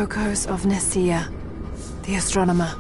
Kokos of Nicaea, the astronomer.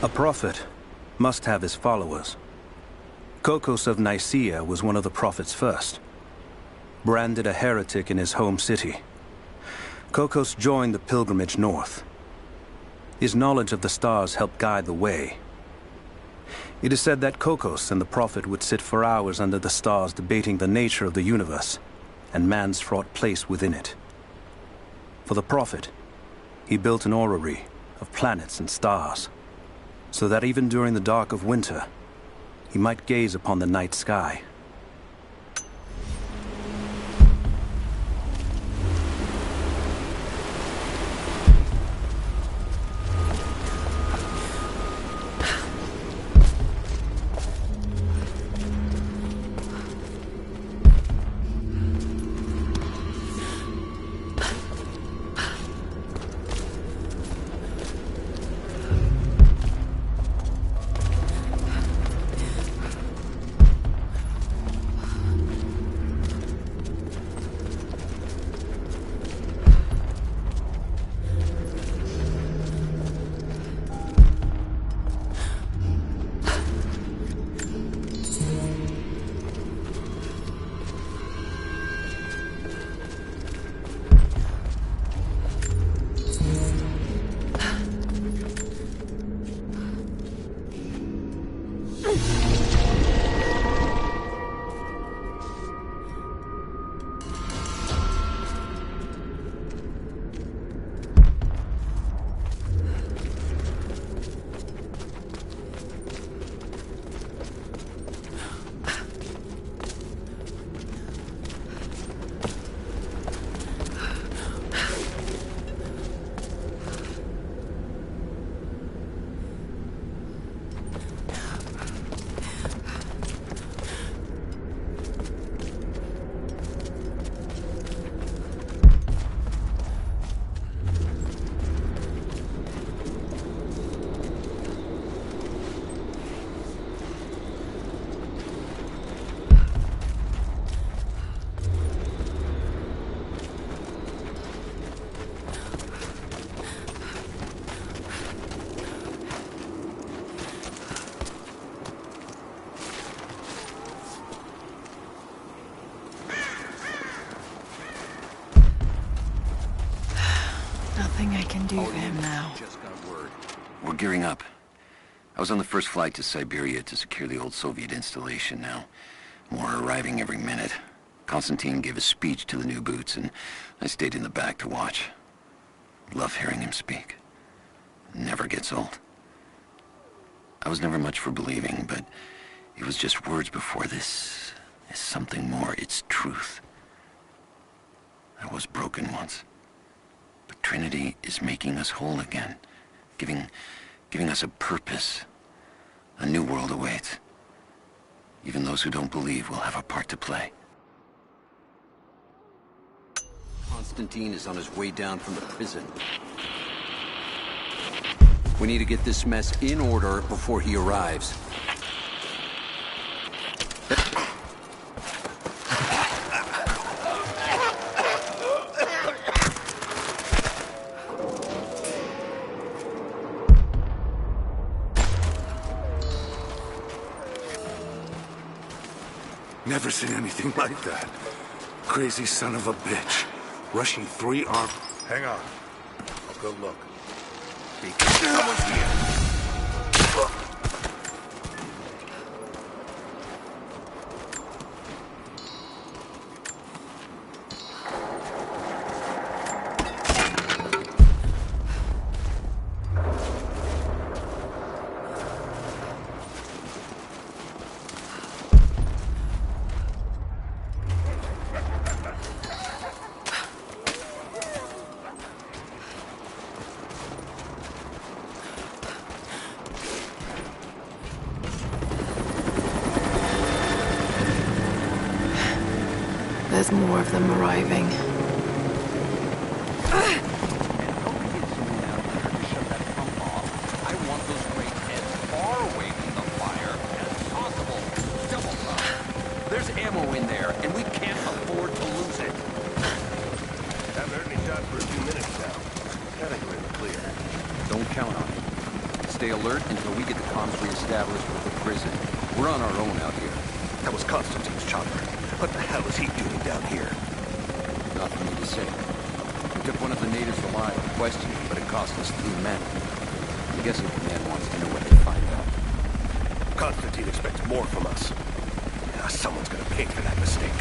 A prophet must have his followers. Kokos of Nicaea was one of the prophets first. Branded a heretic in his home city, Kokos joined the pilgrimage north. His knowledge of the stars helped guide the way. It is said that Kokos and the prophet would sit for hours under the stars debating the nature of the universe and man's fraught place within it. For the prophet, he built an orrery of planets and stars, so that even during the dark of winter, he might gaze upon the night sky. Nothing I can do for him now. Just got word. We're gearing up. I was on the first flight to Siberia to secure the old Soviet installation now. More are arriving every minute. Konstantin gave a speech to the new boots, and I stayed in the back to watch. Love hearing him speak. Never gets old. I was never much for believing, but it was just words before this. Is something more. It's truth. I was broken once. But Trinity is making us whole again. Giving us a purpose. A new world awaits. Even those who don't believe will have a part to play. Konstantin is on his way down from the prison. We need to get this mess in order before he arrives. Never seen anything like that. Crazy son of a bitch. Rushing 3 armed... Hang on. I'll go look. Someone's here. There's more of them arriving. There's ammo in there, and we can't afford to lose it. Haven't heard any shots for a few minutes now. I think we're in the clear. Don't count on it. Stay alert until we get the comms re-established with the prison. We're on our own out here. That was Constantine's chopper. What the hell is he doing down here? Not for me to say. We took one of the natives alive to question him, but it cost us 3 men. I'm guessing the man wants to know what they find out. Constantine expects more from us. Someone's gonna pay for that mistake.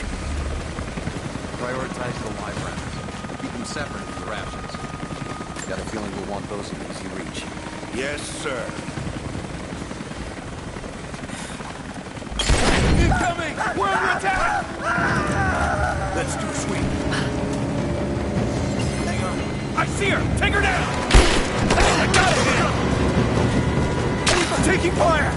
Prioritize the live rounds. Keep them separate from the rations. Got a feeling we'll want those in easy reach. Yes, sir. Incoming! We're under attack! Let's do a sweep. Hang on. I see her! Take her down! I got it! I'm taking fire!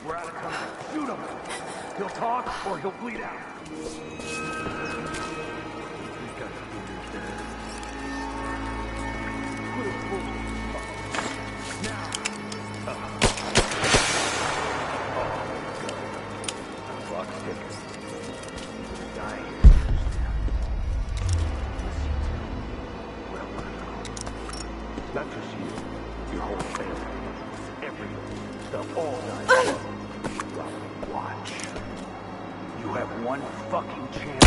We're out of time. Shoot him! He'll talk or he'll bleed out. Not just you, your whole family, everyone, they'll all die. Well, watch. You have one fucking chance.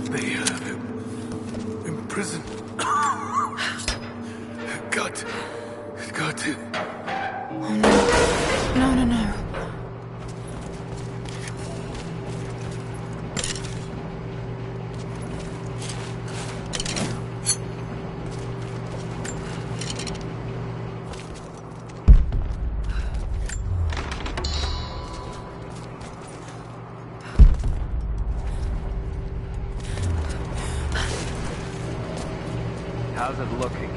They have him in prison. Got to. Oh no. No. How's it looking?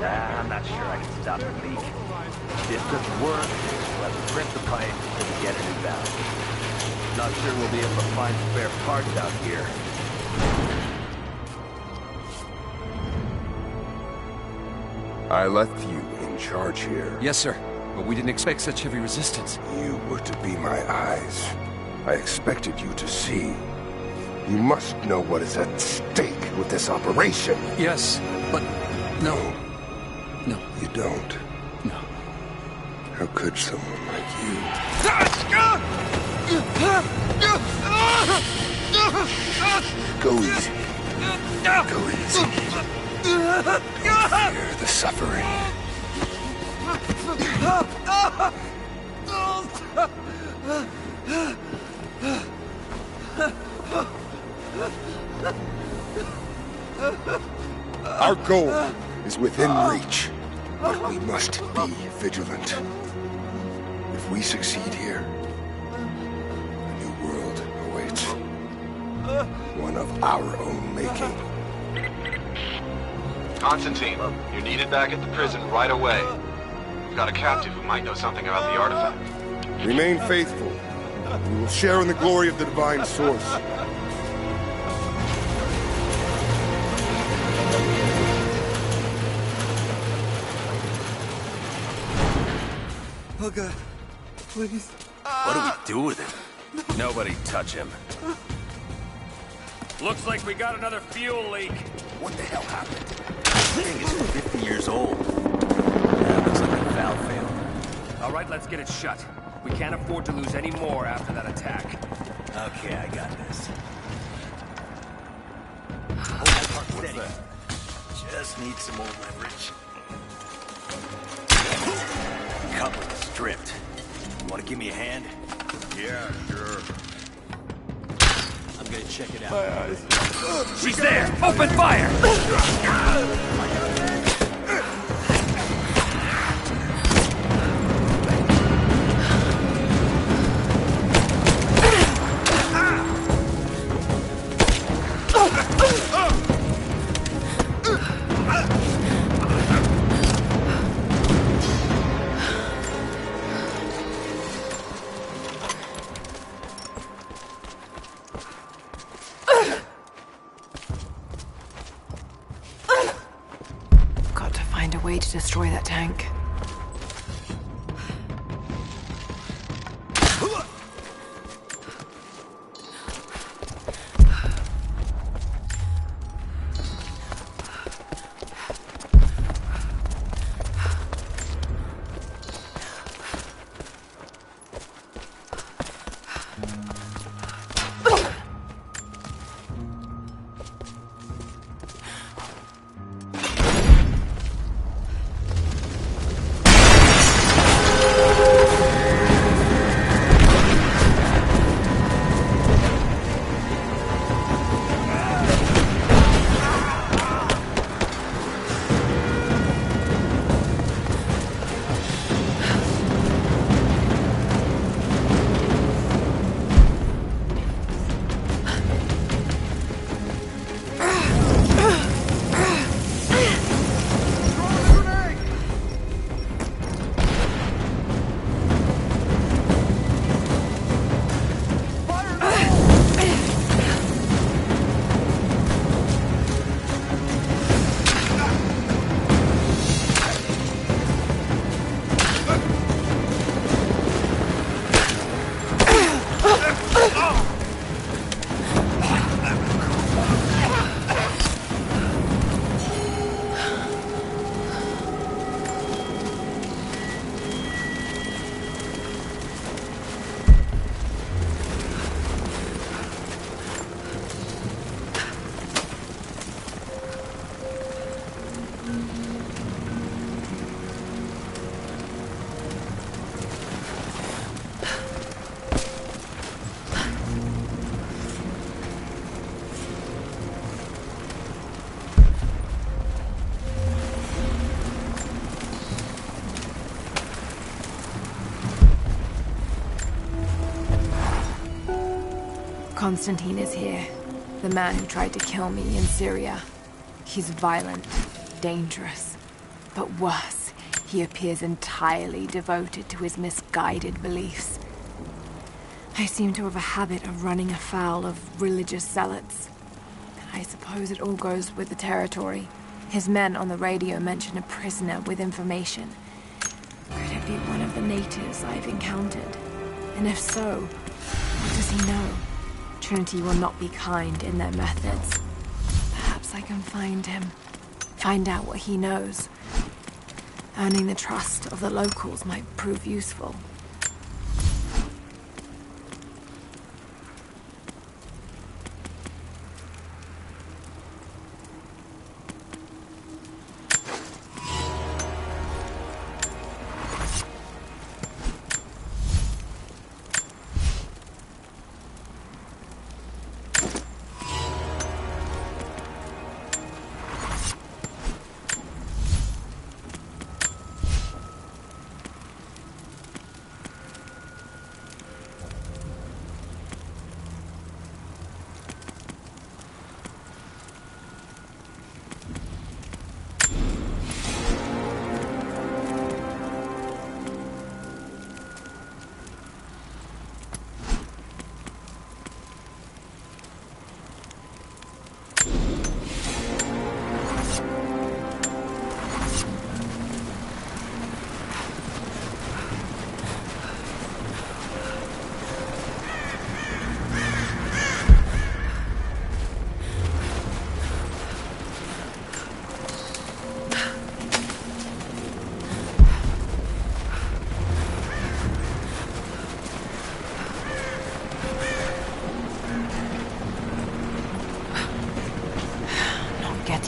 I'm not sure I can stop the leak. If this doesn't work, we'll have to crimp the pipe and get a new valve. Not sure we'll be able to find spare parts out here. I left you in charge here. Yes, sir. But we didn't expect such heavy resistance. You were to be my eyes. I expected you to see. You must know what is at stake with this operation. Yes, but no. No. You don't. No. How could someone like you? Go easy. Go easy. Fear the suffering. Our goal is within reach, but we must be vigilant. If we succeed here, a new world awaits. One of our own making. Constantine, you're needed back at the prison right away. We've got a captive who might know something about the artifact. Remain faithful. We will share in the glory of the divine source. Oh God, please. What do we do with him? Nobody touch him. Looks like we got another fuel leak. What the hell happened? This thing is 50 years old. Yeah, looks like the valve failed. All right, let's get it shut. We can't afford to lose any more after that attack. Okay, I got this. Hold that part steady. Just need some more leverage. Coupling is stripped. You want to give me a hand? Yeah, sure. I'm gonna check it out. She's there! Open fire! Got to find a way to destroy that tank. Constantine is here. The man who tried to kill me in Syria. He's violent, dangerous, but worse, he appears entirely devoted to his misguided beliefs. I seem to have a habit of running afoul of religious zealots. I suppose it all goes with the territory. His men on the radio mention a prisoner with information. Could it be one of the natives I've encountered? And if so, what does he know? Trinity will not be kind in their methods. Perhaps I can find him. Find out what he knows. Earning the trust of the locals might prove useful.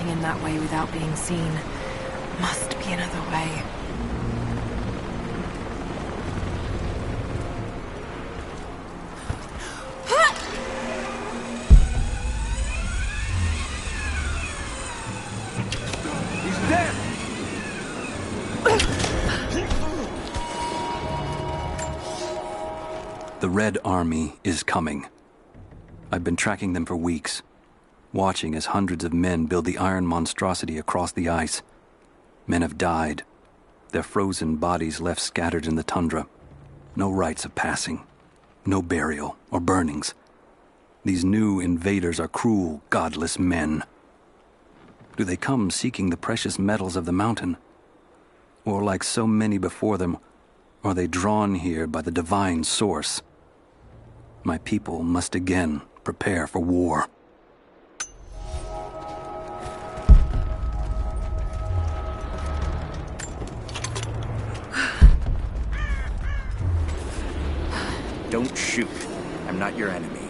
In that way without being seen. Must be another way. He's dead! The Red Army is coming. I've been tracking them for weeks, watching as hundreds of men build the iron monstrosity across the ice. Men have died, their frozen bodies left scattered in the tundra. No rites of passing, no burial or burnings. These new invaders are cruel, godless men. Do they come seeking the precious metals of the mountain? Or like so many before them, are they drawn here by the divine source? My people must again prepare for war. Don't shoot. I'm not your enemy.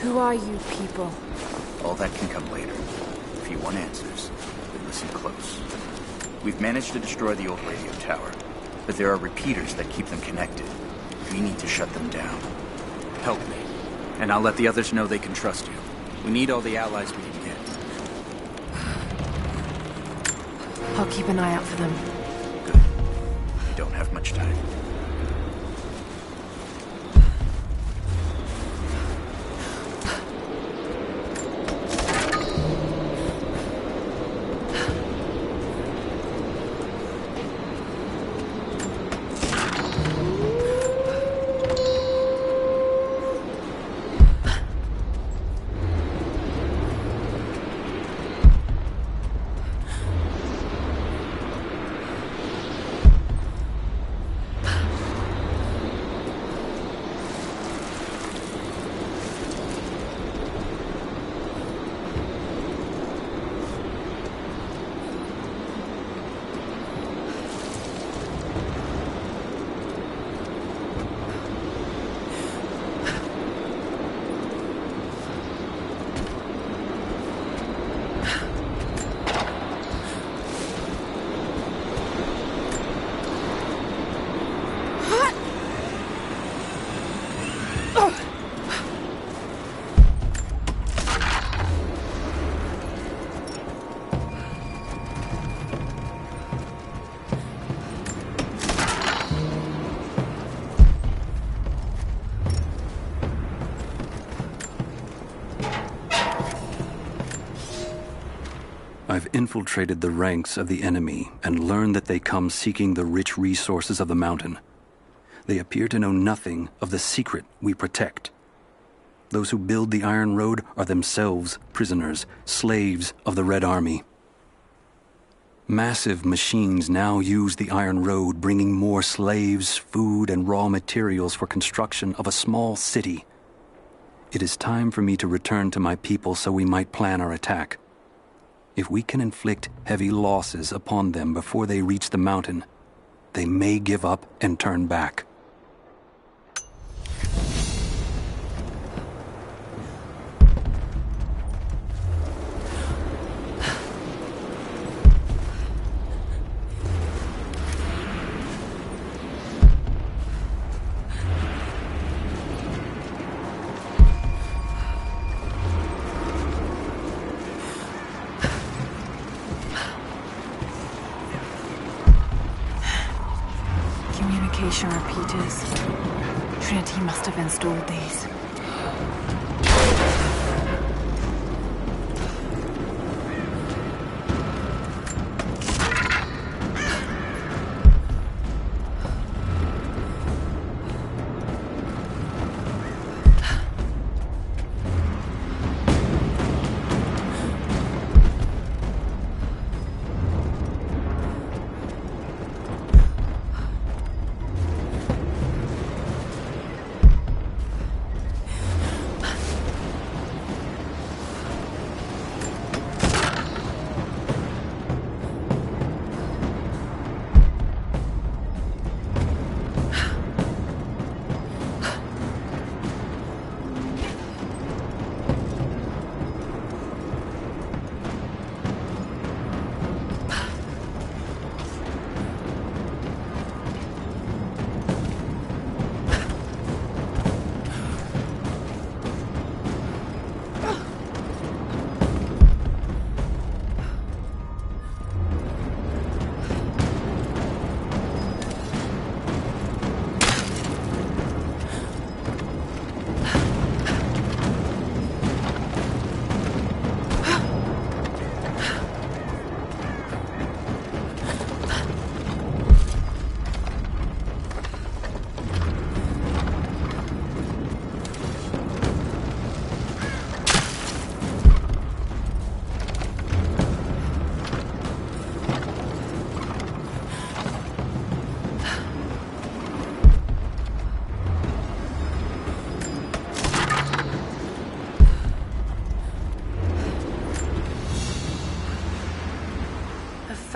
Who are you people? All that can come later. If you want answers, then listen close. We've managed to destroy the old radio tower, but there are repeaters that keep them connected. We need to shut them down. Help me, and I'll let the others know they can trust you. We need all the allies we can get. I'll keep an eye out for them. Good. We don't have much time. infiltrated the ranks of the enemy and learned that they come seeking the rich resources of the mountain. They appear to know nothing of the secret we protect. Those who build the Iron Road are themselves prisoners, slaves of the Red Army. Massive machines now use the Iron Road, bringing more slaves, food, and raw materials for construction of a small city. It is time for me to return to my people so we might plan our attack. If we can inflict heavy losses upon them before they reach the mountain, they may give up and turn back. Communication repeaters. Trinity must have installed these.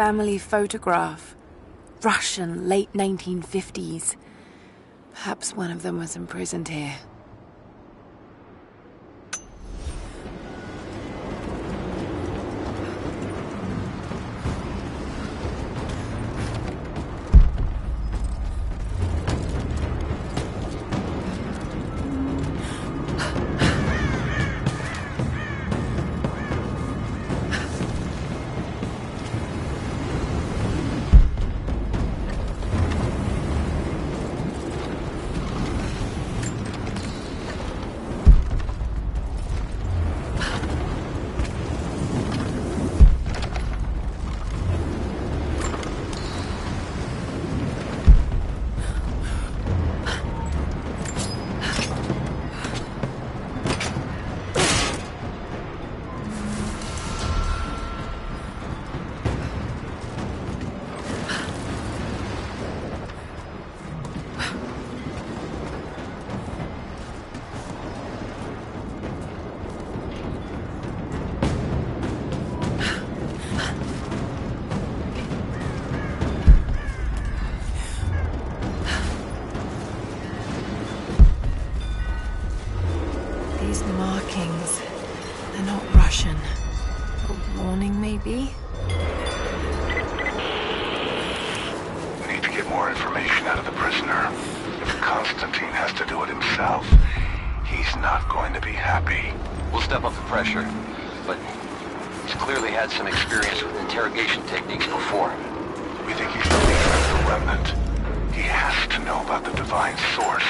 Family photograph. Russian, late 1950s. Perhaps one of them was imprisoned here. These markings, they're not Russian. A warning, maybe? We need to get more information out of the prisoner. If Constantine has to do it himself, he's not going to be happy. We'll step up the pressure, but he's clearly had some experience with interrogation techniques before. We think he's the leader of the Remnant. He has to know about the divine source.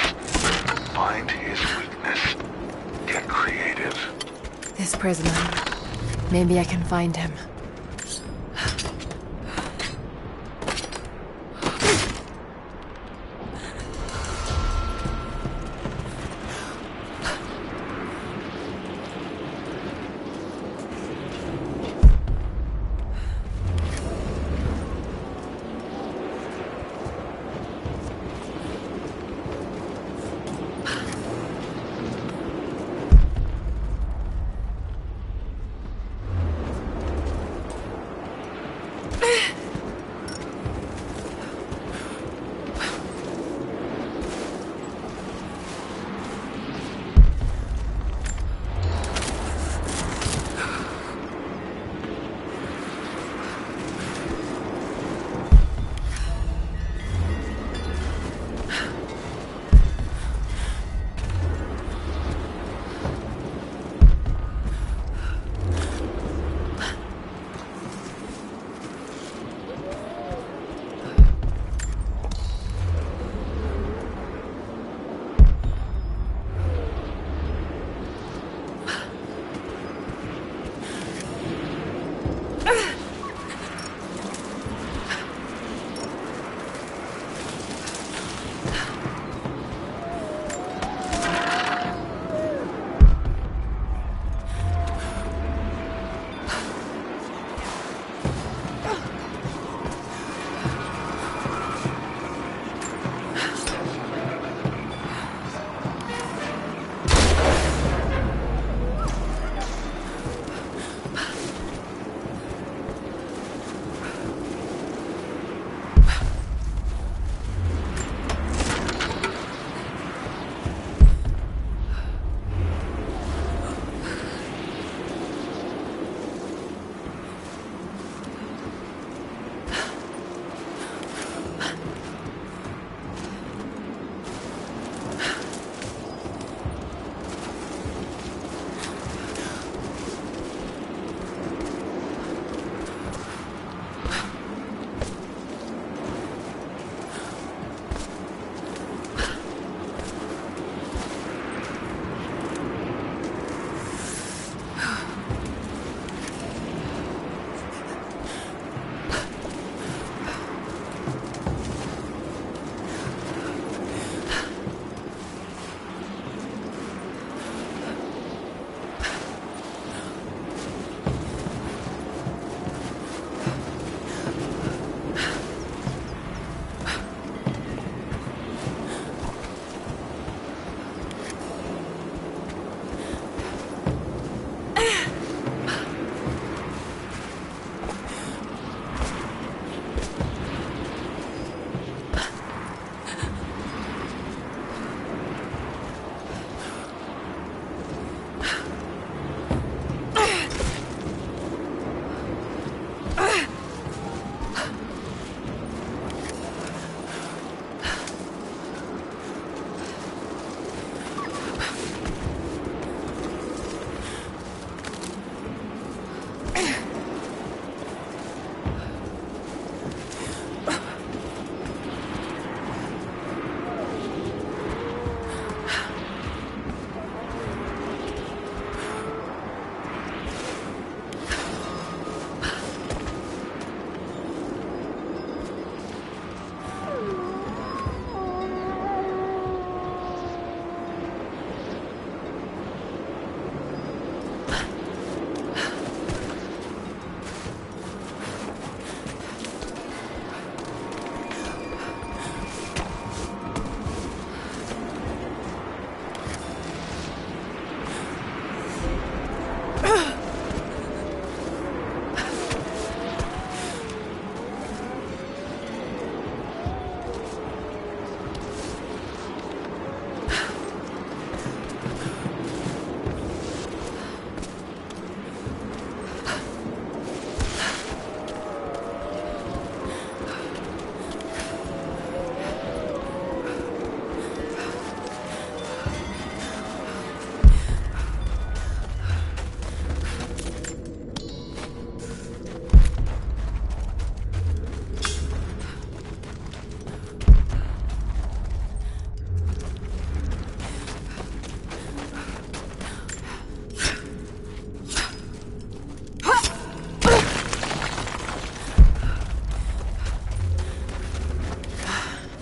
Find his weakness. Get creative. This prisoner. Maybe I can find him.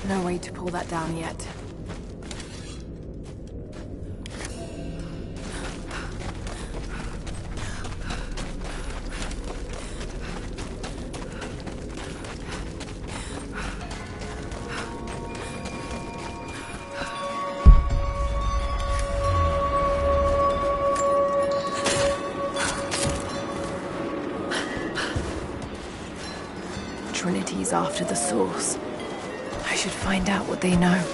No way to pull that down yet. Trinity's after the source. I should find out what they know.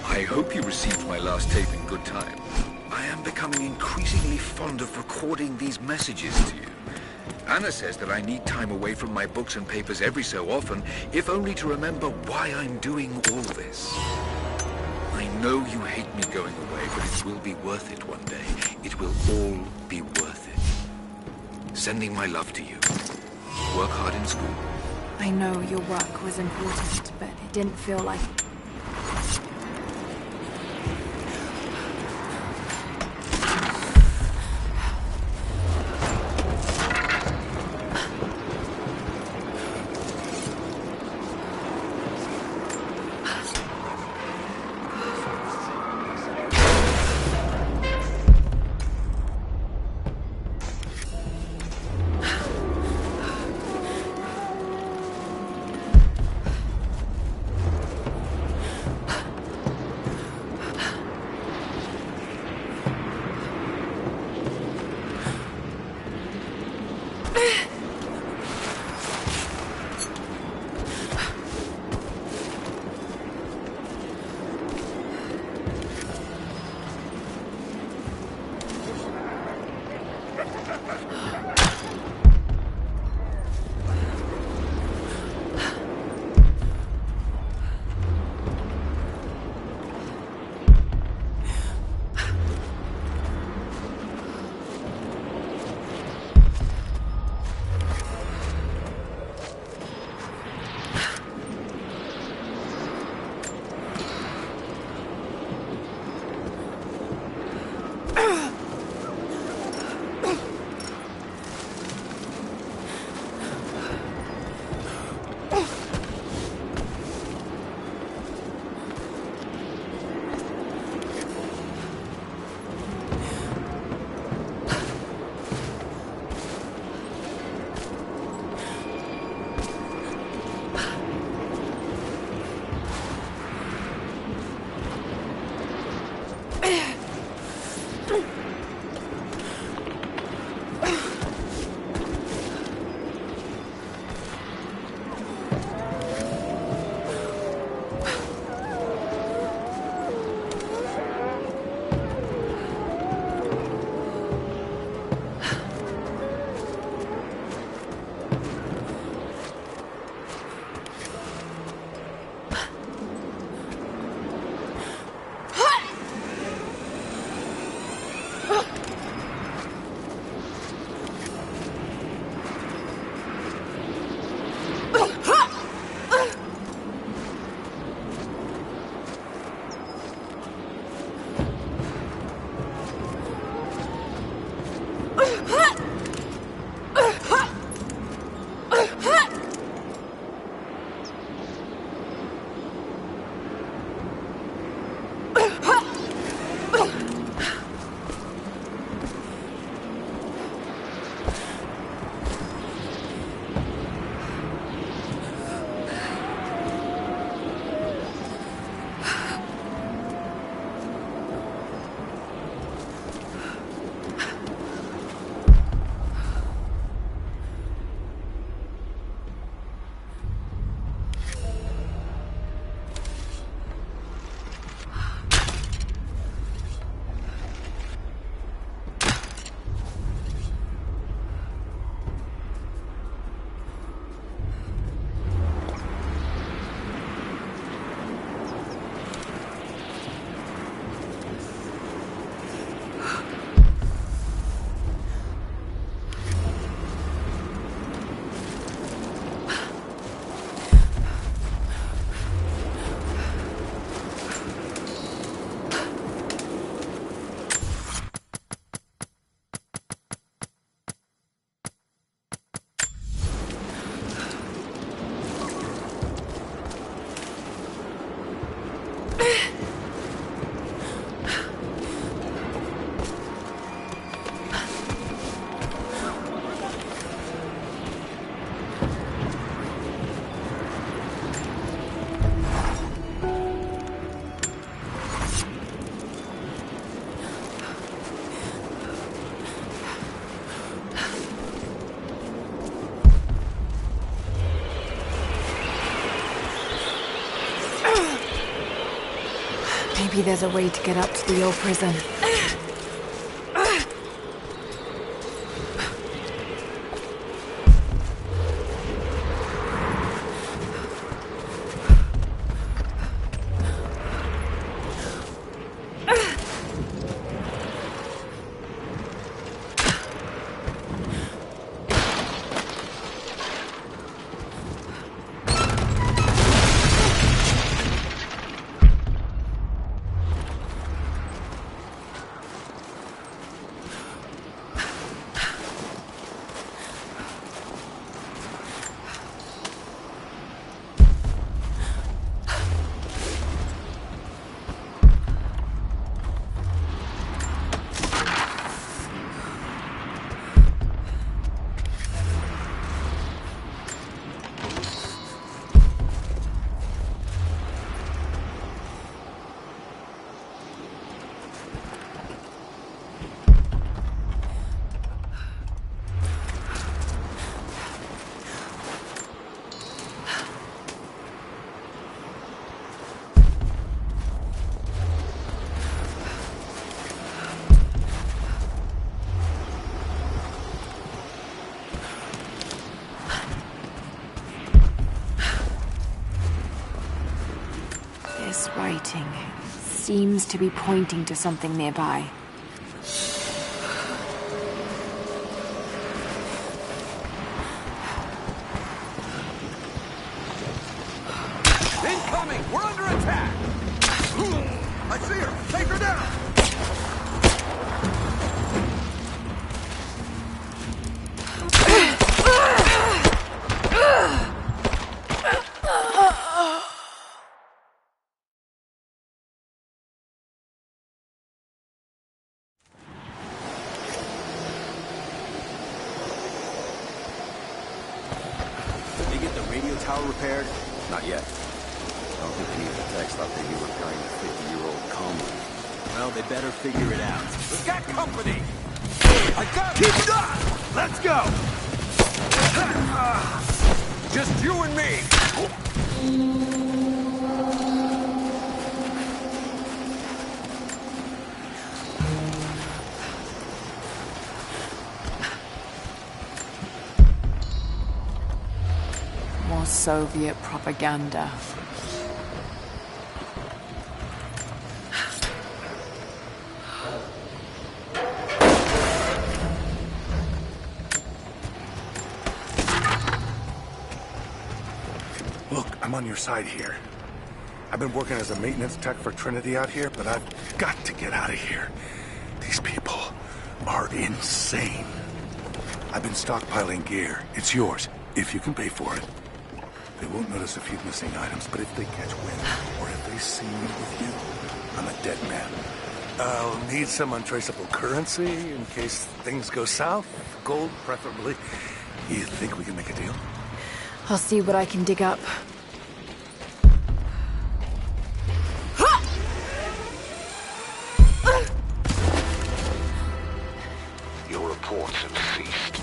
I hope you received my last tape in good time. I am becoming increasingly fond of recording these messages to you. Anna says that I need time away from my books and papers every so often, if only to remember why I'm doing all this. I know you hate me going away, but it will be worth it one day. It will all be worth it. Sending my love to you. Work hard in school. I know your work was important, but it didn't feel like... Maybe there's a way to get up to the old prison. This writing seems to be pointing to something nearby. Incoming! We're under attack! I see her! Take her down! They get the radio tower repaired? Not yet. I don't think any of the techs thought they'd be repairing a 50-year-old combo. Well, they better figure it out. We've got company! I got it! Keep it up! Let's go! Just you and me! More Soviet propaganda. Look, I'm on your side here. I've been working as a maintenance tech for Trinity out here, but I've got to get out of here. These people are insane. I've been stockpiling gear. It's yours, if you can pay for it. They won't notice a few missing items, but if they catch wind, or if they see me with you, I'm a dead man. I'll need some untraceable currency in case things go south. Gold, preferably. You think we can make a deal? I'll see what I can dig up. Your reports have ceased.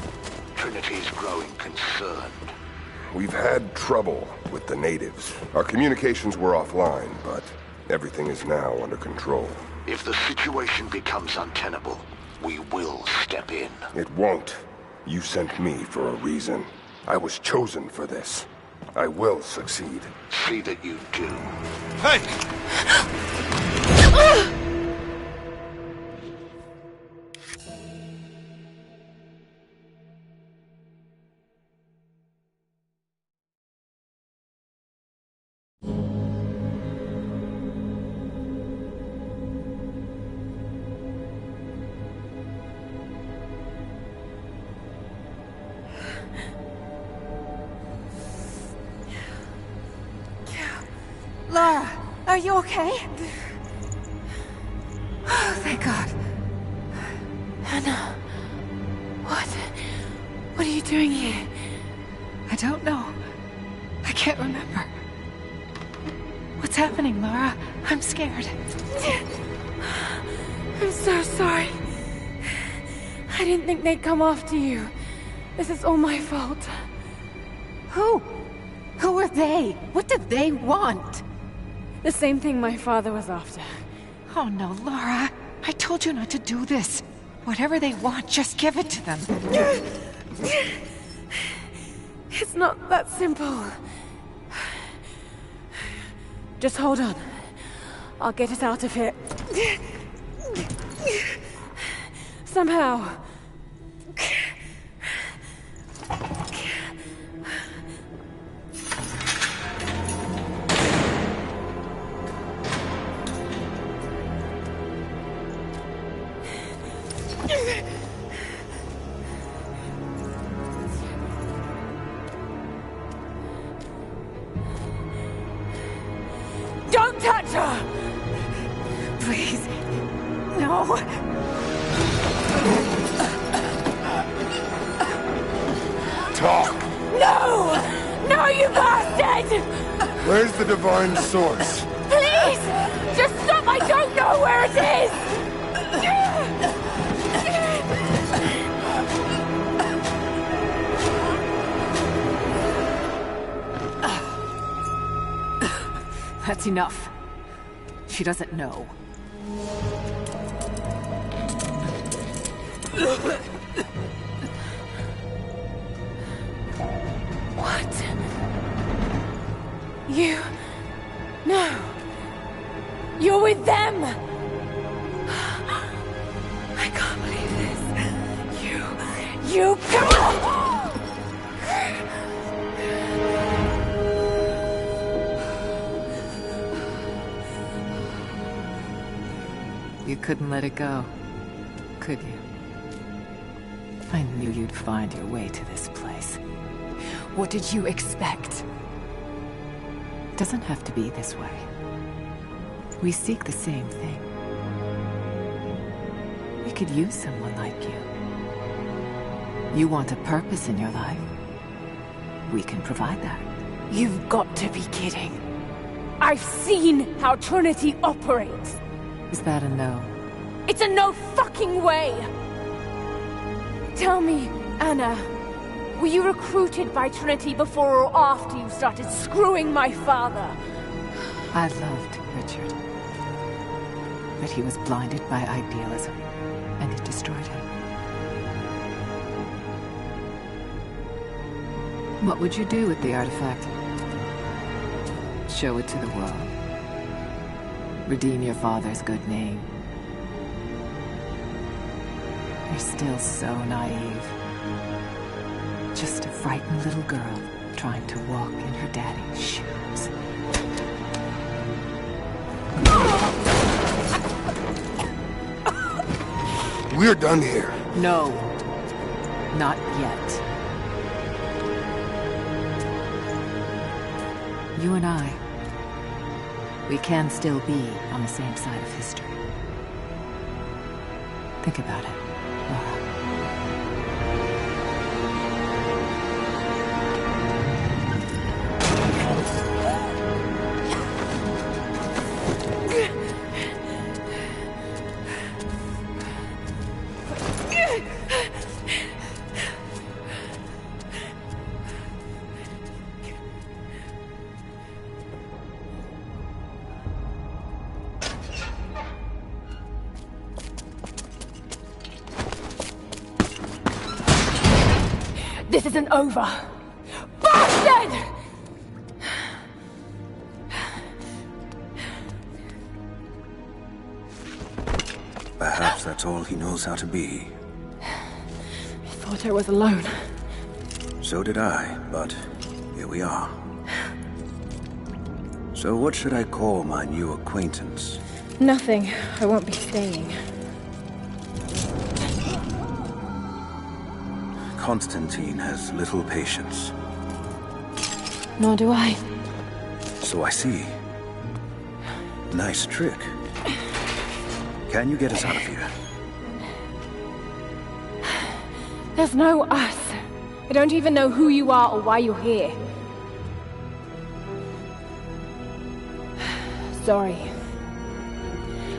Trinity's growing concerned. We've had trouble with the natives. Our communications were offline, but everything is now under control. If the situation becomes untenable, we will step in. It won't. You sent me for a reason. I was chosen for this. I will succeed. See that you do. Hey! Lara, are you okay? Oh, thank God. Hannah, what are you doing here? I don't know. I can't remember. What's happening, Lara? I'm scared. I'm so sorry. I didn't think they'd come after you. This is all my fault. Who? Who are they? What do they want? The same thing my father was after. Oh no, Laura. I told you not to do this. Whatever they want, just give it to them. It's not that simple. Just hold on. I'll get us out of here. Somehow. Don't touch her! Please. No. Talk! No! No, you bastard! Where's the divine source? Please! Just stop! I don't know where it is! That's enough. She doesn't know. What? You... No. You're with them! I can't believe this. You... Come on! You couldn't let it go, could you? I knew you'd find your way to this place. What did you expect? It doesn't have to be this way. We seek the same thing. We could use someone like you. You want a purpose in your life. We can provide that. You've got to be kidding. I've seen how Trinity operates. Is that a no? It's a no fucking way! Tell me, Anna, were you recruited by Trinity before or after you started screwing my father? I loved Richard. But he was blinded by idealism, and it destroyed him. What would you do with the artifact? Show it to the world. Redeem your father's good name. You're still so naive. Just a frightened little girl trying to walk in her daddy's shoes. We're done here. No. Not yet. You and I, we can still be on the same side of history. Think about it, Laura. This isn't over. Bastard! Perhaps that's all he knows how to be. I thought I was alone. So did I, but here we are. So what should I call my new acquaintance? Nothing. I won't be staying. Constantine has little patience. Nor do I. So I see. Nice trick. Can you get us out of here? There's no us. I don't even know who you are or why you're here. Sorry.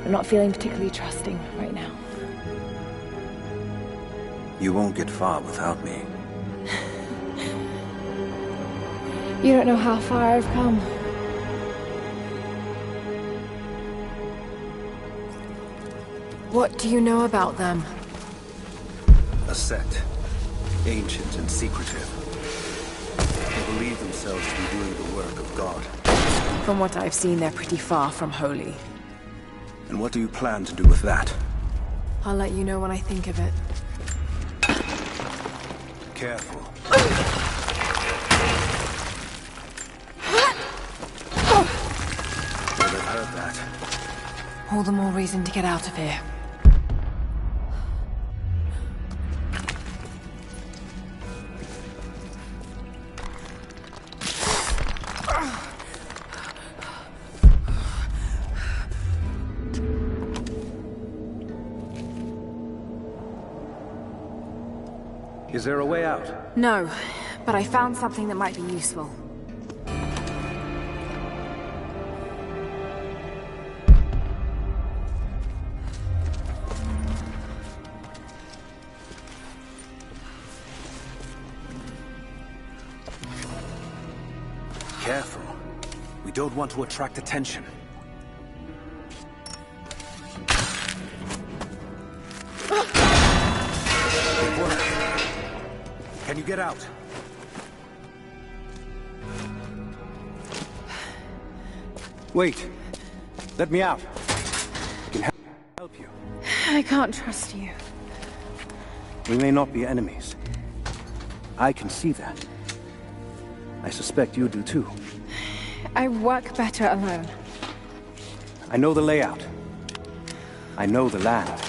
I'm not feeling particularly trusting right now. You won't get far without me. You don't know how far I've come. What do you know about them? A sect. Ancient and secretive. They believe themselves to be doing the work of God. From what I've seen, they're pretty far from holy. And what do you plan to do with that? I'll let you know when I think of it. Careful. Well, they've heard that. All the more reason to get out of here. Is there a way out? No, but I found something that might be useful. Careful. We don't want to attract attention. It worked. Can you get out? Wait. Let me out. I can help you. I can't trust you. We may not be enemies. I can see that. I suspect you do too. I work better alone. I know the layout. I know the land.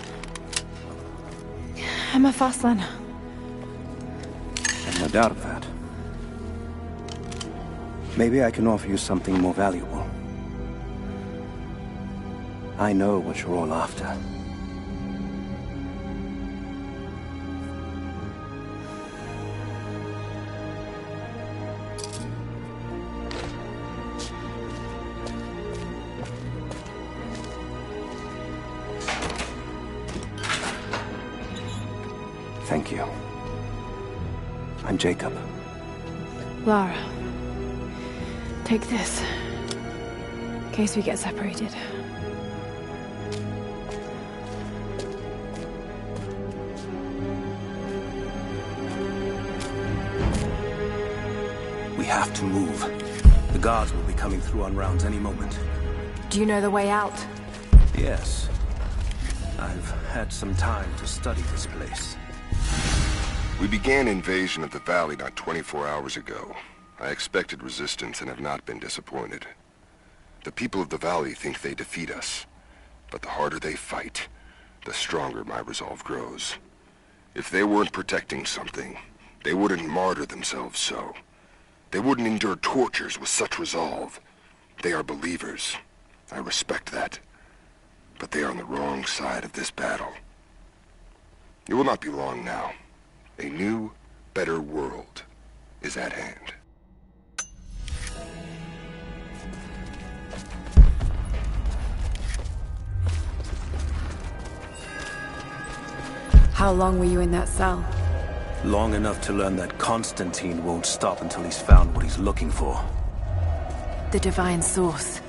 I'm a fast learner. No doubt of that. Maybe I can offer you something more valuable. I know what you're all after. Thank you. I'm Jacob. Lara, take this. In case we get separated. We have to move. The guards will be coming through on rounds any moment. Do you know the way out? Yes. I've had some time to study this place. We began invasion of the valley not 24 hours ago. I expected resistance and have not been disappointed. The people of the valley think they defeat us, but the harder they fight, the stronger my resolve grows. If they weren't protecting something, they wouldn't martyr themselves so. They wouldn't endure tortures with such resolve. They are believers. I respect that. But they are on the wrong side of this battle. It will not be long now. A new, better world is at hand. How long were you in that cell? Long enough to learn that Constantine won't stop until he's found what he's looking for. The divine source.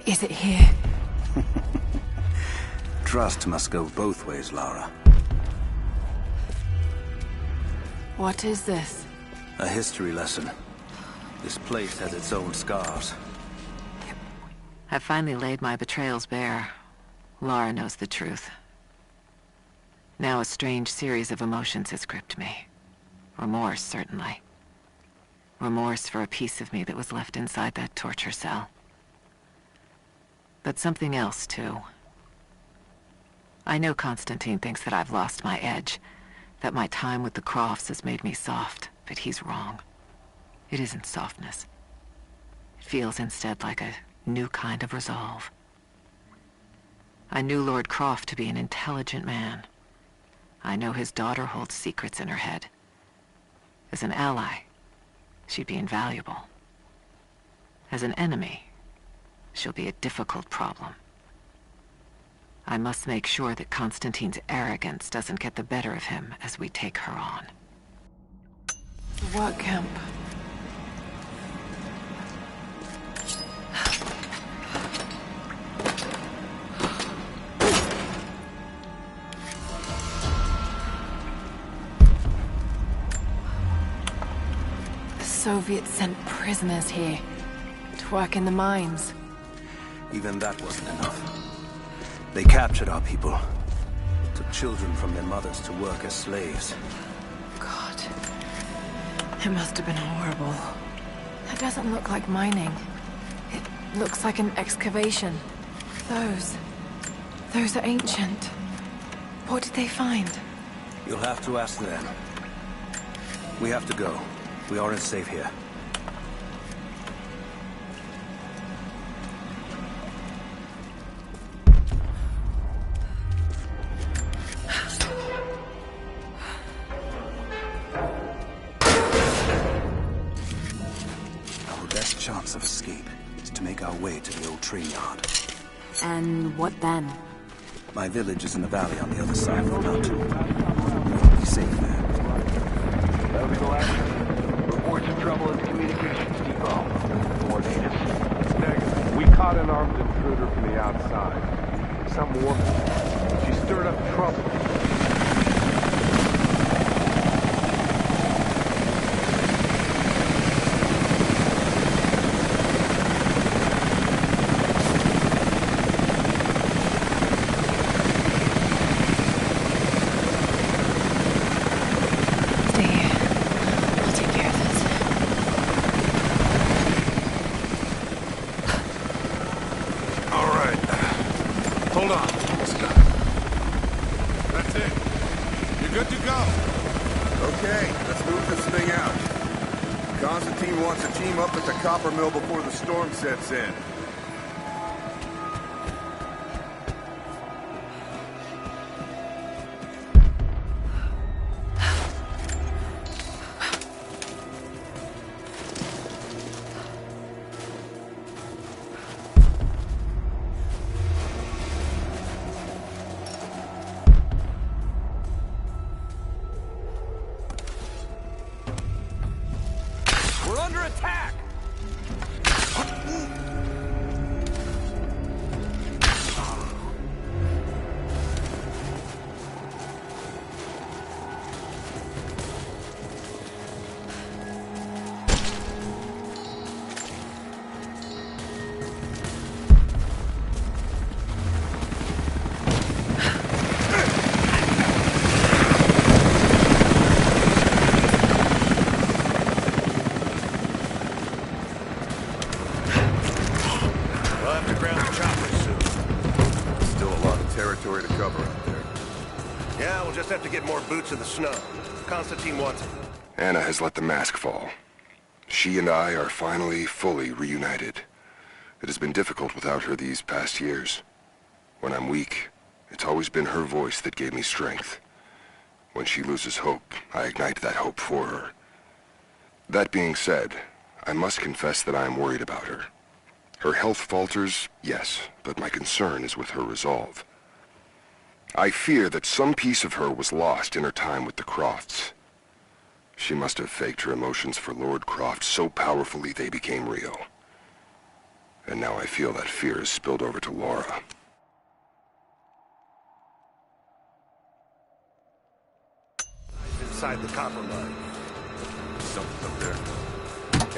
Is it here? Trust must go both ways, Lara. What is this? A history lesson. This place has its own scars. I've finally laid my betrayals bare. Lara knows the truth. Now a strange series of emotions has gripped me. Remorse, certainly. Remorse for a piece of me that was left inside that torture cell. But something else, too. I know Constantine thinks that I've lost my edge, that my time with the Crofts has made me soft, but he's wrong. It isn't softness. It feels instead like a new kind of resolve. I knew Lord Croft to be an intelligent man. I know his daughter holds secrets in her head. As an ally, she'd be invaluable. As an enemy, she'll be a difficult problem. I must make sure that Constantine's arrogance doesn't get the better of him as we take her on. The work camp. Soviets sent prisoners here to work in the mines. Even that wasn't enough. They captured our people, took children from their mothers to work as slaves. God, it must have been horrible. That doesn't look like mining. It looks like an excavation. Those are ancient. What did they find? You'll have to ask them. We have to go. We aren't safe here. Our best chance of escape is to make our way to the old train yard. And what then? My village is in the valley on the other side of the mountain. We'll be safe there. That'll be the last. Reports of trouble at the communications depot. More natives. Negative. We caught an armed intruder from the outside. Some woman. She stirred up trouble. Mill before the storm sets in. We're under attack! Have to get more boots in the snow. Constantine wants it. Anna has let the mask fall. She and I are finally fully reunited. It has been difficult without her these past years. When I'm weak, it's always been her voice that gave me strength. When she loses hope, I ignite that hope for her. That being said, I must confess that I am worried about her. Her health falters, yes, but my concern is with her resolve. I fear that some piece of her was lost in her time with the Crofts. She must have faked her emotions for Lord Croft so powerfully they became real. And now I feel that fear has spilled over to Laura. Inside the copper mine. Something up there.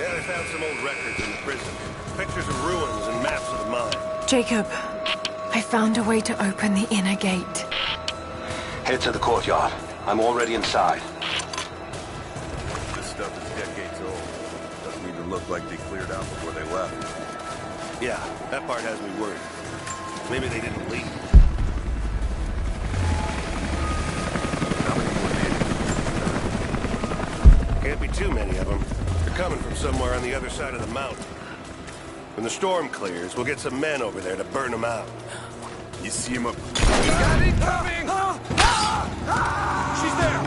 Yeah, they found some old records in the prison. Pictures of ruins and maps of the mine. Jacob, I found a way to open the inner gate. Head to the courtyard. I'm already inside. This stuff is decades old. Doesn't even look like they cleared out before they left. Yeah, that part has me worried. Maybe they didn't leave. How many more natives? Can't be too many of them. They're coming from somewhere on the other side of the mountain. When the storm clears, we'll get some men over there to burn them out. You see him up... We got incoming! She's there!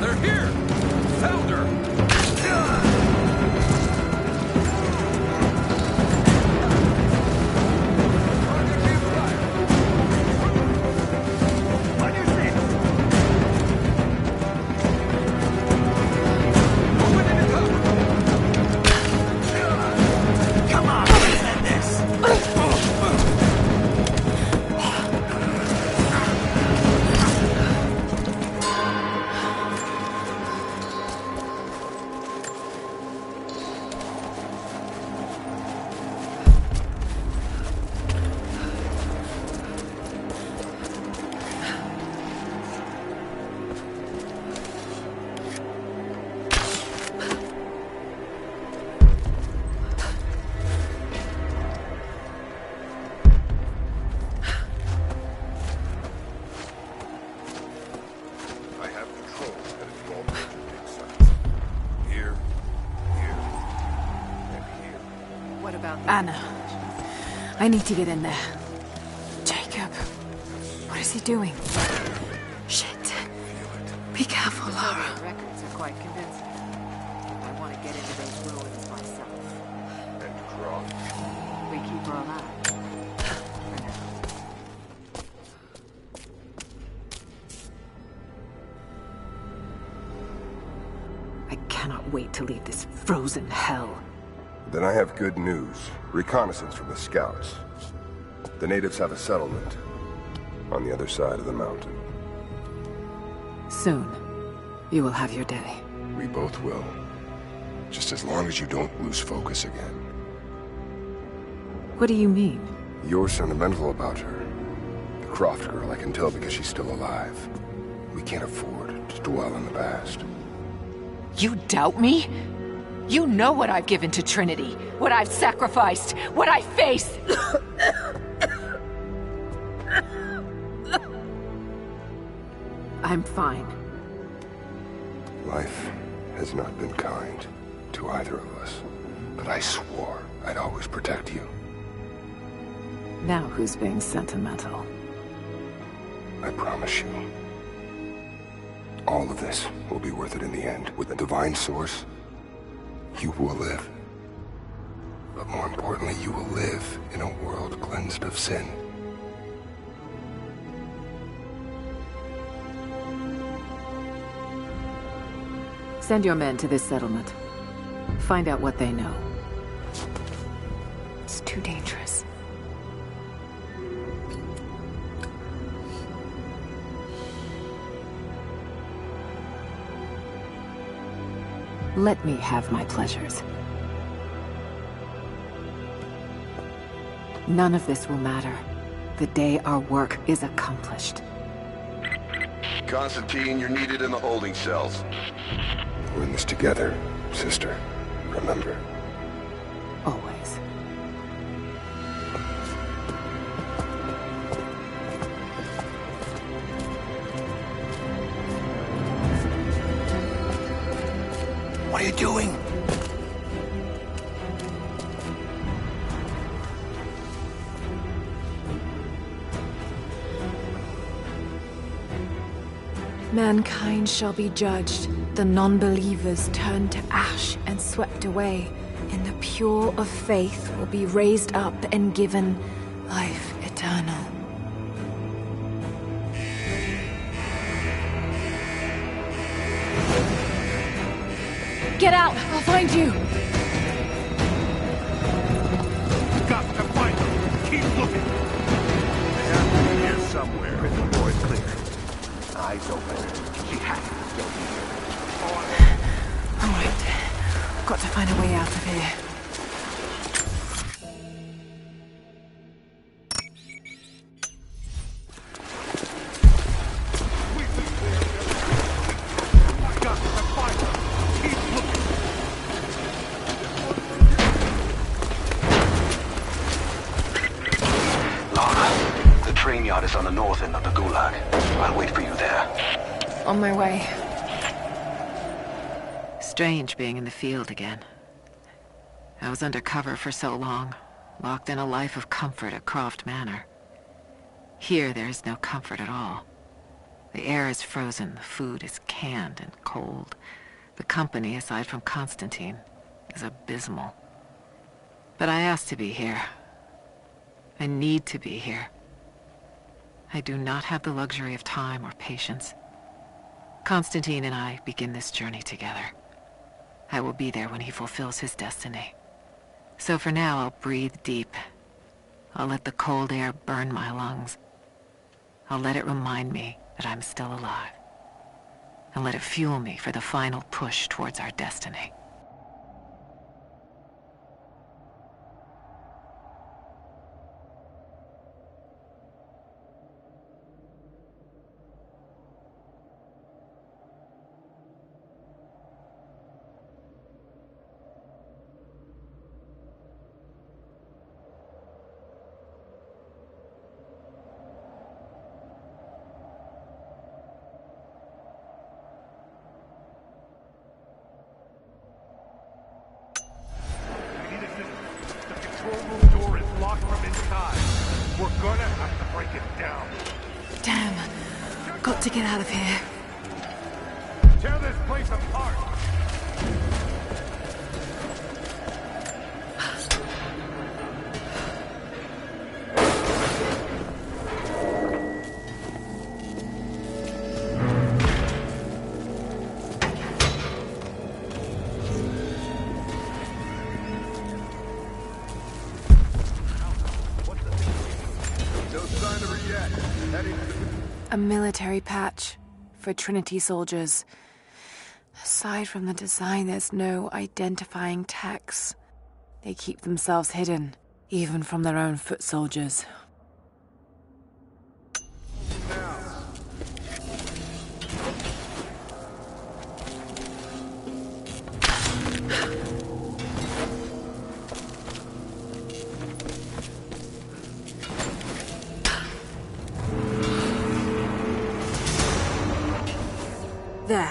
They're here! Found her! Come on, let's end this! What about Anna, I need to get in there. Jacob, what is he doing? Shit. Be careful, Lara. The records are quite convincing. I want to get into those ruins myself. And Croft? We keep her alive. I cannot wait to leave this frozen hell. Then I have good news. Reconnaissance from the scouts. The natives have a settlement on the other side of the mountain. Soon, you will have your day. We both will. Just as long as you don't lose focus again. What do you mean? You're sentimental about her. The Croft girl, I can tell because she's still alive. We can't afford to dwell in the past. You doubt me? You know what I've given to Trinity, what I've sacrificed, what I face. I'm fine. Life has not been kind to either of us, but I swore I'd always protect you. Now who's being sentimental? I promise you. All of this will be worth it in the end. With the divine source, you will live. But more importantly, you will live in a world cleansed of sin. Send your men to this settlement. Find out what they know. It's too dangerous. Let me have my pleasures. None of this will matter the day our work is accomplished. Constantine, you're needed in the holding cells. We're in this together, sister. Remember. Always. What are you doing? Mankind shall be judged. The non-believers turned to ash and swept away, and the pure of faith will be raised up and given life eternal. Get out! I'll find you! Got to find her! Keep looking! They have to be here somewhere. The door's clear. Eyes open. She has to still be here. All right. Got to find a way out of here. Got to find her! Keep looking! Lara, the train yard is on the north end of the Gulag. I'll wait for you there. On my way. Strange being in the field again. I was under cover for so long, locked in a life of comfort at Croft Manor. Here there is no comfort at all. The air is frozen, the food is canned and cold. The company, aside from Constantine, is abysmal. But I asked to be here. I need to be here. I do not have the luxury of time or patience. Constantine and I begin this journey together. I will be there when he fulfills his destiny. So for now, I'll breathe deep. I'll let the cold air burn my lungs. I'll let it remind me that I'm still alive. And let it fuel me for the final push towards our destiny. old room door is locked from inside. We're gonna have to break it down. Damn. Got to get out of here. Tear this place apart! A military patch for Trinity soldiers. Aside from the design, there's no identifying text. They keep themselves hidden, even from their own foot soldiers. There.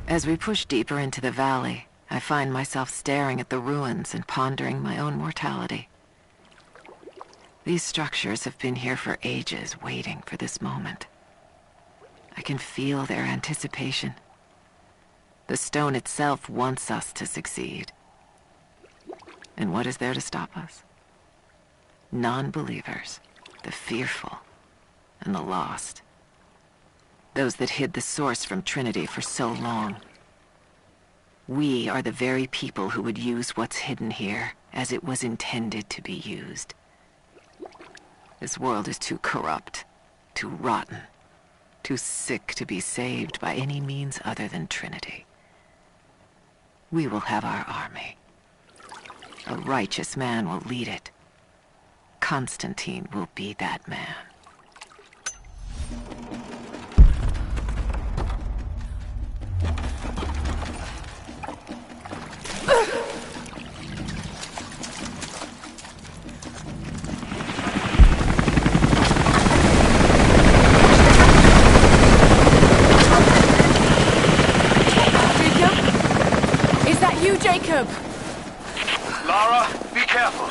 As we push deeper into the valley, I find myself staring at the ruins and pondering my own mortality. These structures have been here for ages, waiting for this moment. I can feel their anticipation. The stone itself wants us to succeed. And what is there to stop us? Non-believers, the fearful, and the lost. Those that hid the source from Trinity for so long. We are the very people who would use what's hidden here as it was intended to be used. This world is too corrupt, too rotten, too sick to be saved by any means other than Trinity. We will have our army. A righteous man will lead it. Constantine will be that man. Jacob! Lara, be careful.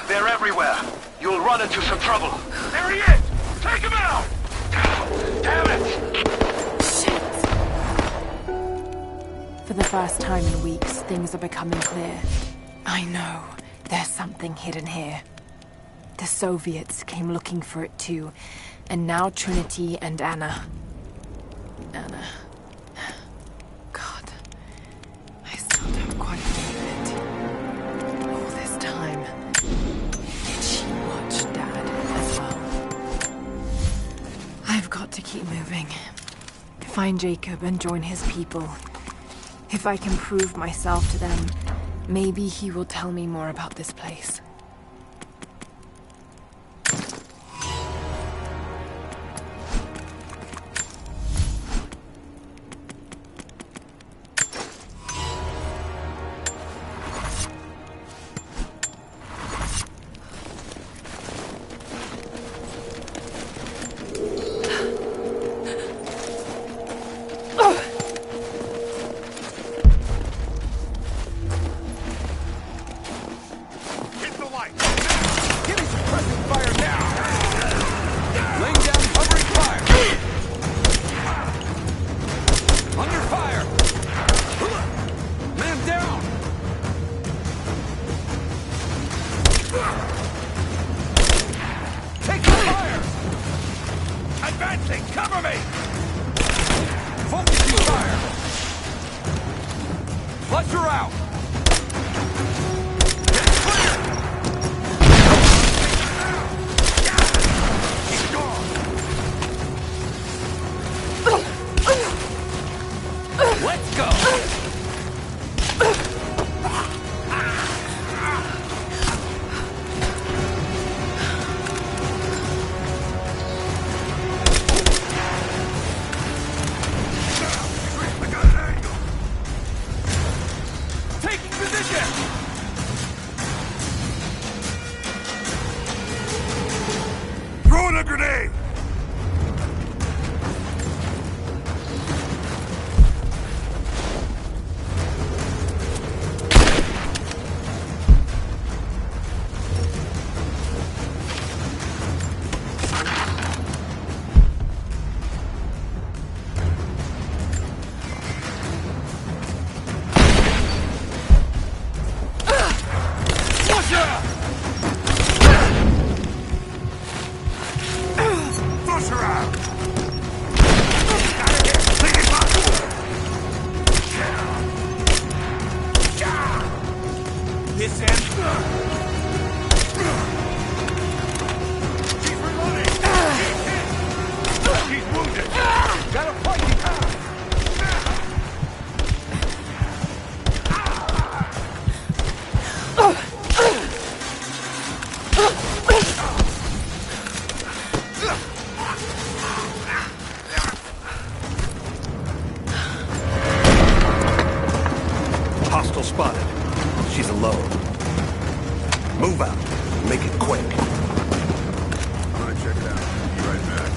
They're everywhere. You'll run into some trouble. There he is! Take him out! Damn it! For the first time in weeks, things are becoming clear. I know. There's something hidden here. The Soviets came looking for it too, and now Trinity and Anna. Anna. God. I still don't quite believe it. All this time. Did she watch Dad as well? I've got to keep moving. Find Jacob and join his people. If I can prove myself to them, maybe he will tell me more about this place. Hostile spotted. She's alone. Move out. Make it quick. I'm gonna check it out. Be right back.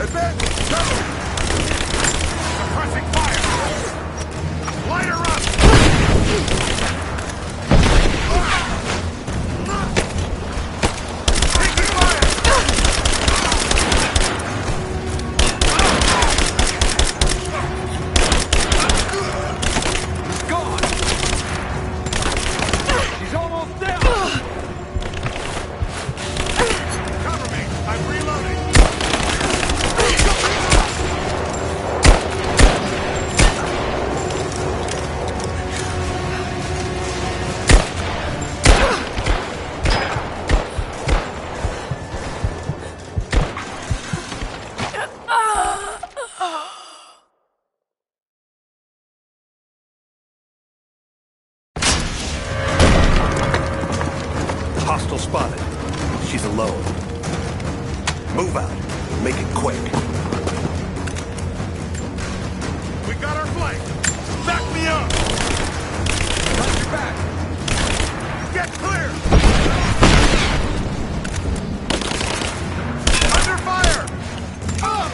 Advance! Go! Suppressing fire! Light her up! Taking fire! Gone! She's almost down! Cover me! I'm reloading! Hostile spotted. She's alone. Move out. Make it quick. We got our flank! Back me up! Got your back! Get clear! Under fire! Up!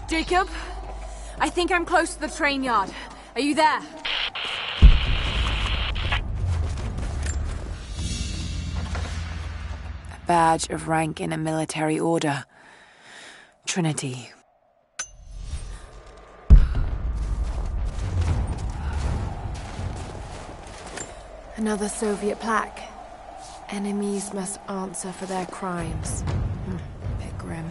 Jacob? I think I'm close to the train yard. Are you there? A badge of rank in a military order. Trinity. Another Soviet plaque. Enemies must answer for their crimes. Bit grim.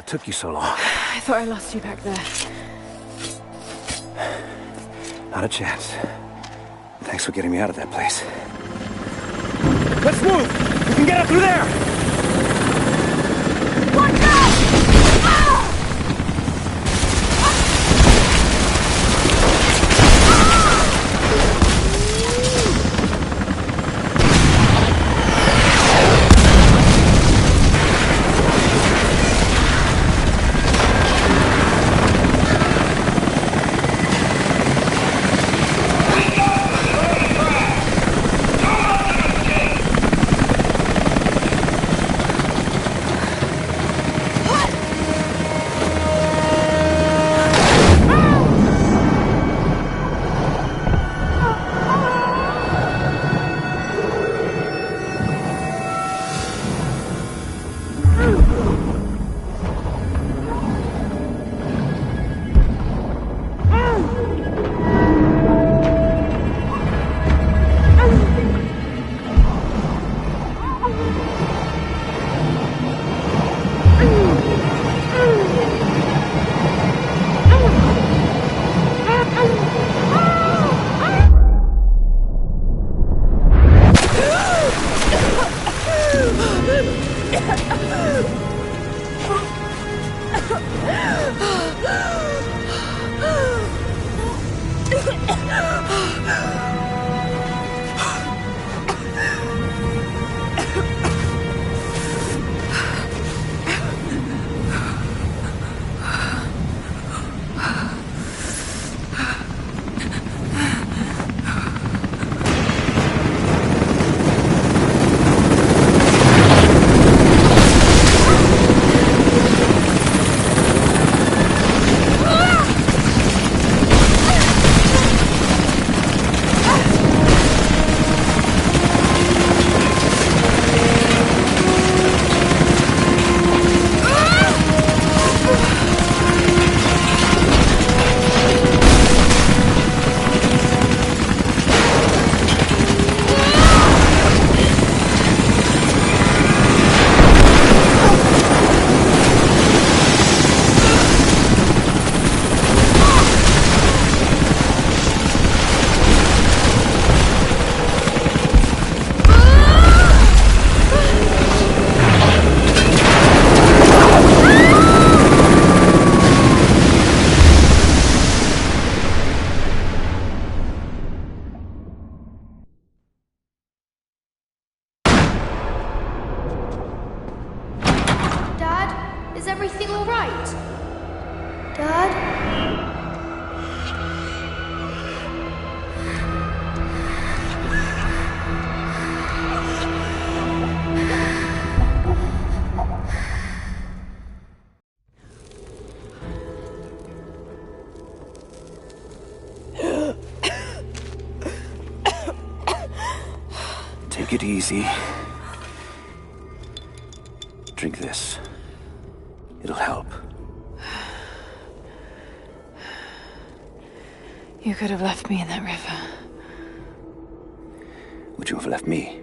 Took you so long? I thought I lost you back there. Not a chance. Thanks for getting me out of that place. Let's move! We can get up through there! Watch out! Ah! Take it easy. Drink this. It'll help. You could have left me in that river. Would you have left me?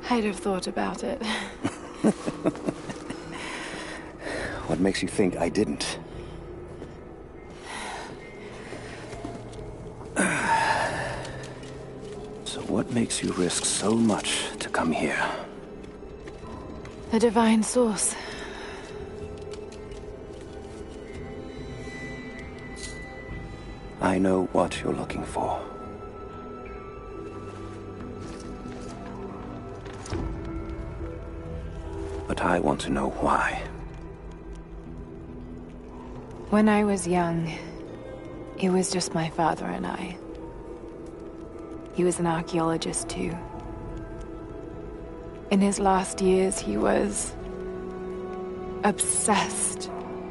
I'd have thought about it. What makes you think I didn't? So what makes you risk so much to come here? The divine source. I know what you're looking for. But I want to know why. When I was young, it was just my father and I. He was an archaeologist too. In his last years, he was obsessed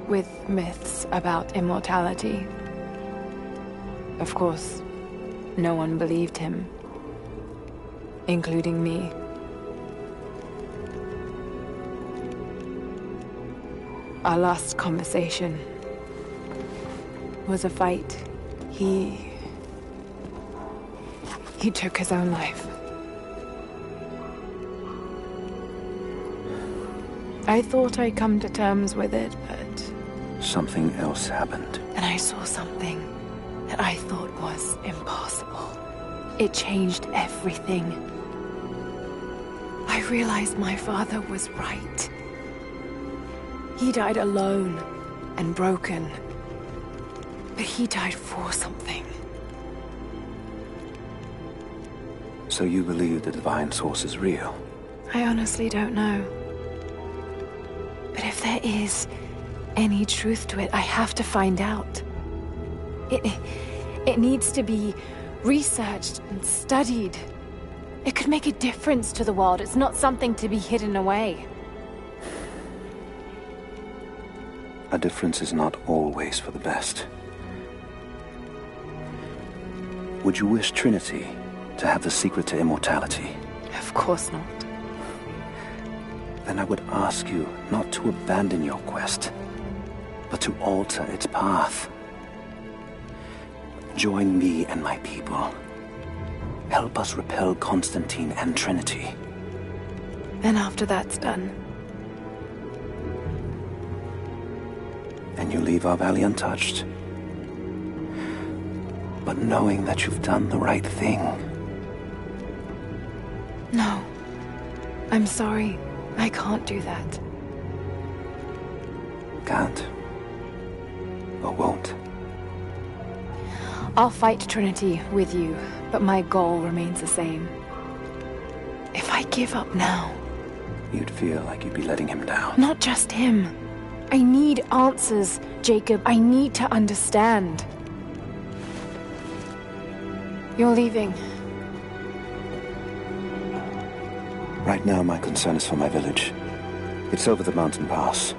with myths about immortality. Of course, no one believed him, including me. Our last conversation was a fight. He took his own life. I thought I'd come to terms with it, but... Something else happened. And I saw something that I thought was impossible. It changed everything. I realized my father was right. He died alone and broken. But he died for something. So you believe the divine source is real? I honestly don't know. But if there is any truth to it, I have to find out. It needs to be researched and studied. It could make a difference to the world. It's not something to be hidden away. A difference is not always for the best. Would you wish Trinity to have the secret to immortality? Of course not. Then I would ask you not to abandon your quest, but to alter its path. Join me and my people. Help us repel Constantine and Trinity. Then after that's done... And you leave our valley untouched. But knowing that you've done the right thing. No. I'm sorry. I can't do that. Can't. Or won't. I'll fight Trinity with you, but my goal remains the same. If I give up now... You'd feel like you'd be letting him down. Not just him. I need answers, Jacob. I need to understand. You're leaving. Right now, my concern is for my village. It's over the mountain pass.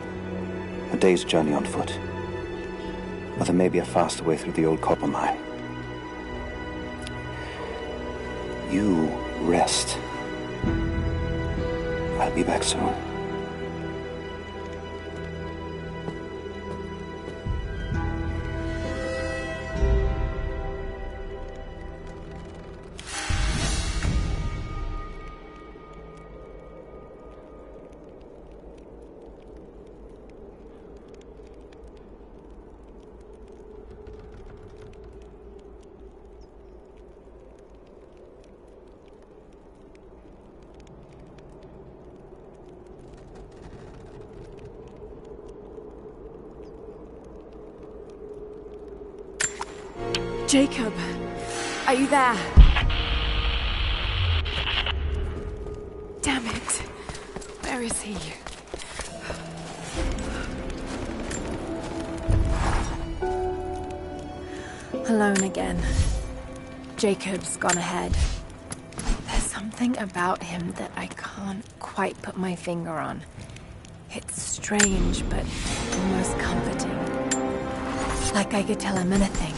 A day's journey on foot. But there may be a faster way through the old copper mine. You rest. I'll be back soon. Jacob, are you there? Damn it. Where is he? Alone again. Jacob's gone ahead. There's something about him that I can't quite put my finger on. It's strange, but almost comforting. Like I could tell him anything.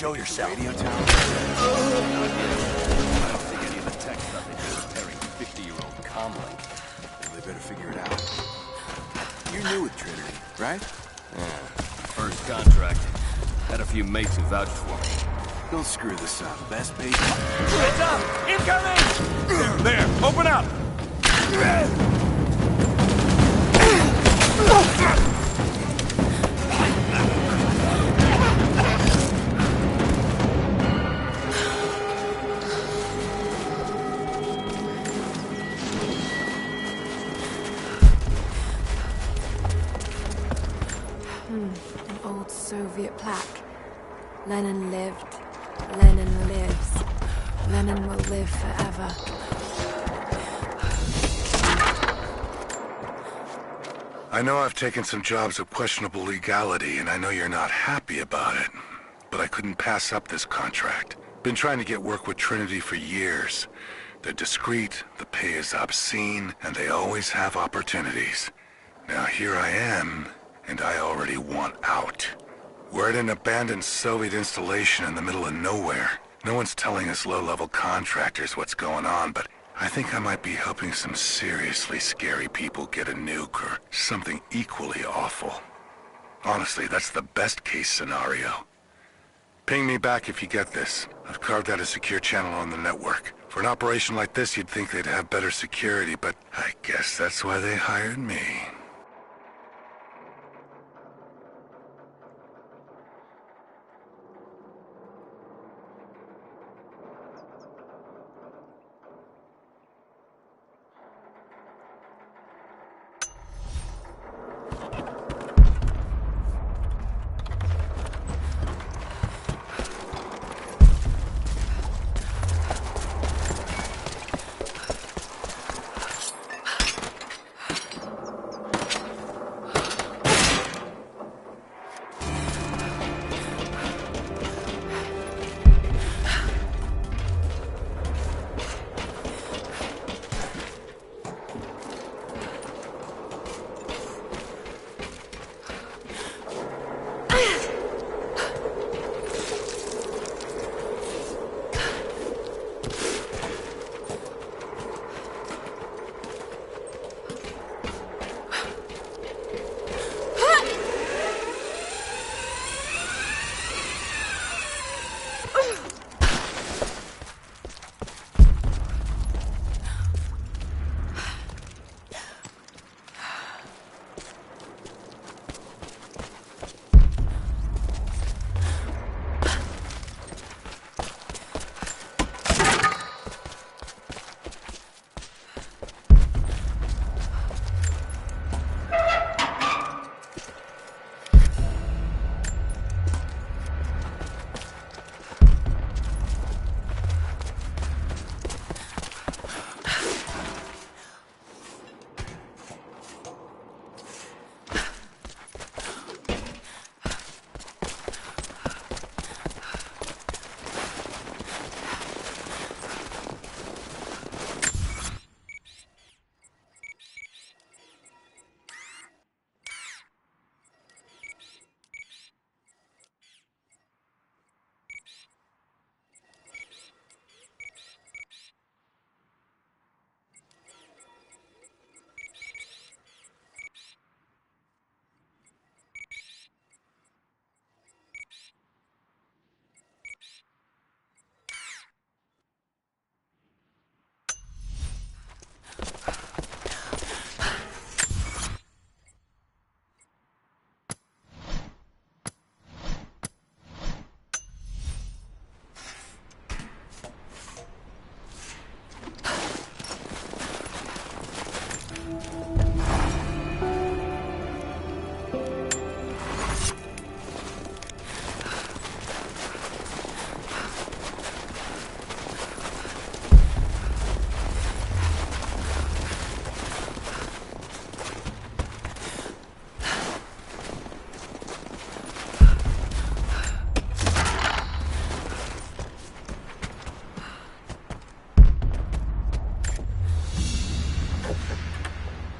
Show yourself. Radio tower? Not yet. I don't think any of the tech stuff they do is tearing 50-year-old comlink. Well, they better figure it out. You're new with Trinity, right? Yeah. First contract. Had a few mates who vouched for me. Don't screw this up. Best paid. Heads up! Incoming! There! Open up! An old Soviet plaque. Lenin lived. Lenin lives. Lenin will live forever. I know I've taken some jobs of questionable legality, and I know you're not happy about it. But I couldn't pass up this contract. Been trying to get work with Trinity for years. They're discreet, the pay is obscene, and they always have opportunities. Now here I am, and I already want out. We're at an abandoned Soviet installation in the middle of nowhere. No one's telling us low-level contractors what's going on, but I think I might be helping some seriously scary people get a nuke or something equally awful. Honestly, that's the best-case scenario. Ping me back if you get this. I've carved out a secure channel on the network. For an operation like this, you'd think they'd have better security, but I guess that's why they hired me.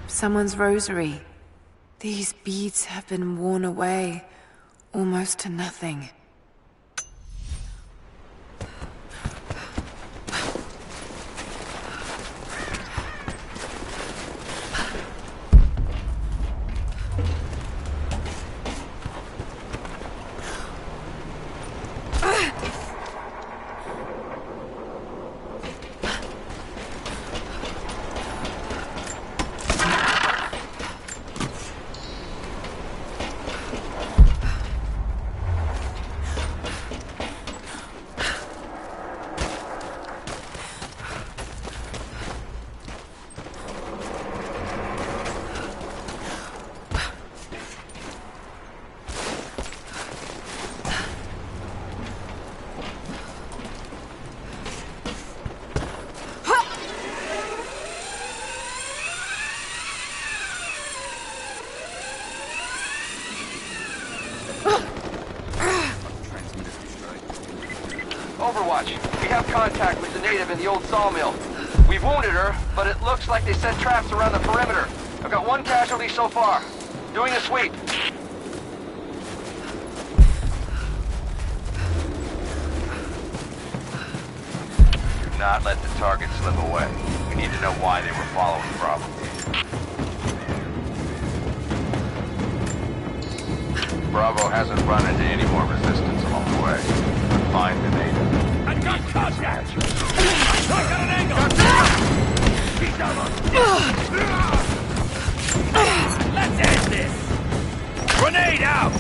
Someone's rosary. These beads have been worn away, almost to nothing. in the old sawmill. We've wounded her, but it looks like they set traps around the perimeter. I've got one casualty so far. Doing a sweep. Do not let the target slip away. We need to know why they were following Bravo. Bravo hasn't run into any more resistance along the way. Find the native. I got contact! I got an angle! Keep down on. Let's end this! Grenade out!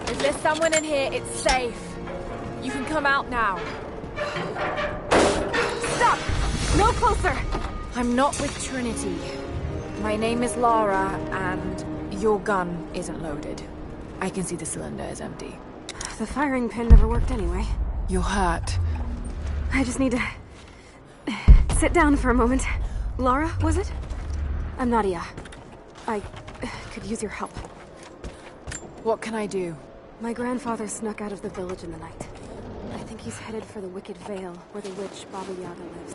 If there's someone in here, it's safe. You can come out now. Stop! No closer! I'm not with Trinity. My name is Lara, and your gun isn't loaded. I can see the cylinder is empty. The firing pin never worked anyway. You're hurt. I just need to sit down for a moment. Lara, was it? I'm Nadia. I could use your help. What can I do? My grandfather snuck out of the village in the night. I think he's headed for the Wicked Vale, where the witch Baba Yaga lives.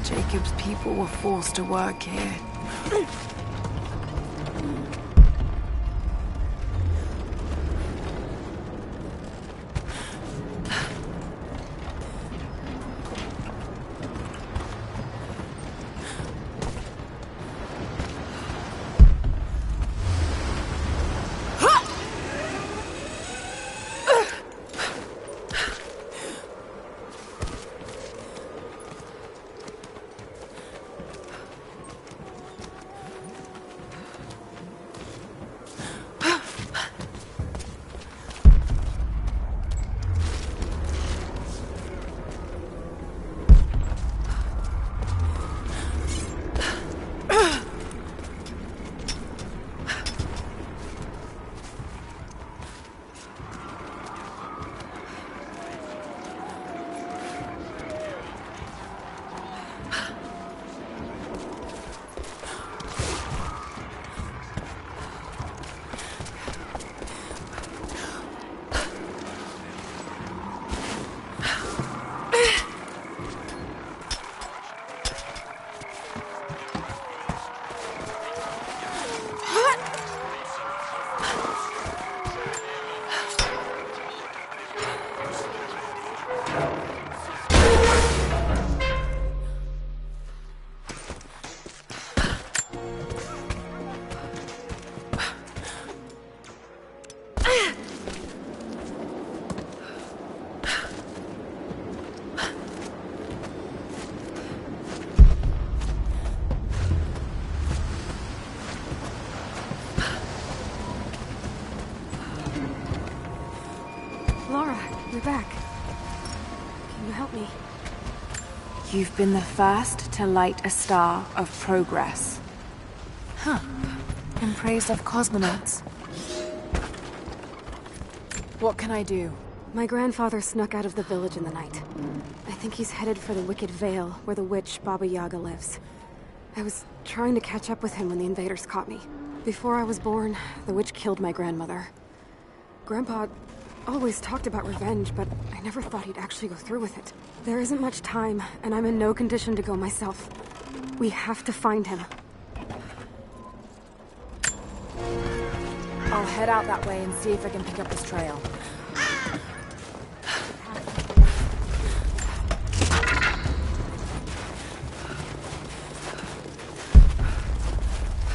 Jacob's people were forced to work here. Lara, you're back. Can you help me? You've been the first to light a star of progress. Huh. In praise of cosmonauts. What can I do? My grandfather snuck out of the village in the night. I think he's headed for the Wicked Vale, where the witch Baba Yaga lives. I was trying to catch up with him when the invaders caught me. Before I was born, the witch killed my grandmother. Grandpa always talked about revenge, but I never thought he'd actually go through with it. There isn't much time, and I'm in no condition to go myself. We have to find him. I'll head out that way and see if I can pick up this trail.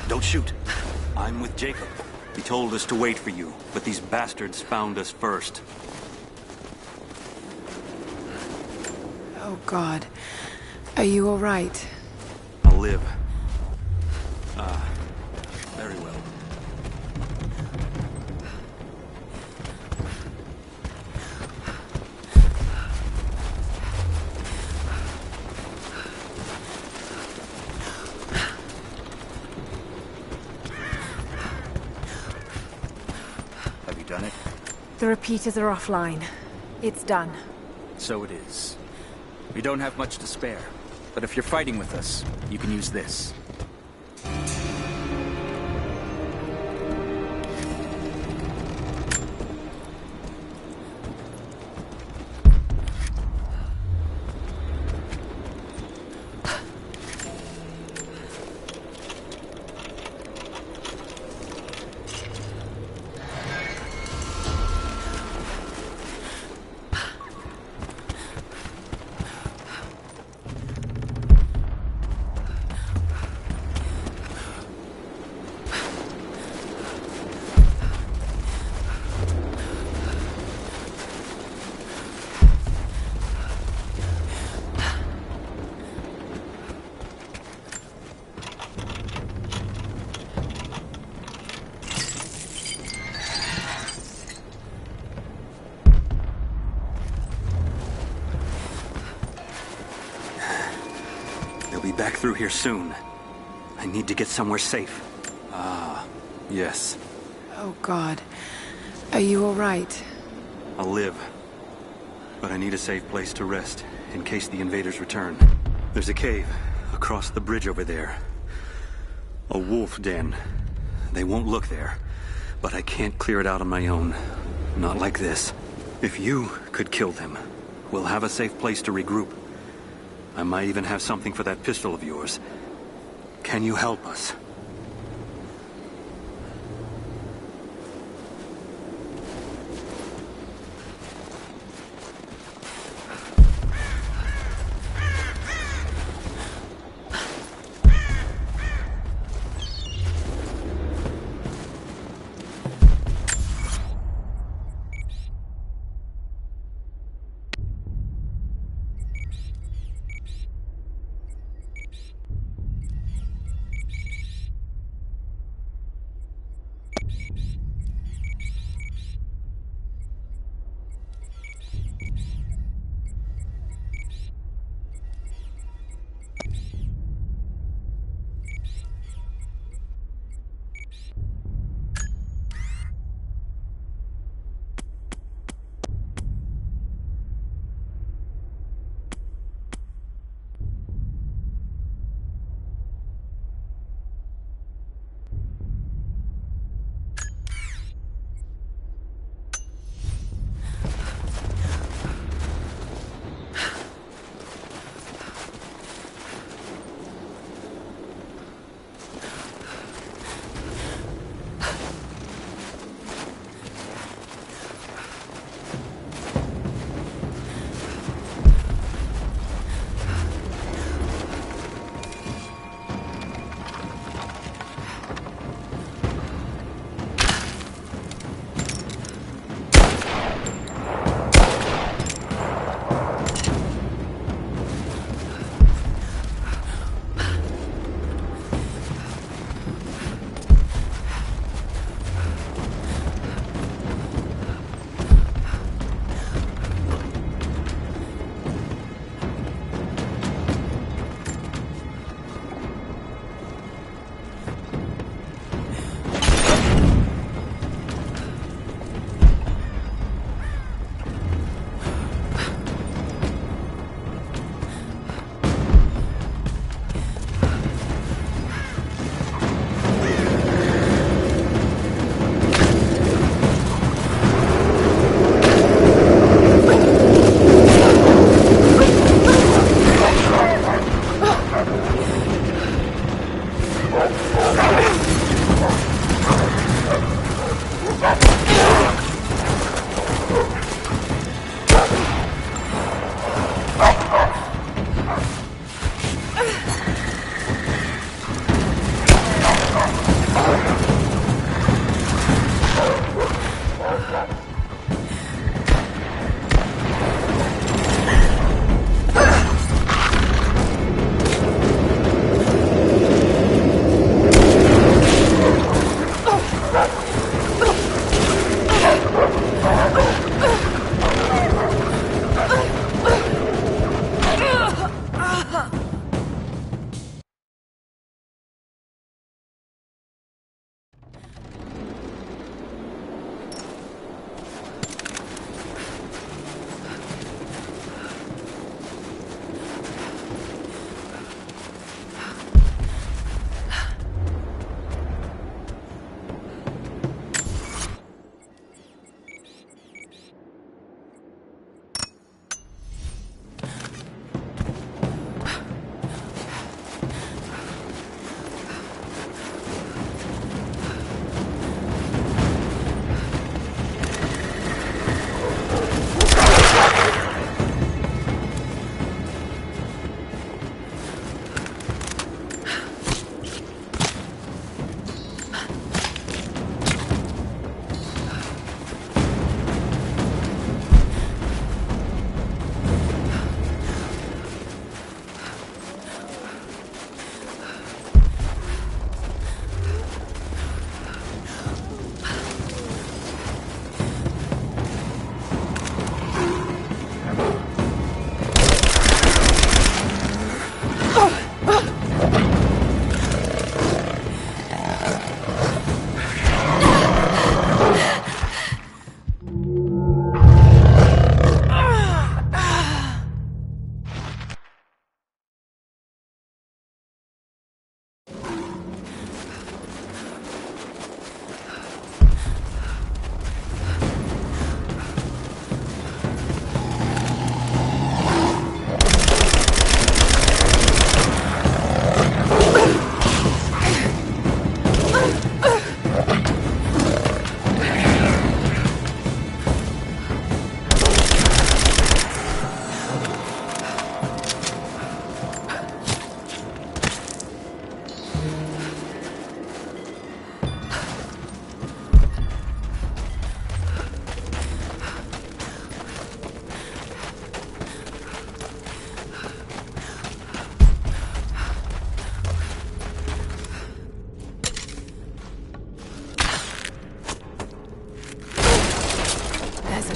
Don't shoot. I'm with Jacob. He told us to wait for you, but these bastards found us first. Oh, God. Are you all right? I'll live. Very well. Have you done it? The repeaters are offline. It's done. So it is. We don't have much to spare, but if you're fighting with us, you can use this. They'll be back through here soon. I need to get somewhere safe. Ah, yes. Oh, God. Are you all right? I'll live. But I need a safe place to rest, in case the invaders return. There's a cave across the bridge over there. A wolf den. They won't look there. But I can't clear it out on my own. Not like this. If you could kill them, we'll have a safe place to regroup. I might even have something for that pistol of yours. Can you help us?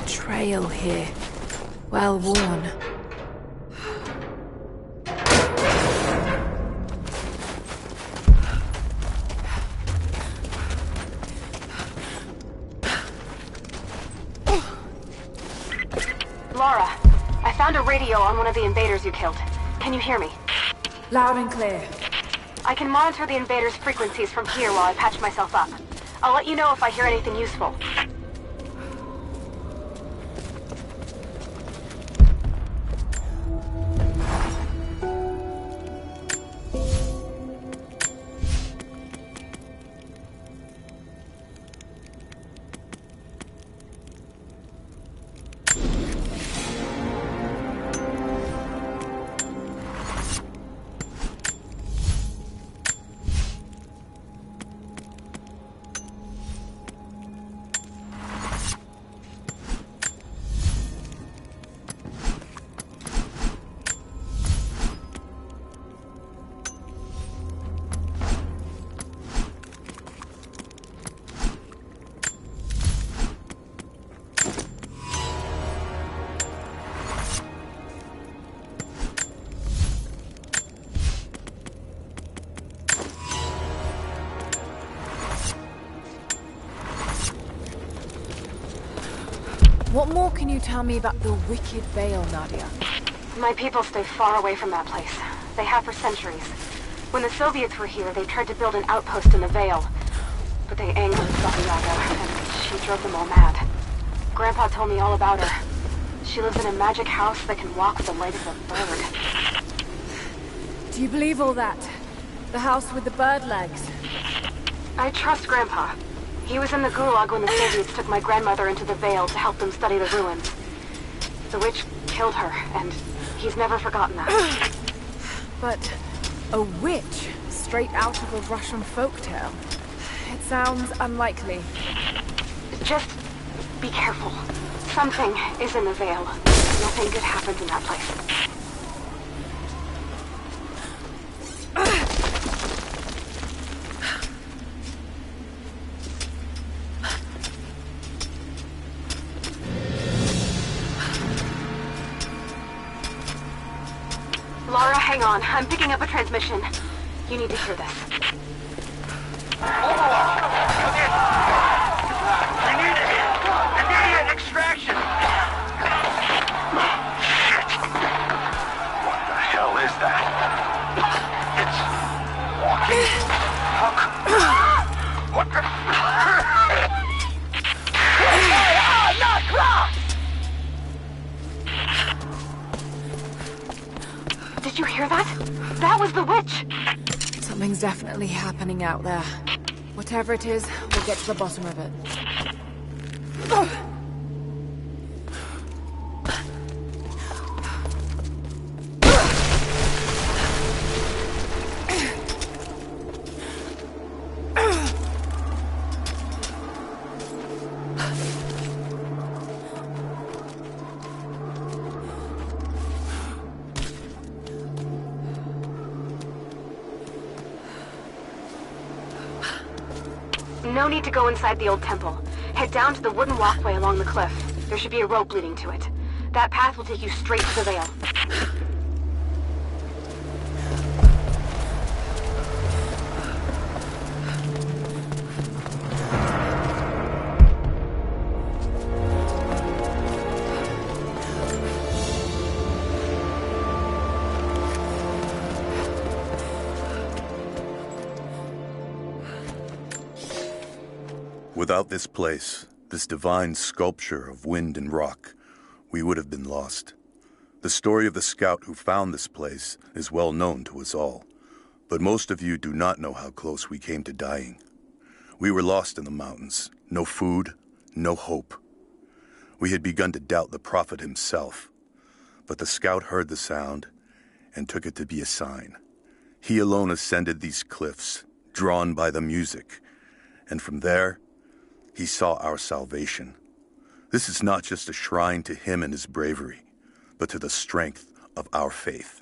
Trail here. Well worn. Laura, I found a radio on one of the invaders you killed. Can you hear me? Loud and clear. I can monitor the invaders' frequencies from here while I patch myself up. I'll let you know if I hear anything useful. What more can you tell me about the Wicked Vale, Nadia? My people stay far away from that place. They have for centuries. When the Soviets were here, they tried to build an outpost in the Vale. But they angered Baba Yaga, and she drove them all mad. Grandpa told me all about her. She lives in a magic house that can walk with the leg of a bird. Do you believe all that? The house with the bird legs? I trust Grandpa. He was in the Gulag when the Soviets took my grandmother into the Vale to help them study the ruins. The witch killed her, and he's never forgotten that. But a witch? Straight out of a Russian folktale? It sounds unlikely. Just be careful. Something is in the Vale. Nothing good happens in that place. Hang on, I'm picking up a transmission. You need to hear this. Overlord! Come in! We need it! Immediate extraction! Shit! What the hell is that? It's walking. What the... Did you hear that? That was the witch! Something's definitely happening out there. Whatever it is, we'll get to the bottom of it. No need to go inside the old temple. Head down to the wooden walkway along the cliff. There should be a rope leading to it. That path will take you straight to the Veil. Without this place, this divine sculpture of wind and rock, we would have been lost. The story of the scout who found this place is well known to us all, but most of you do not know how close we came to dying. We were lost in the mountains, no food, no hope. We had begun to doubt the prophet himself, but the scout heard the sound and took it to be a sign. He alone ascended these cliffs, drawn by the music, and from there, he saw our salvation. This is not just a shrine to him and his bravery, but to the strength of our faith.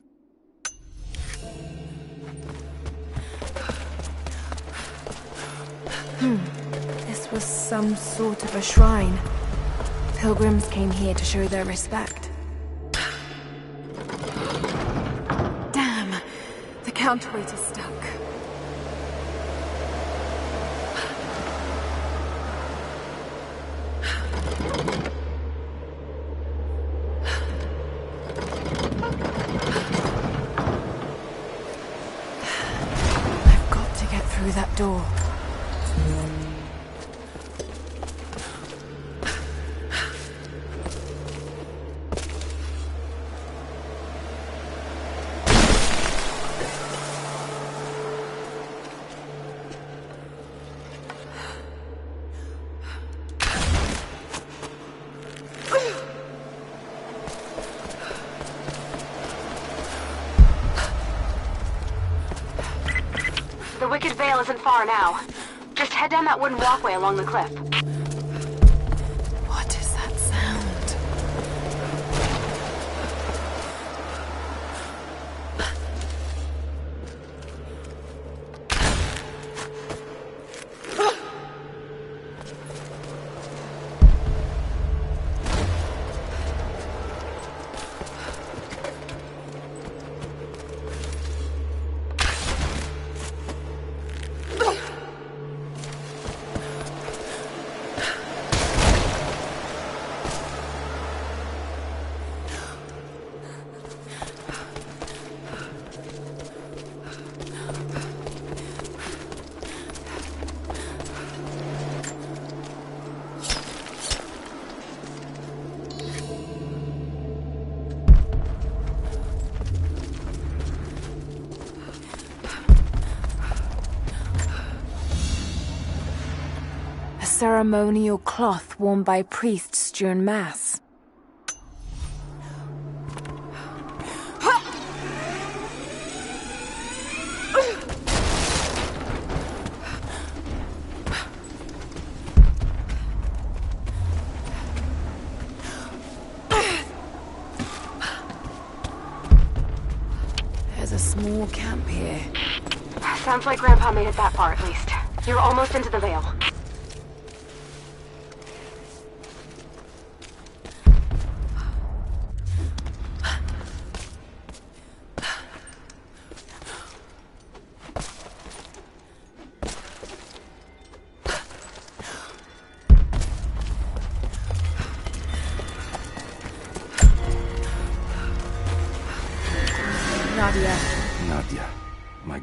This was some sort of a shrine. Pilgrims came here to show their respect. Damn! The counterweight is stuck. Through that door. The Wicked Veil isn't far now. Just head down that wooden walkway along the cliff. What is that sound? Ceremonial cloth worn by priests during Mass. There's a small camp here. Sounds like Grandpa made it that far at least. You're almost into the Veil.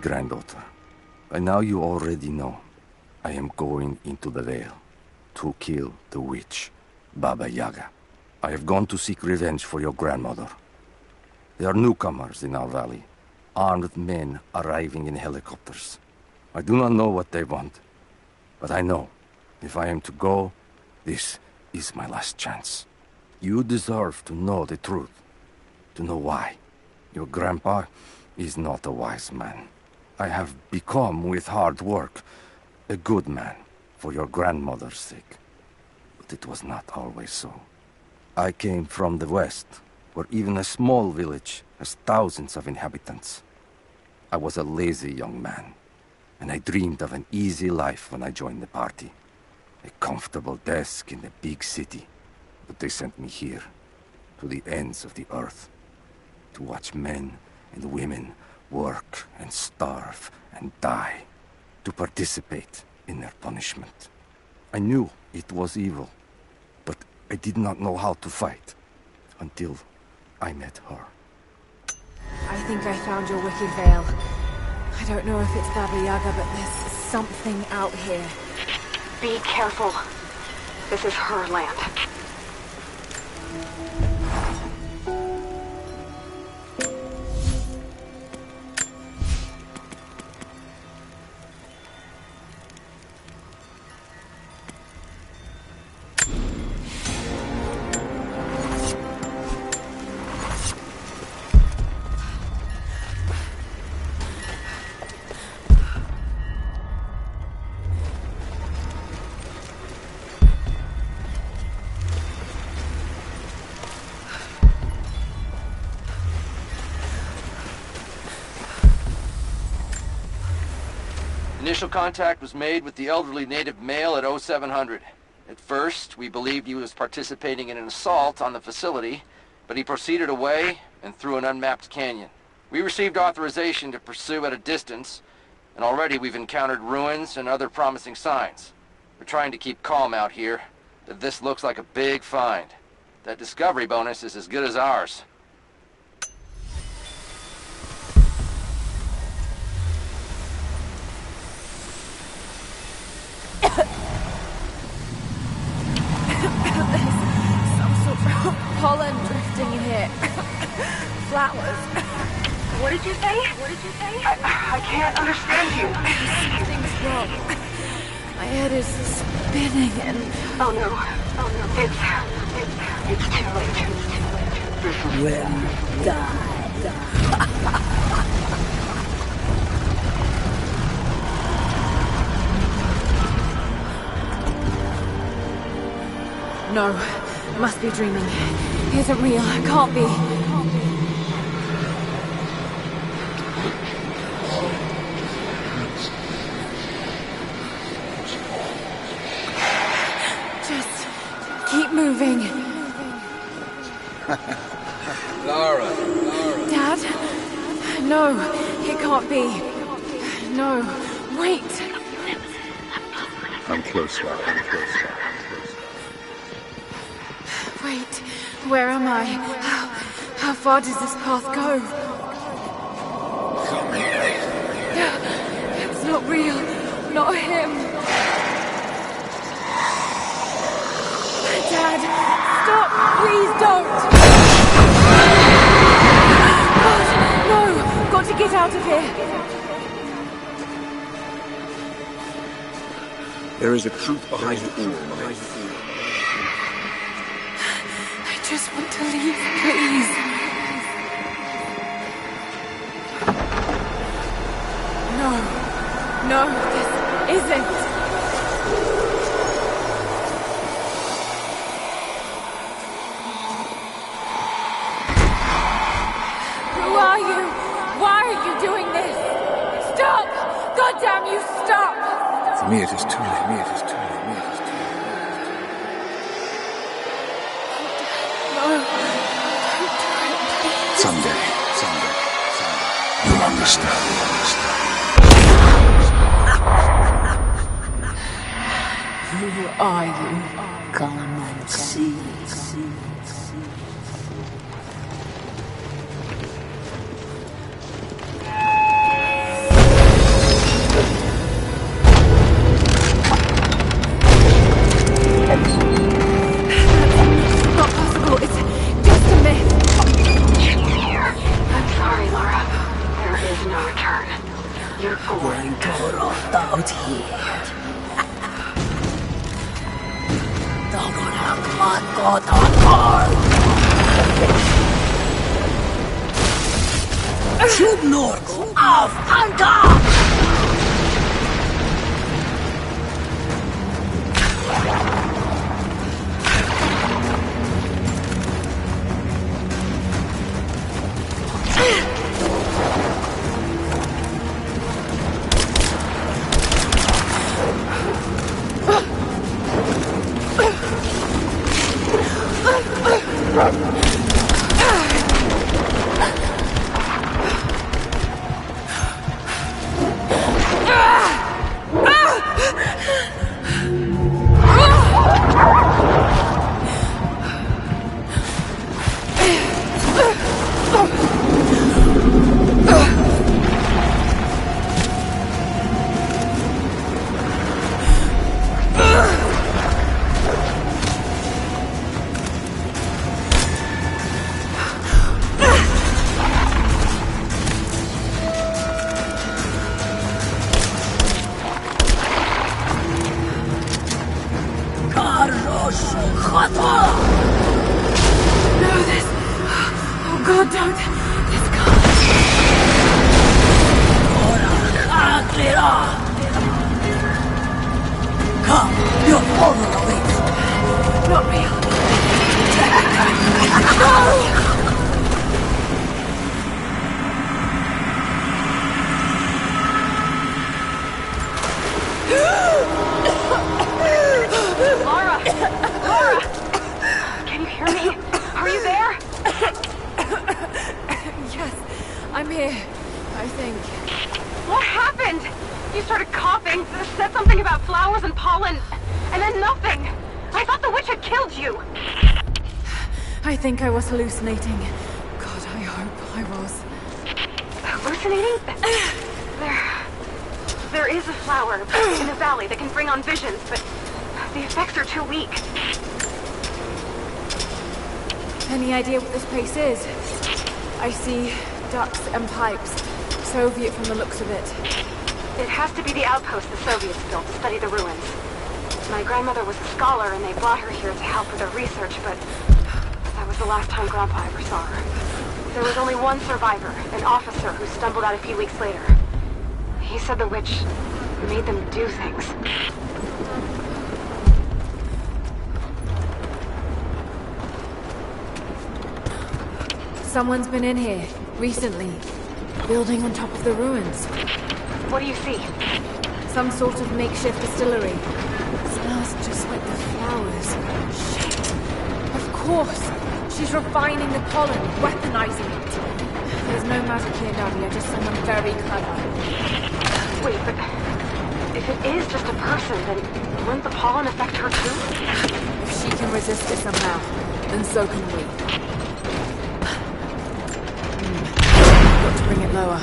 granddaughter. By now you already know. I am going into the Vale to kill the witch, Baba Yaga. I have gone to seek revenge for your grandmother. There are newcomers in our valley, armed men arriving in helicopters. I do not know what they want, but I know if I am to go, this is my last chance. You deserve to know the truth, to know why. Your grandpa is not a wise man. I have become, with hard work, a good man for your grandmother's sake. But it was not always so. I came from the west, where even a small village has thousands of inhabitants. I was a lazy young man, and I dreamed of an easy life when I joined the party. A comfortable desk in a big city. But they sent me here, to the ends of the earth, to watch men and women work and starve and die, to participate in their punishment. I knew it was evil, but I did not know how to fight until I met her. I think I found your wicked veil. I don't know if it's Baba Yaga, but there's something out here. Be careful. This is her land. Initial contact was made with the elderly native male at 0700. At first, we believed he was participating in an assault on the facility, but he proceeded away and through an unmapped canyon. We received authorization to pursue at a distance, and already we've encountered ruins and other promising signs. We're trying to keep calm out here, but this looks like a big find. That discovery bonus is as good as ours. Pollen drifting in here. Flowers. What did you say? I can't understand you. Something's wrong. My head is spinning and... Oh no. It's too late. Well, die. No, I must be dreaming. It isn't real. It can't be. Just keep moving. Lara. Dad? No, it can't be. No, wait. I'm close, Lara. I'm close. Wait, where am I? How far does this path go? Come here. It's not real. Not him. Dad, stop! Please don't! God, no! Got to get out of here! There is a truth behind it all. I just want to leave, please. No, this isn't. Who are you? Why are you doing this? Stop! God damn you, stop! For me it is too late. Someday. You'll understand. Who are you? Come and see. Norgo auf Anker! Hallucinating. God, I hope I was. Hallucinating? There is a flower in the valley that can bring on visions, but the effects are too weak. Any idea what this place is? I see ducts and pipes. Soviet from the looks of it. It has to be the outpost the Soviets built to study the ruins. My grandmother was a scholar and they brought her here to help with her research, but that was the last time Grandpa ever saw her. There was only one survivor, an officer who stumbled out a few weeks later. He said the witch made them do things. Someone's been in here, recently. Building on top of the ruins. What do you see? Some sort of makeshift distillery. Smells just like the flowers. Shit. Of course. She's refining the pollen, weaponizing it. There's no magic here, Nadia, just someone very clever. Wait, but if it is just a person, then wouldn't the pollen affect her too? If she can resist it somehow, then so can we. Got to bring it lower.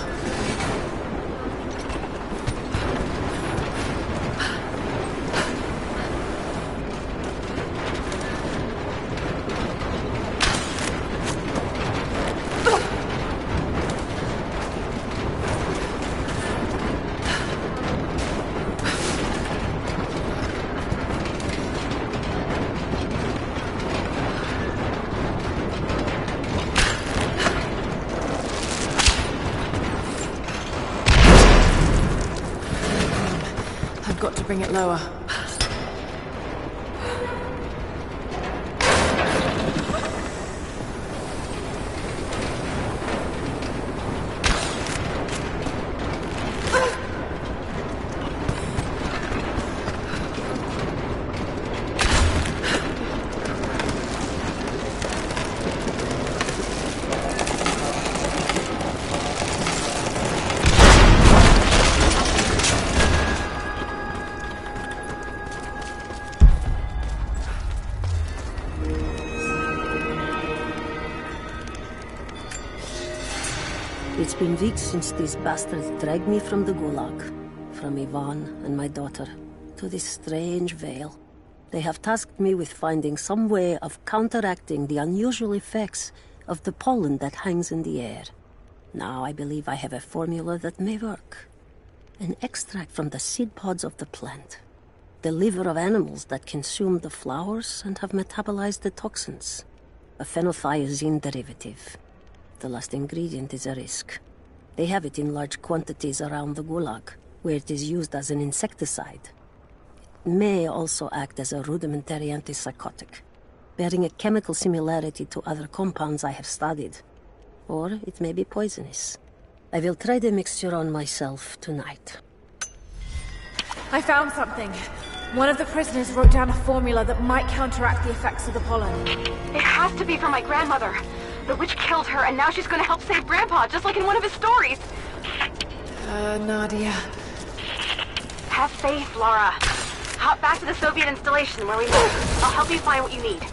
Got to bring it lower. It's been weeks since these bastards dragged me from the Gulag, from Ivan and my daughter, to this strange veil. They have tasked me with finding some way of counteracting the unusual effects of the pollen that hangs in the air. Now I believe I have a formula that may work. An extract from the seed pods of the plant. The liver of animals that consume the flowers and have metabolized the toxins. A phenothiazine derivative. The last ingredient is a risk. They have it in large quantities around the Gulag, where it is used as an insecticide. It may also act as a rudimentary antipsychotic, bearing a chemical similarity to other compounds I have studied. Or it may be poisonous. I will try the mixture on myself tonight. I found something. One of the prisoners wrote down a formula that might counteract the effects of the pollen. It has to be from my grandmother. The witch killed her, and now she's gonna help save Grandpa, just like in one of his stories. Nadia. Have faith, Laura. Hop back to the Soviet installation where we live. I'll help you find what you need.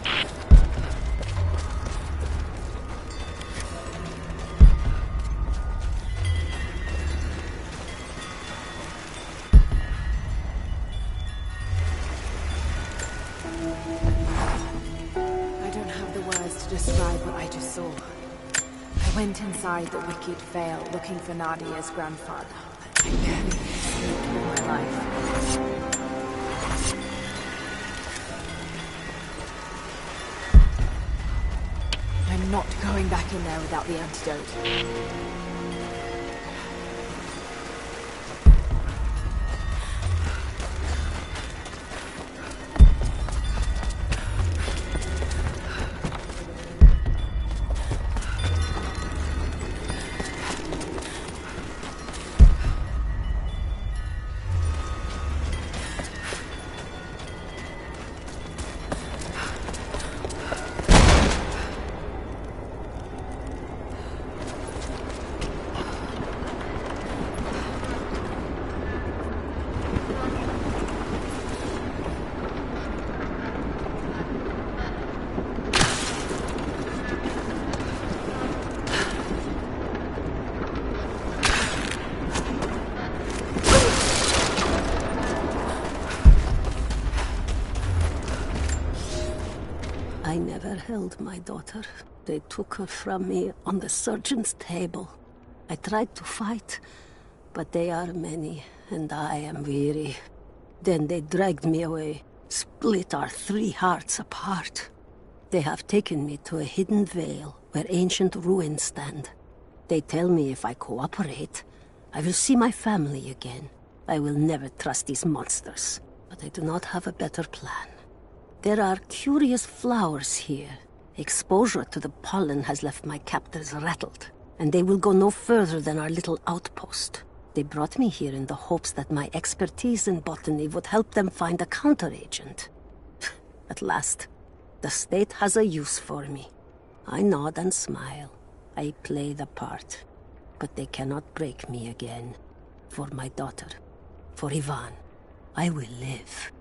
I don't have the words to describe what I just saw. I went inside the wicked vale looking for Nadia's grandfather, but I barely escaped with my life. I'm not going back in there without the antidote. I never held my daughter. They took her from me on the surgeon's table. I tried to fight, but they are many, and I am weary. Then they dragged me away, split our 3 hearts apart. They have taken me to a hidden vale where ancient ruins stand. They tell me if I cooperate, I will see my family again. I will never trust these monsters, but I do not have a better plan. There are curious flowers here. Exposure to the pollen has left my captors rattled, and they will go no further than our little outpost. They brought me here in the hopes that my expertise in botany would help them find a counteragent. At last, the state has a use for me. I nod and smile. I play the part. But they cannot break me again. For my daughter, for Ivan, I will live.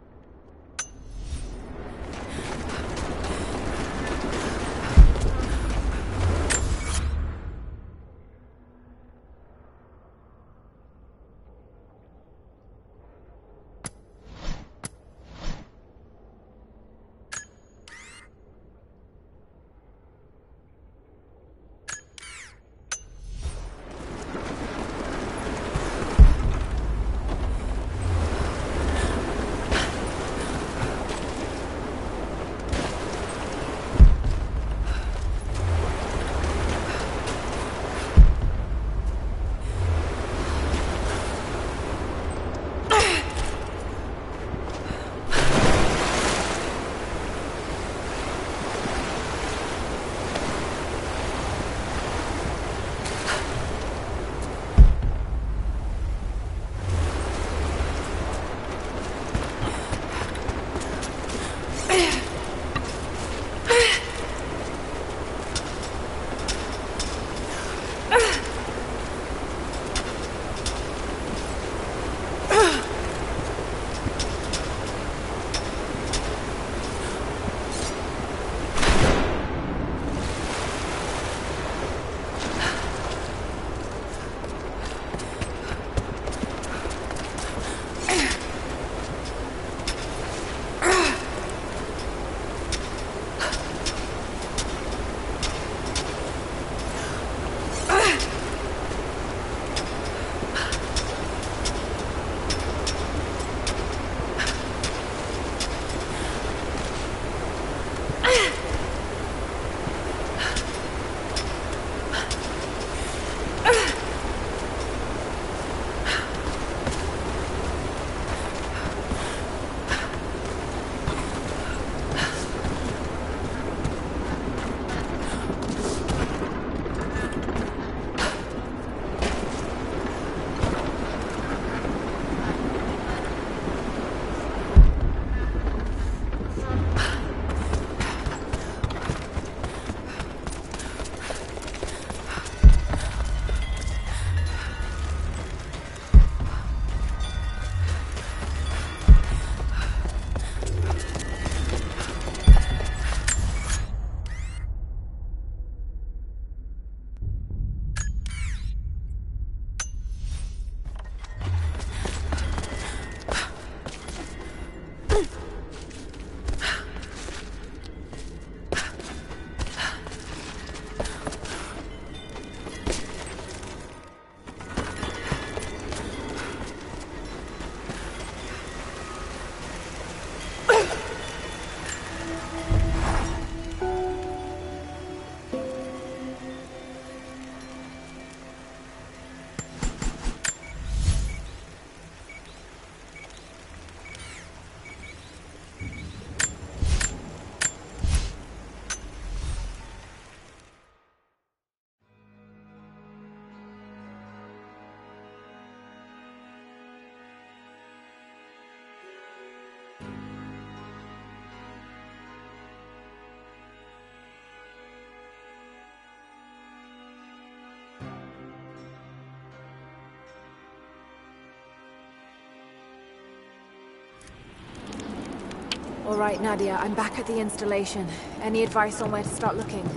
All right, Nadia, I'm back at the installation. Any advice on where to start looking?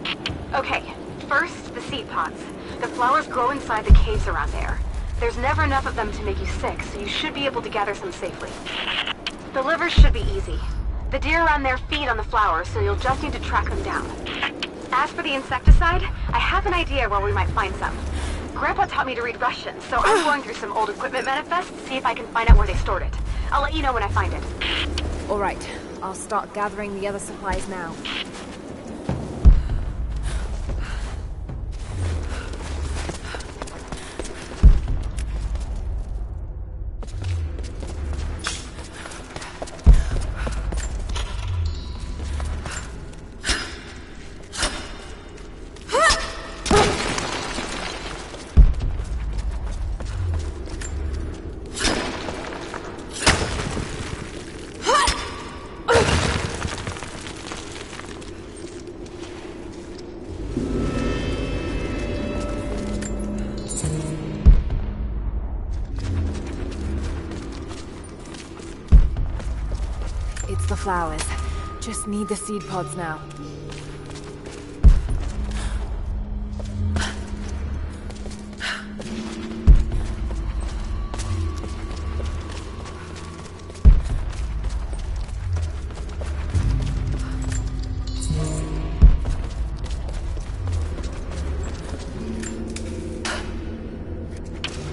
Okay, first, the seed pods. The flowers grow inside the caves around there. There's never enough of them to make you sick, so you should be able to gather some safely. The livers should be easy. The deer around there feed on the flowers, so you'll just need to track them down. As for the insecticide, I have an idea where we might find some. Grandpa taught me to read Russian, so I'm going through some old equipment manifests to see if I can find out where they stored it. I'll let you know when I find it. All right, I'll start gathering the other supplies now. The flowers. Just need the seed pods now.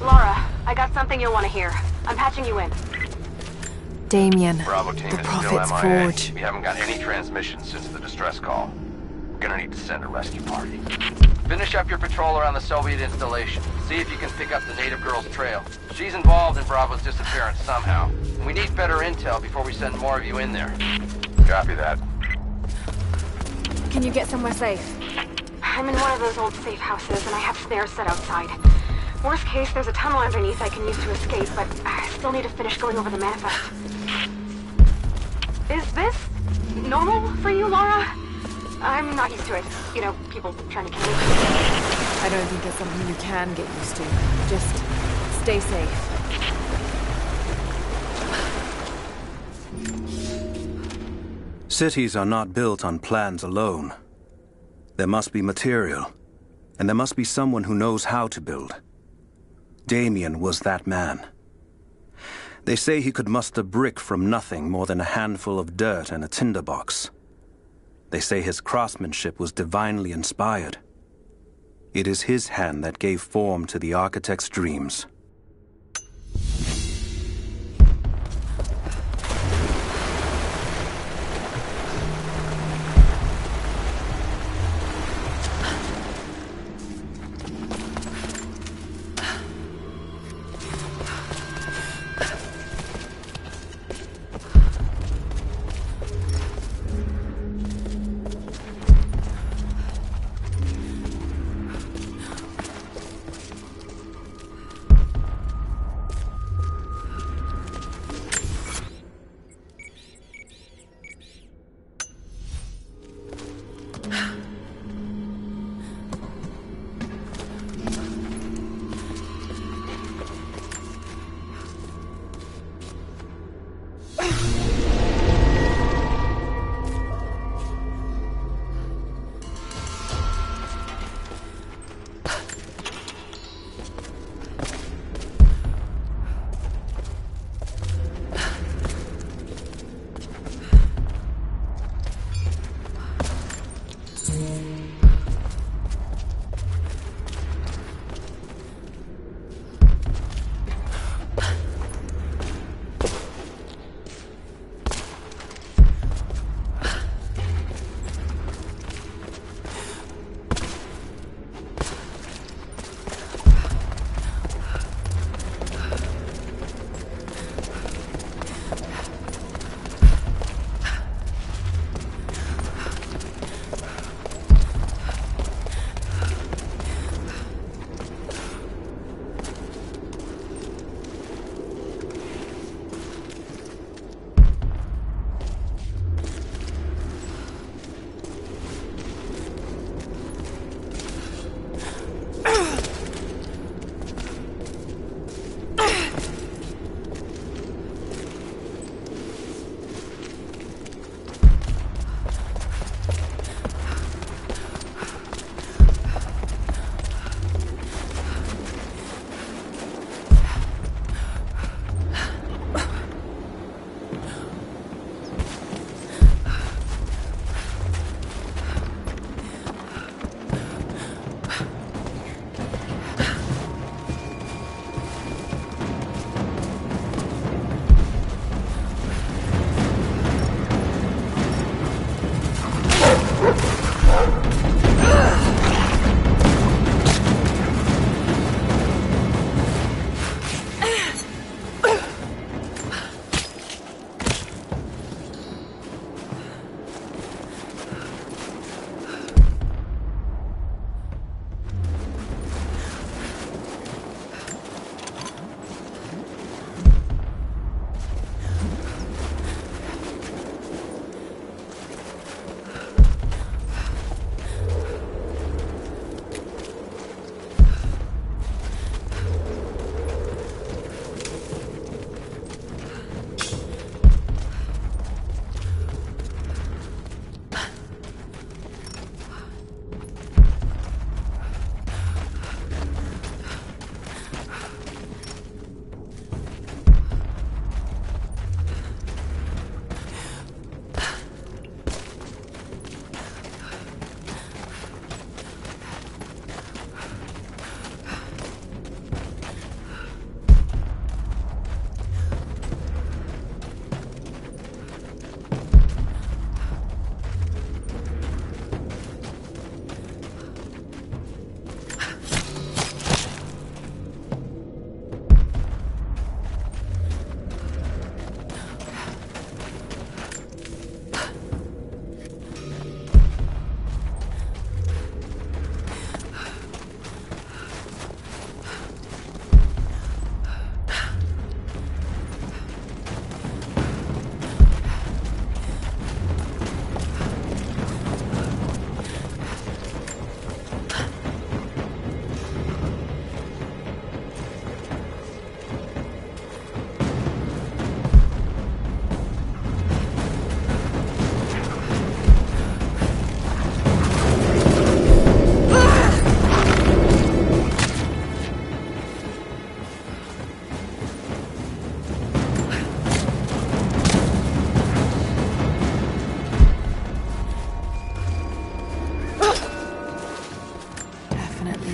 Laura, I got something you'll want to hear. I'm patching you in. Damien, Bravo team the is Prophet's still MIA. Forge. We haven't got any transmissions since the distress call. We're gonna need to send a rescue party. Finish up your patrol around the Soviet installation. See if you can pick up the native girl's trail. She's involved in Bravo's disappearance somehow. We need better intel before we send more of you in there. Copy that. Can you get somewhere safe? I'm in one of those old safe houses, and I have snares set outside. Worst case, there's a tunnel underneath I can use to escape, but I still need to finish going over the manifest. Is this normal for you, Laura? I'm not used to it. You know, people trying to kill me. I don't think it's something you can get used to. Just stay safe. Cities are not built on plans alone. There must be material, and there must be someone who knows how to build. Damien was that man. They say he could muster brick from nothing more than a handful of dirt and a tinderbox. They say his craftsmanship was divinely inspired. It is his hand that gave form to the architect's dreams.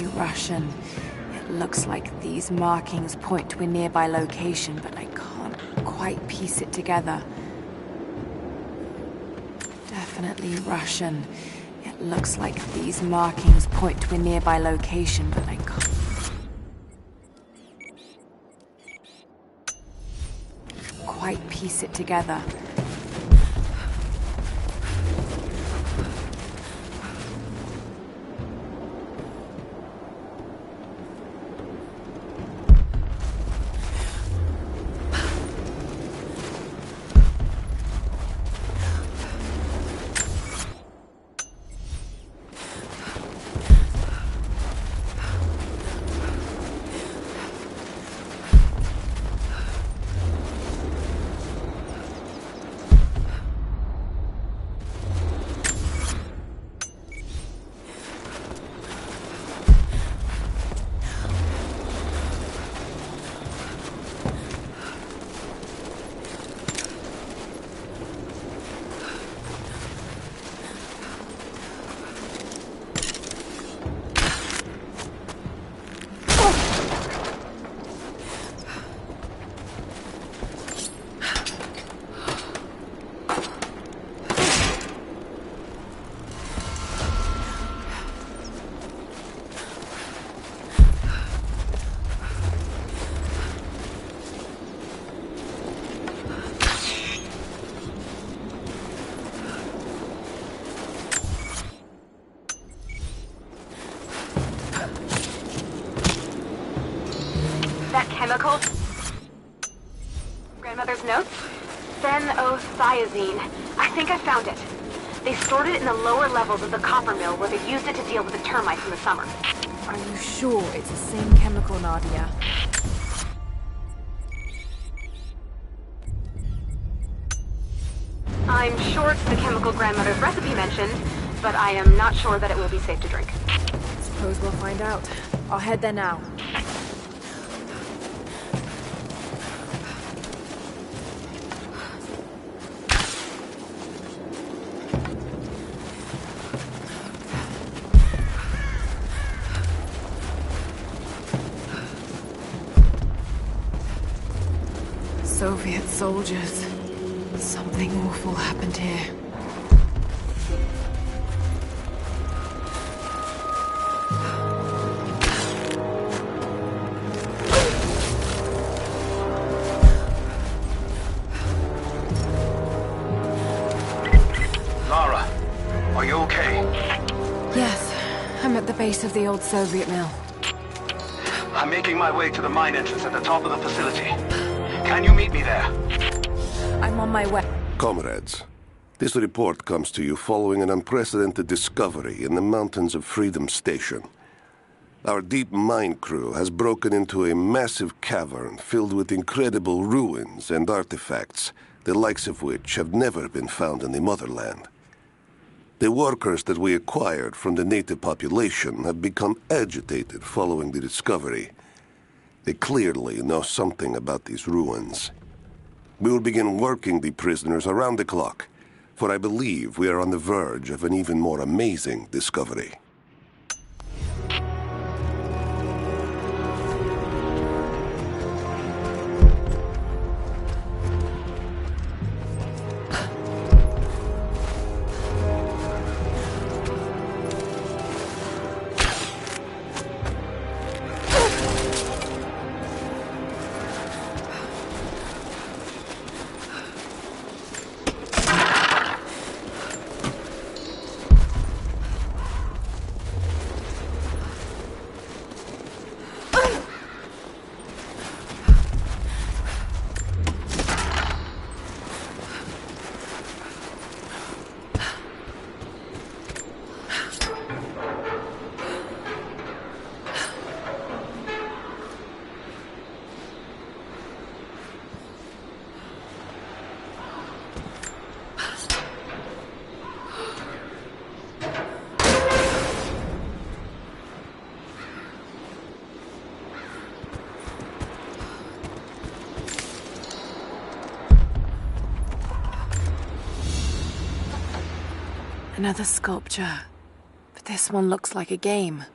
Definitely Russian. It looks like these markings point to a nearby location, but I can't quite piece it together. Definitely Russian. It looks like these markings point to a nearby location, but I can't quite piece it together. Chemical? Grandmother's notes? Phenothiazine. I think I found it. They stored it in the lower levels of the copper mill where they used it to deal with the termites in the summer. Are you sure it's the same chemical, Nadia? I'm sure it's the chemical Grandmother's recipe mentioned, but I am not sure that it will be safe to drink. Suppose we'll find out. I'll head there now. Soviet soldiers. Something awful happened here. Lara, are you okay? Yes, I'm at the base of the old Soviet mill. I'm making my way to the mine entrance at the top of the facility. Can you meet me there? I'm on my way. Comrades, this report comes to you following an unprecedented discovery in the mountains of Freedom Station. Our deep mine crew has broken into a massive cavern filled with incredible ruins and artifacts, the likes of which have never been found in the motherland. The workers that we acquired from the native population have become agitated following the discovery. They clearly know something about these ruins. We will begin working the prisoners around the clock, for I believe we are on the verge of an even more amazing discovery. Another sculpture. But this one looks like a game.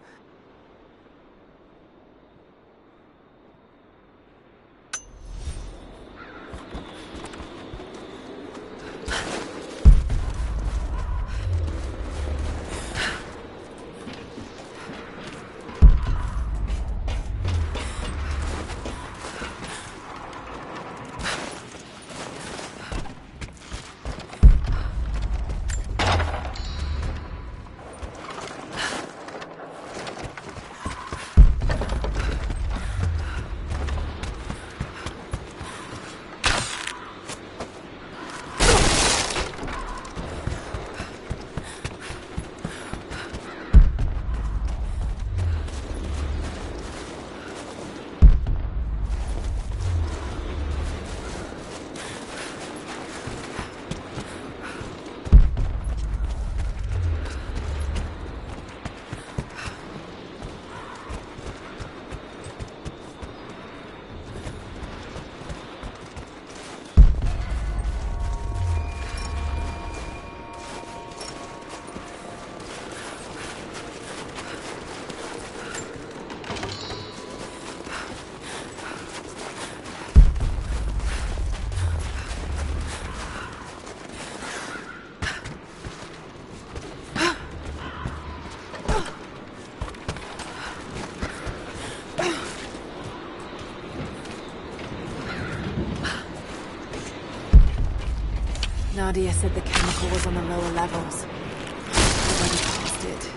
Nadia said the chemical was on the lower levels. Nobody passed it.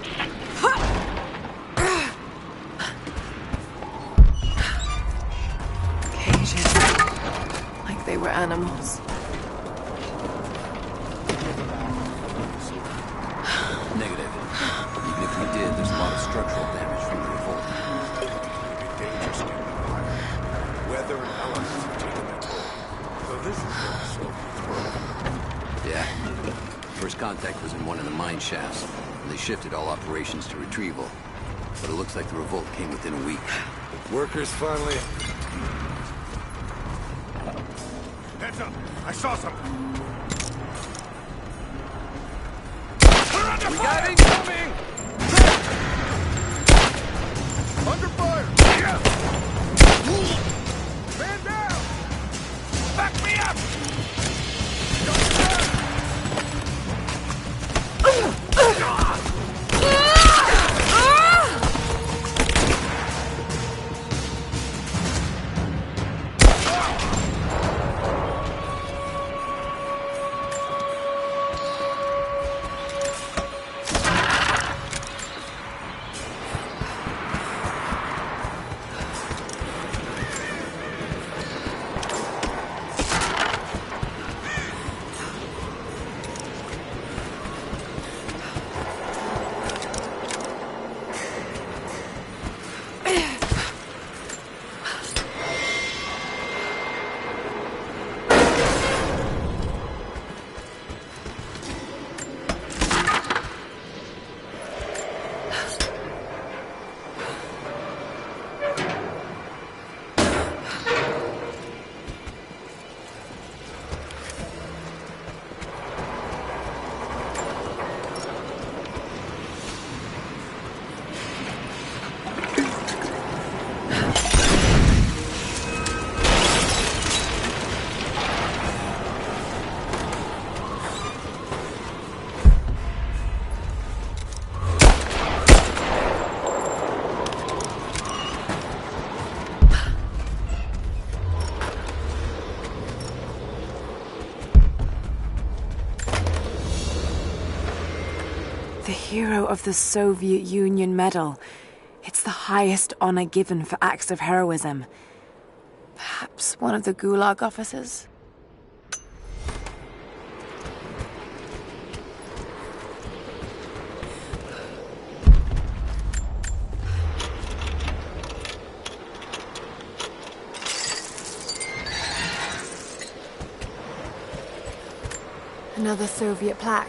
Cages. Like they were animals. Negative. Even if we did, there's a lot of structural damage from the revolt. It'd be dangerous getting apart. Weather and elements have taken their toll. So this is what the Soviets were. Yeah. First contact was in one of the mine shafts, and they shifted all operations to retrieval. But it looks like the revolt came within a week. Workers finally... Heads up! I saw something! We got incoming! Under fire! Man down! Back me up! The hero of the Soviet Union Medal. It's the highest honor given for acts of heroism. Perhaps one of the Gulag officers? Another Soviet plaque.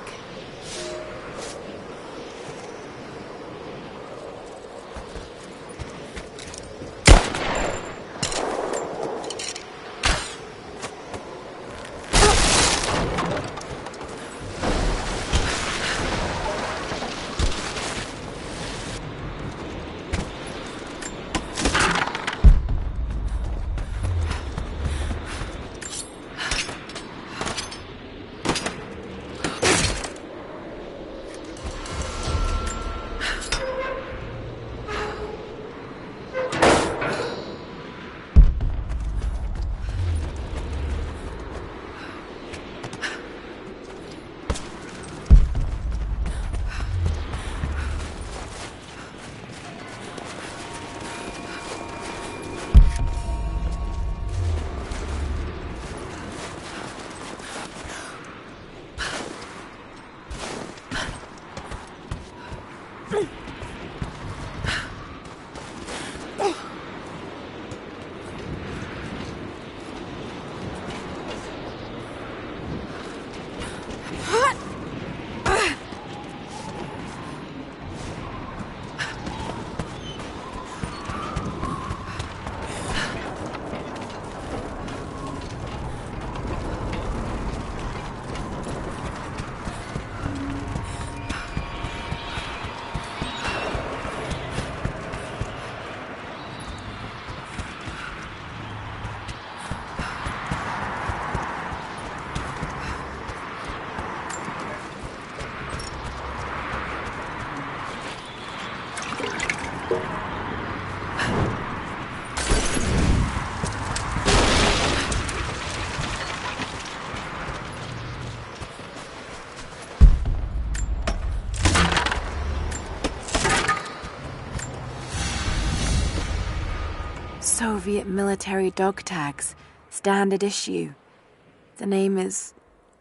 Soviet military dog tags, standard issue. The name is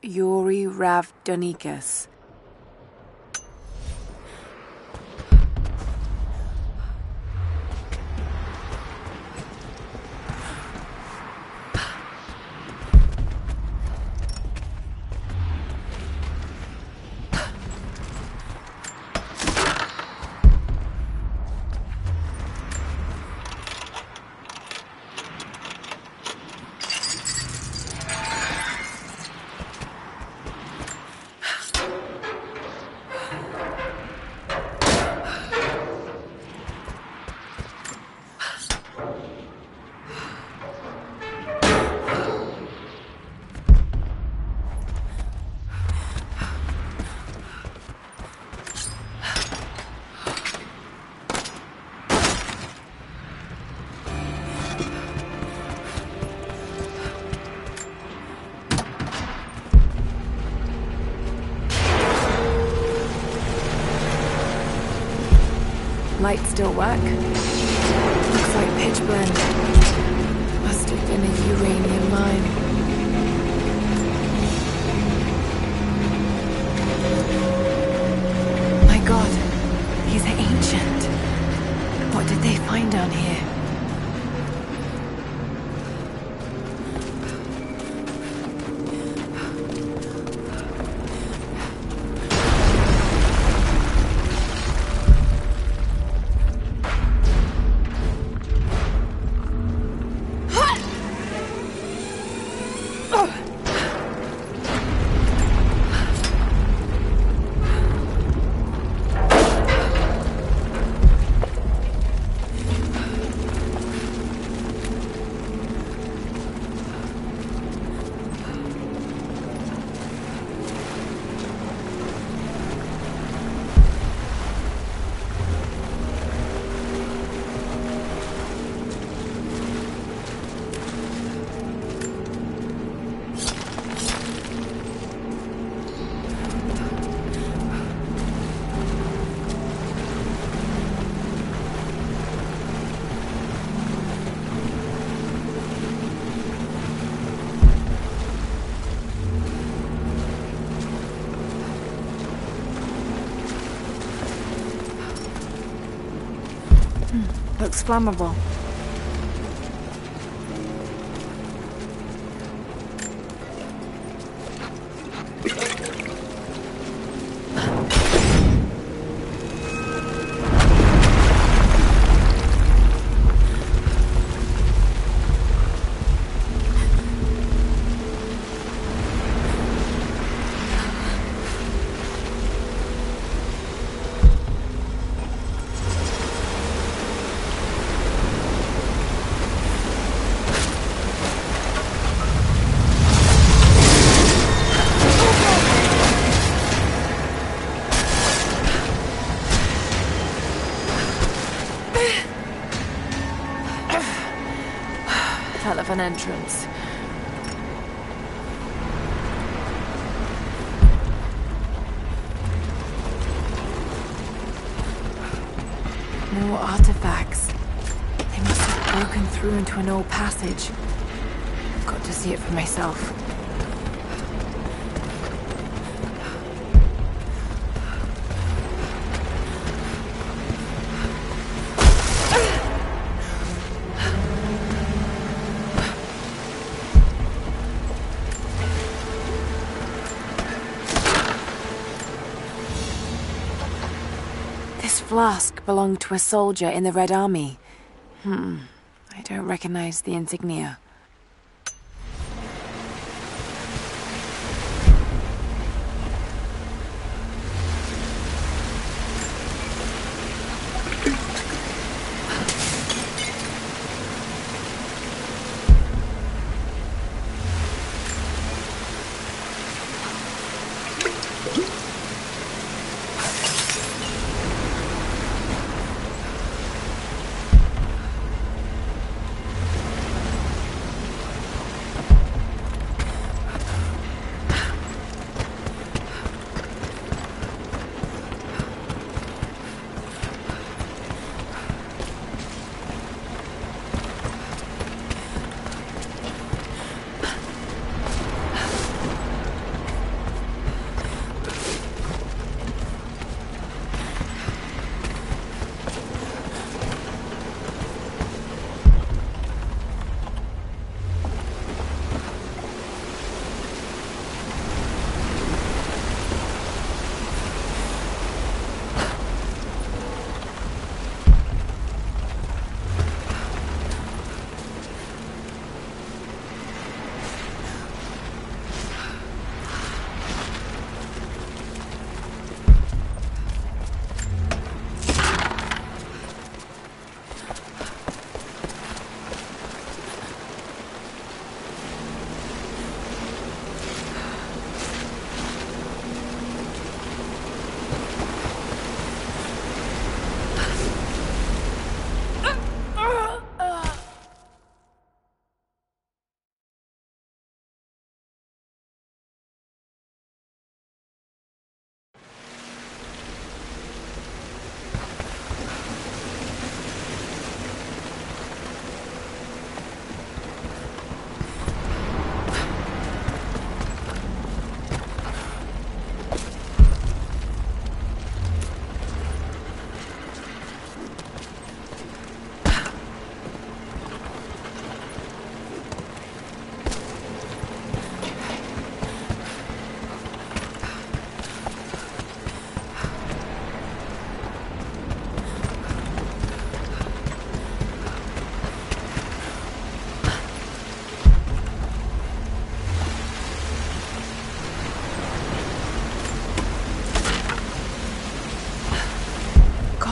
Yuri Ravdonikas. Lights still work? Looks like pitch blend. Must have been a uranium mine. My God, he's ancient. What did they find down here? Looks flammable. Hell of an entrance. More artifacts. They must have broken through into an old passage. I've got to see it for myself. This flask belonged to a soldier in the Red Army. I don't recognize the insignia.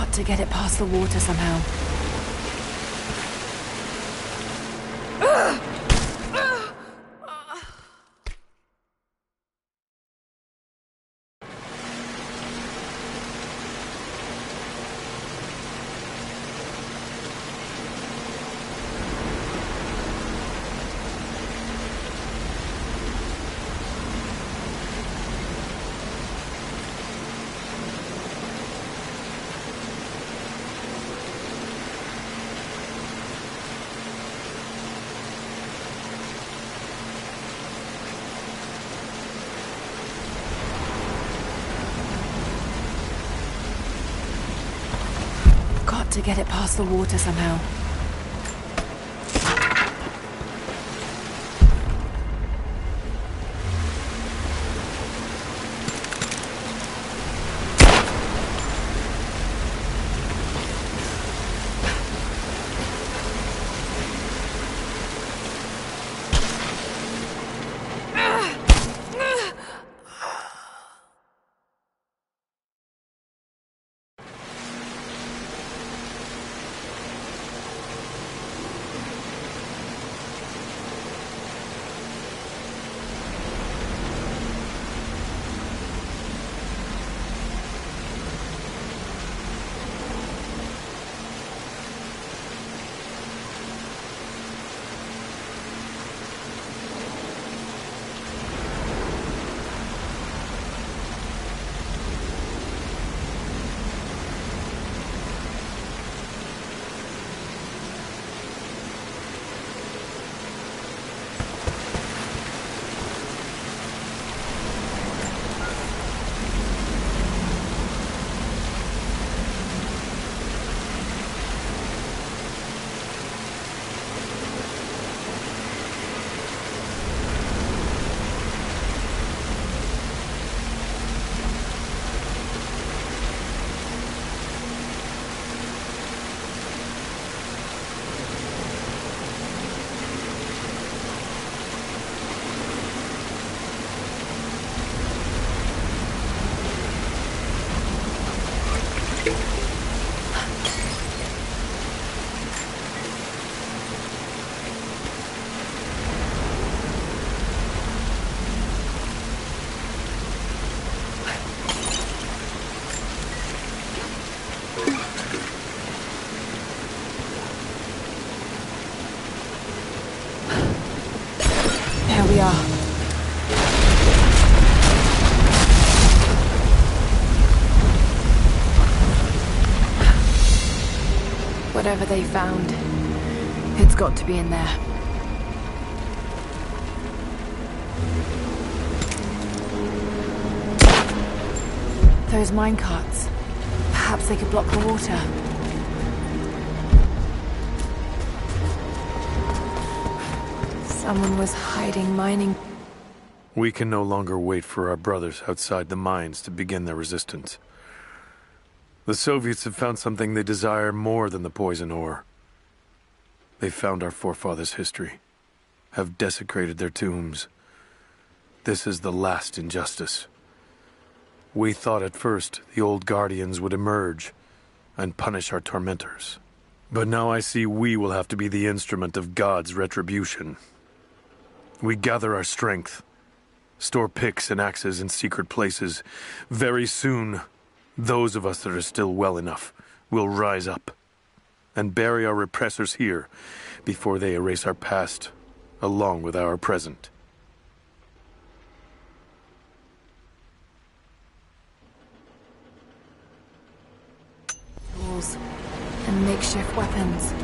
Got to get it past the water somehow. To get it past the water somehow. We are. Whatever they found, it's got to be in there. Those minecarts. Perhaps they could block the water. Someone was hiding mining. We can no longer wait for our brothers outside the mines to begin their resistance. The Soviets have found something they desire more than the poison ore. They've found our forefathers' history, have desecrated their tombs. This is the last injustice. We thought at first the old guardians would emerge and punish our tormentors. But now I see we will have to be the instrument of God's retribution. We gather our strength, store picks and axes in secret places. Very soon, those of us that are still well enough will rise up and bury our repressors here before they erase our past along with our present. Tools and makeshift weapons.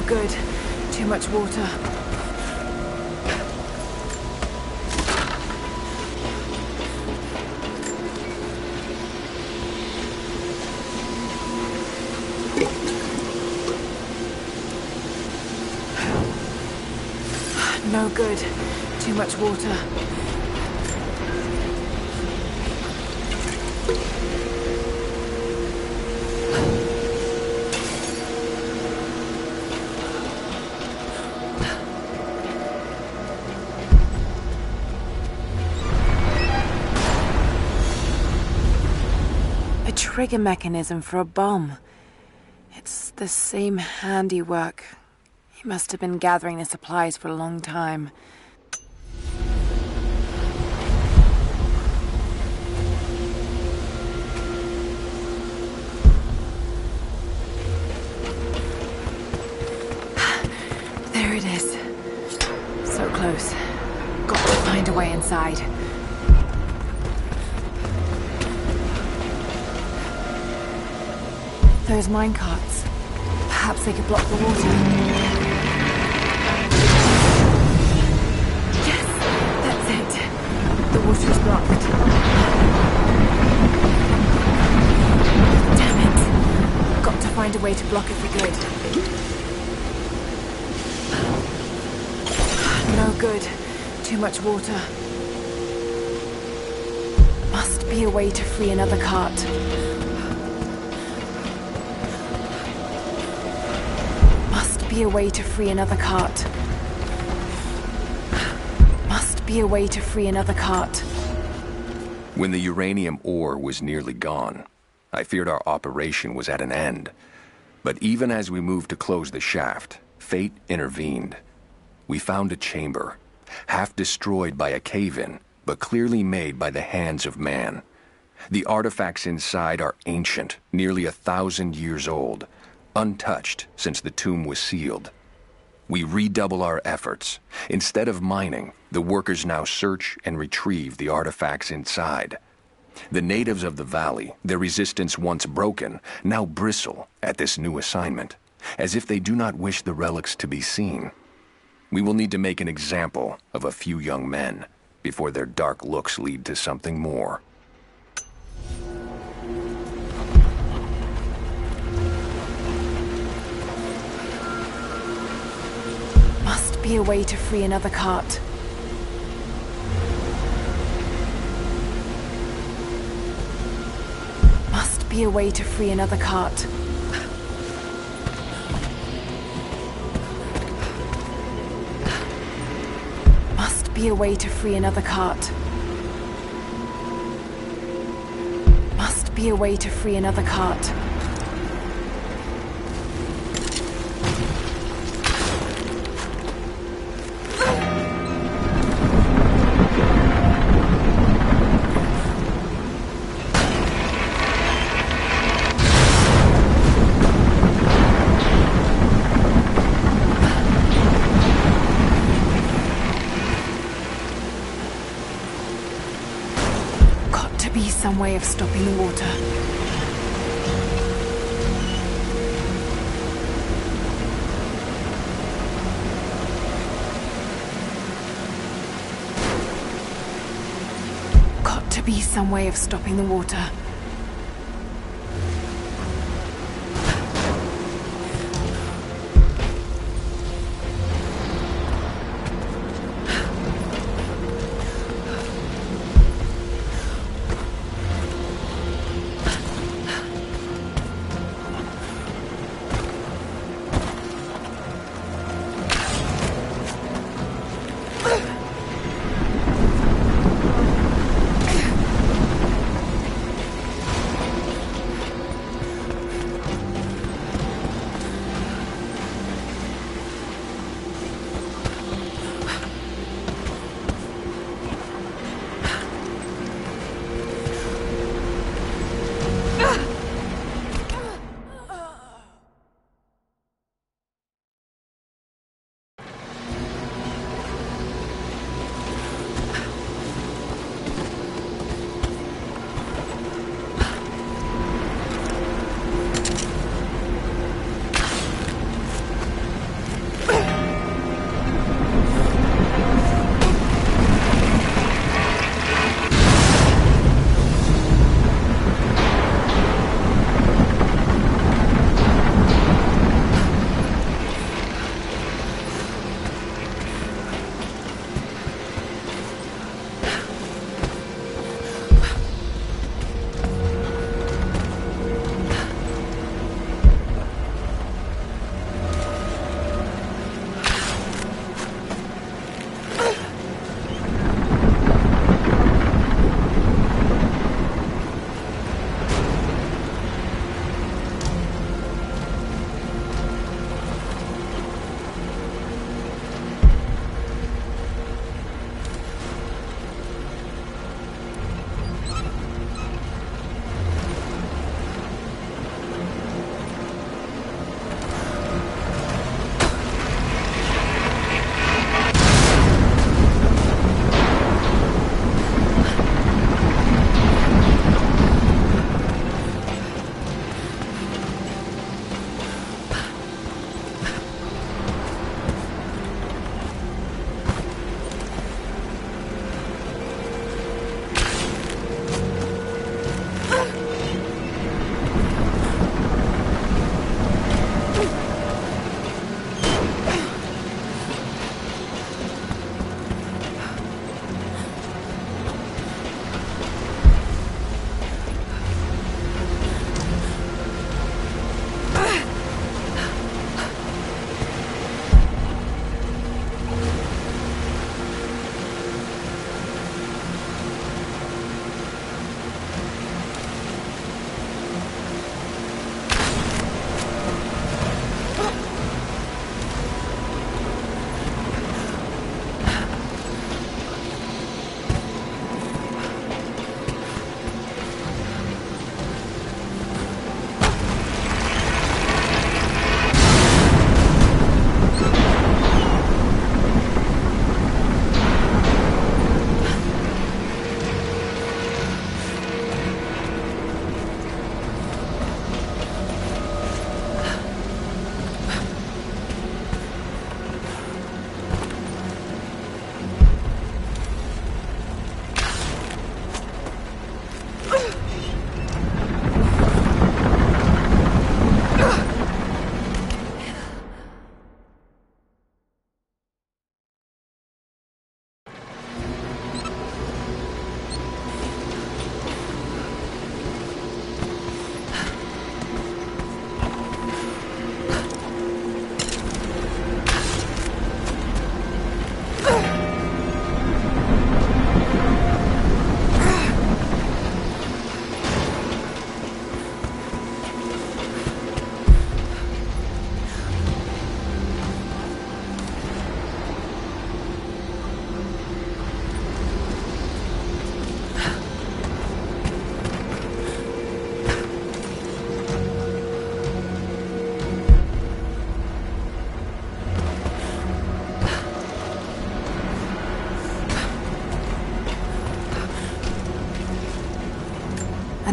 good. Too much water. No good. Too much water. A trigger mechanism for a bomb. It's the same handiwork. He must have been gathering the supplies for a long time. There it is. So close. Got to find a way inside. Those minecarts. Perhaps they could block the water. Yes, that's it. The water is blocked. Damn it. Got to find a way to block it for good. No good. Too much water. Must be a way to free another cart. Be a way to free another cart. Must be a way to free another cart. When the uranium ore was nearly gone, I feared our operation was at an end. But even as we moved to close the shaft, fate intervened. We found a chamber, half destroyed by a cave-in, but clearly made by the hands of man. The artifacts inside are ancient, nearly 1,000 years old, untouched since the tomb was sealed. We redouble our efforts. Instead of mining, the workers now search and retrieve the artifacts inside. The natives of the valley, their resistance once broken, now bristle at this new assignment, as if they do not wish the relics to be seen. We will need to make an example of a few young men before their dark looks lead to something more. Must be a way to free another cart. Must be a way to free another cart. Must be a way to free another cart. Must be a way to free another cart. Some way of stopping the water. Got to be some way of stopping the water.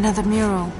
Another mural.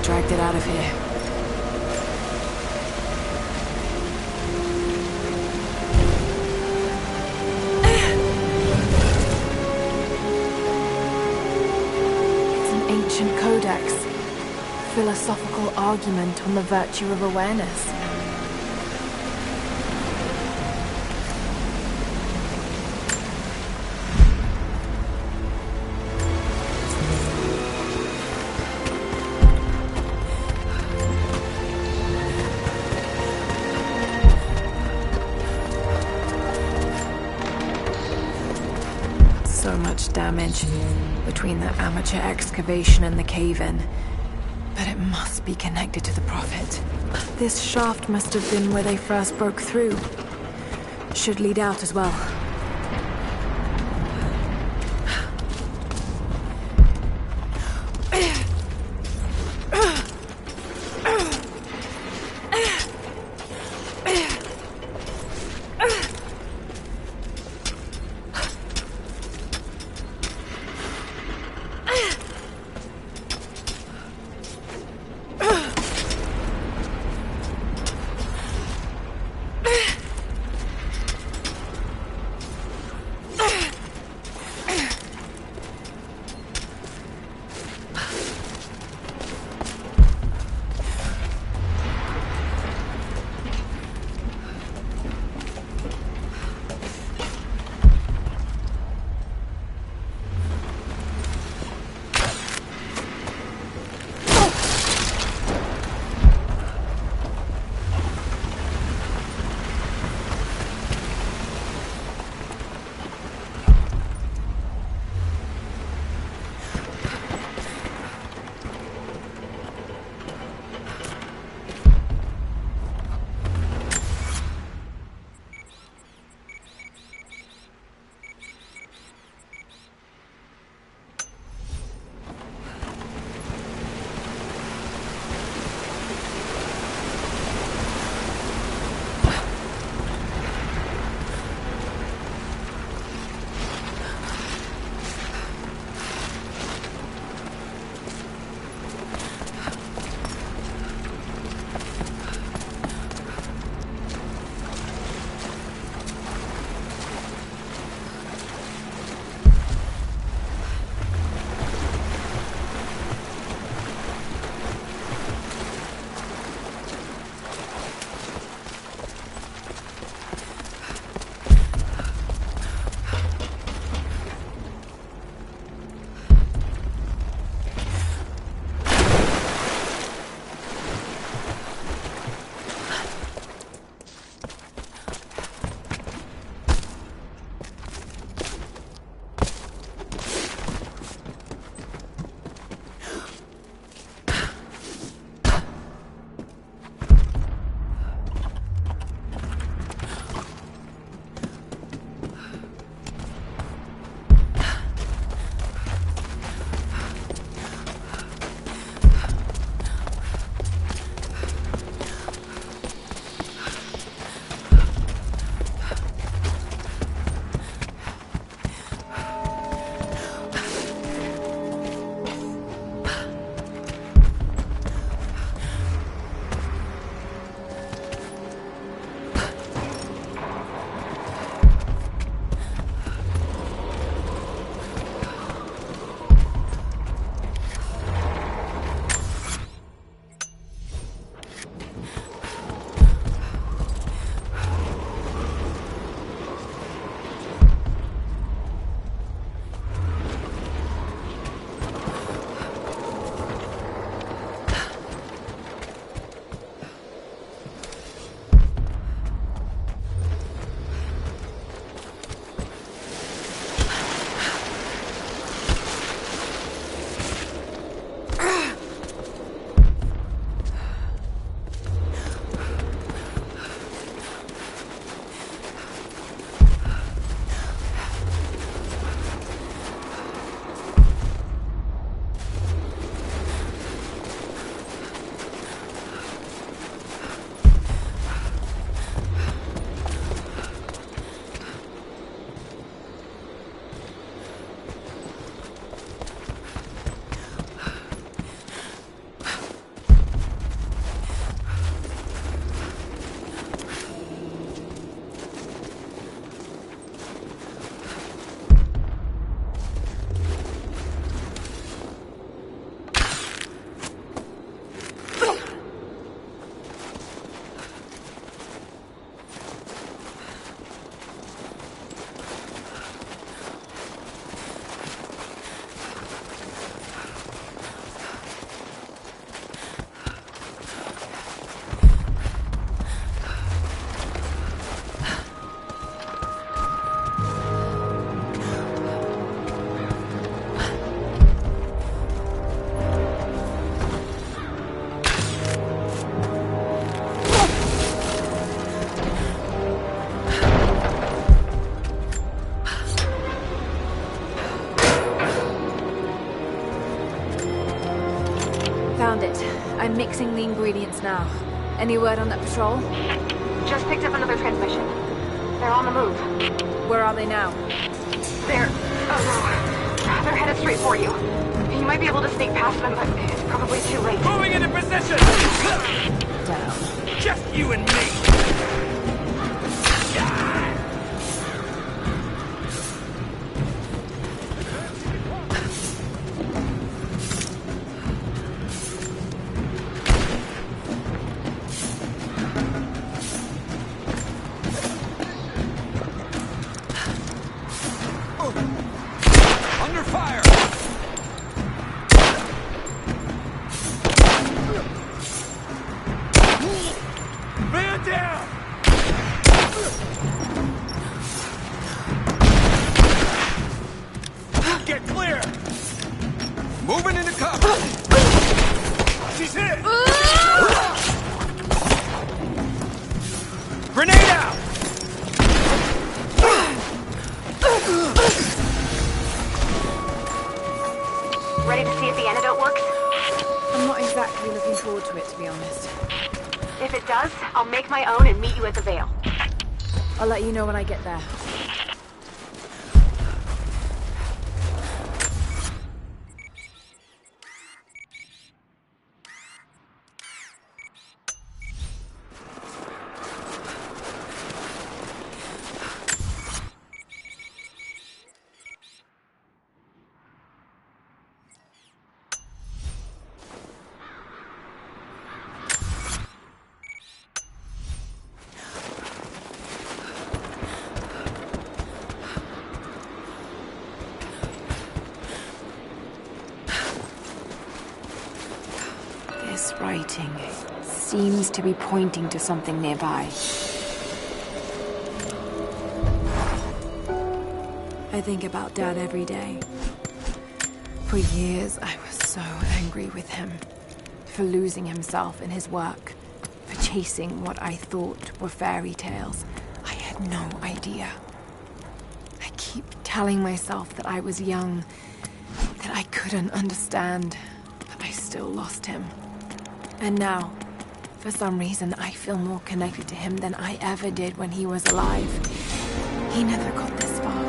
Dragged it out of here. It's an ancient codex. Philosophical argument on the virtue of awareness. So much damage between the amateur excavation and the cave-in. But it must be connected to the Prophet. This shaft must have been where they first broke through. Should lead out as well. I'm mixing the ingredients now. Any word on that patrol? Just picked up another transmission. They're on the move. Where are they now? They're... oh no. They're headed straight for you. You might be able to sneak past them, but it's probably too late. Moving into position! Down. Just you and me! Under fire! Man down! Get clear! Moving into cover! She's hit! Grenade out! Ready to see if the antidote works? I'm not exactly looking forward to it, to be honest. If it does, I'll make my own and meet you at the Vale. I'll let you know when I get there. This writing seems to be pointing to something nearby. I think about Dad every day. For years, I was so angry with him. For losing himself in his work. For chasing what I thought were fairy tales. I had no idea. I keep telling myself that I was young, that I couldn't understand, but I still lost him. And now, for some reason, I feel more connected to him than I ever did when he was alive. He never got this far,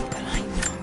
but I know.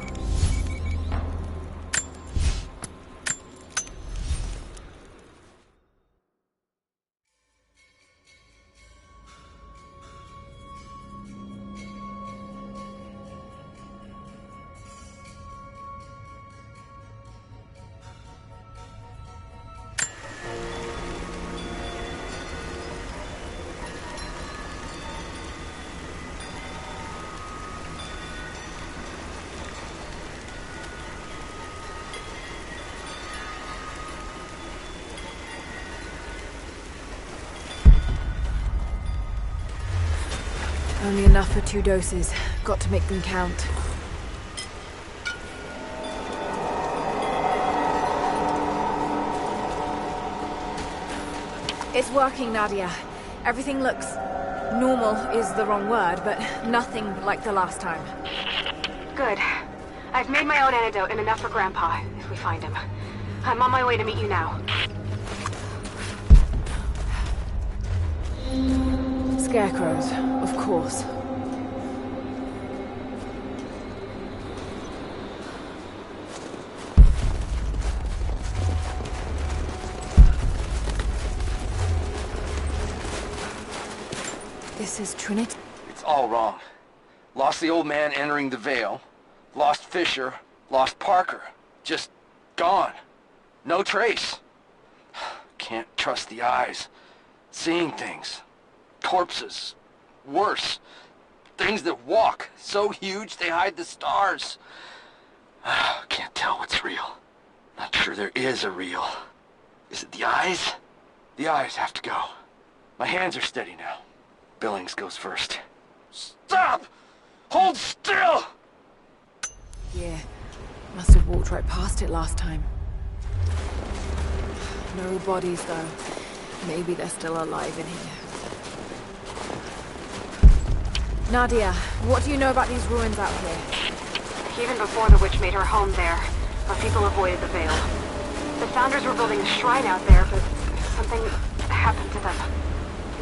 Only enough for 2 doses. Got to make them count. It's working, Nadia. Everything looks... normal is the wrong word, but nothing like the last time. Good. I've made my own antidote and enough for Grandpa, if we find him. I'm on my way to meet you now. Scarecrows, of course. This is Trinity? It's all wrong. Lost the old man entering the Vale. Lost Fisher. Lost Parker. Just gone. No trace. Can't trust the eyes. Seeing things. Corpses. Worse. Things that walk. So huge they hide the stars. Can't tell what's real. Not sure there is a real. Is it the eyes? The eyes have to go. My hands are steady now. Billings goes first. Stop! Hold still! Yeah. Must have walked right past it last time. No bodies, though. Maybe they're still alive in here. Nadia, what do you know about these ruins out here? Even before the witch made her home there, our people avoided the Vale. The Founders were building a shrine out there, but something happened to them.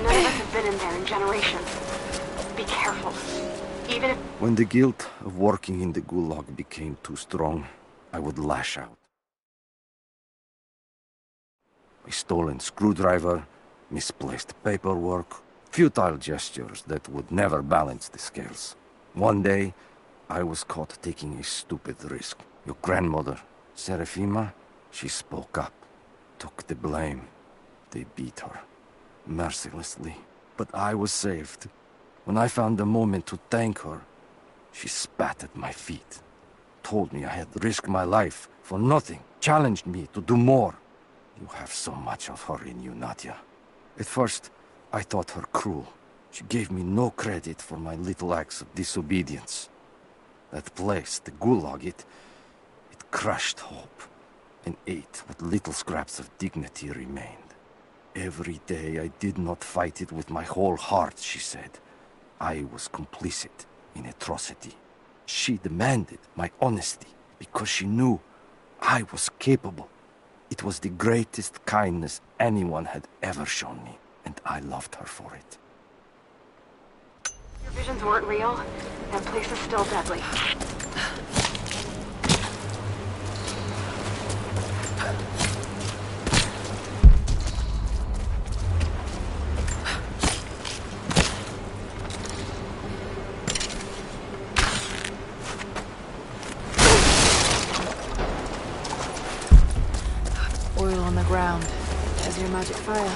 None of us have been in there in generations. Be careful. Even if... When the guilt of working in the Gulag became too strong, I would lash out. A stolen screwdriver, misplaced paperwork, futile gestures that would never balance the scales. One day, I was caught taking a stupid risk. Your grandmother, Serafima, she spoke up, took the blame. They beat her, mercilessly. But I was saved. When I found the moment to thank her, she spat at my feet, told me I had risked my life for nothing, challenged me to do more. You have so much of her in you, Nadia. At first, I thought her cruel. She gave me no credit for my little acts of disobedience. That place, the Gulag, it crushed hope and ate what little scraps of dignity remained. Every day I did not fight it with my whole heart, she said. I was complicit in atrocity. She demanded my honesty because she knew I was capable. It was the greatest kindness anyone had ever shown me, and I loved her for it. Your visions weren't real. That place is still deadly. Oil on the ground. There's your magic fire.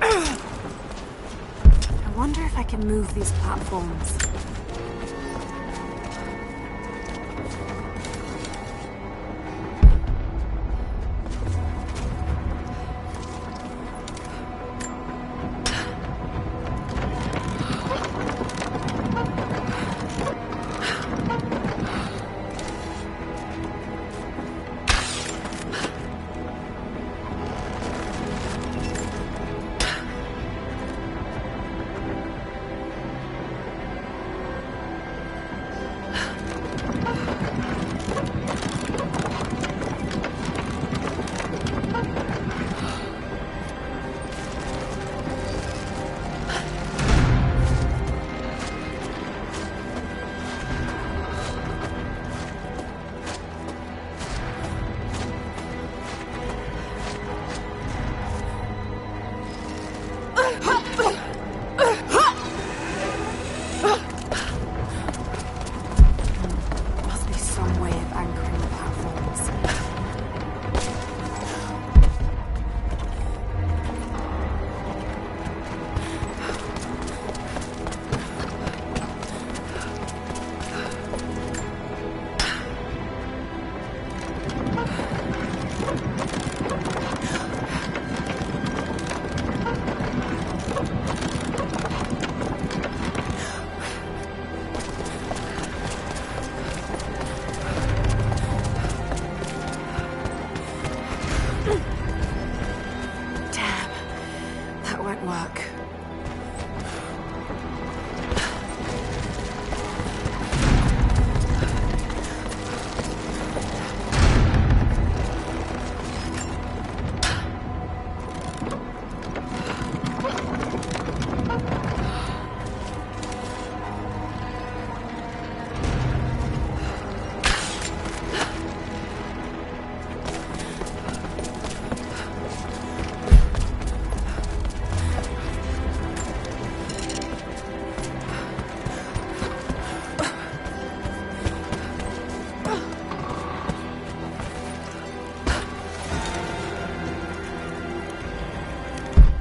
I wonder if I can move these platforms.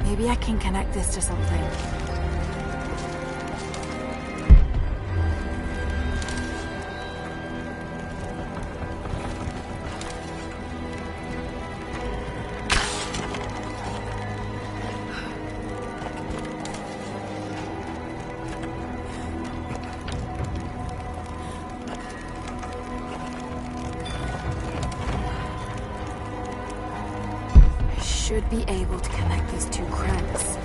Maybe I can connect this to something. Should be able to connect these two cranks.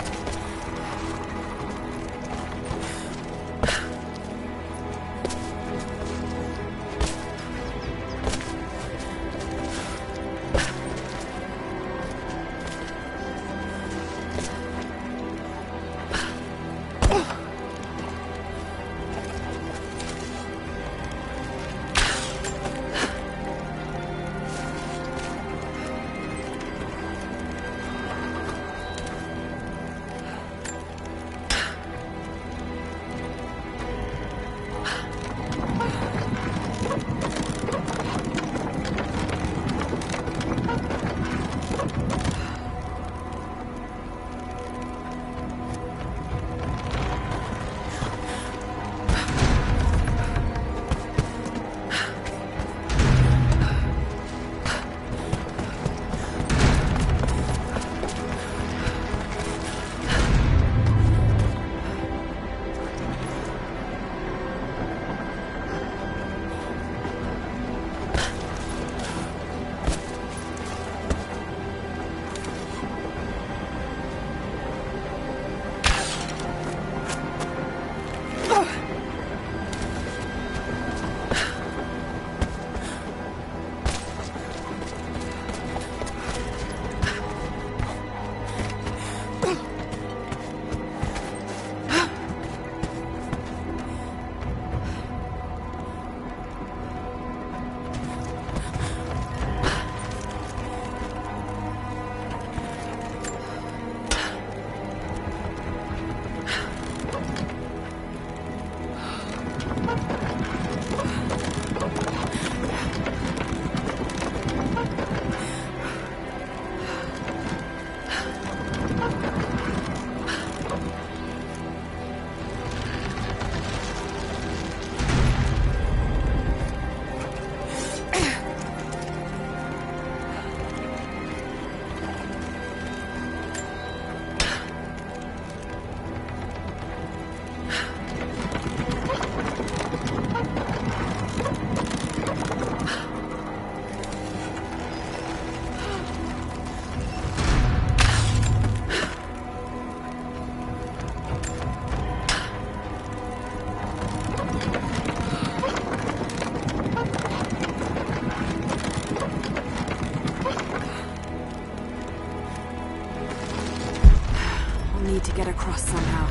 across somehow.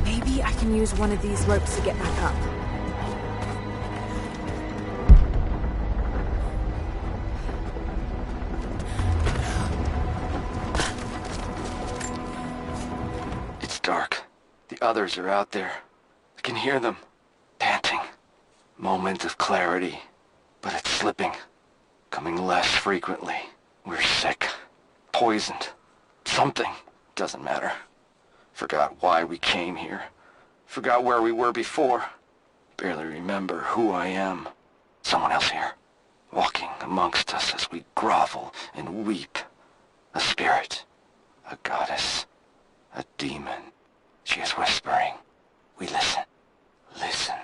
Maybe I can use one of these ropes to get back up. It's dark. The others are out there. I can hear them. Panting. Moment of clarity. But it's slipping. Coming less frequently. We're sick. Poisoned. Something. Doesn't matter. Forgot why we came here. Forgot where we were before. Barely remember who I am. Someone else here. Walking amongst us as we grovel and weep. A spirit. A goddess. A demon. She is whispering. We listen. Listen.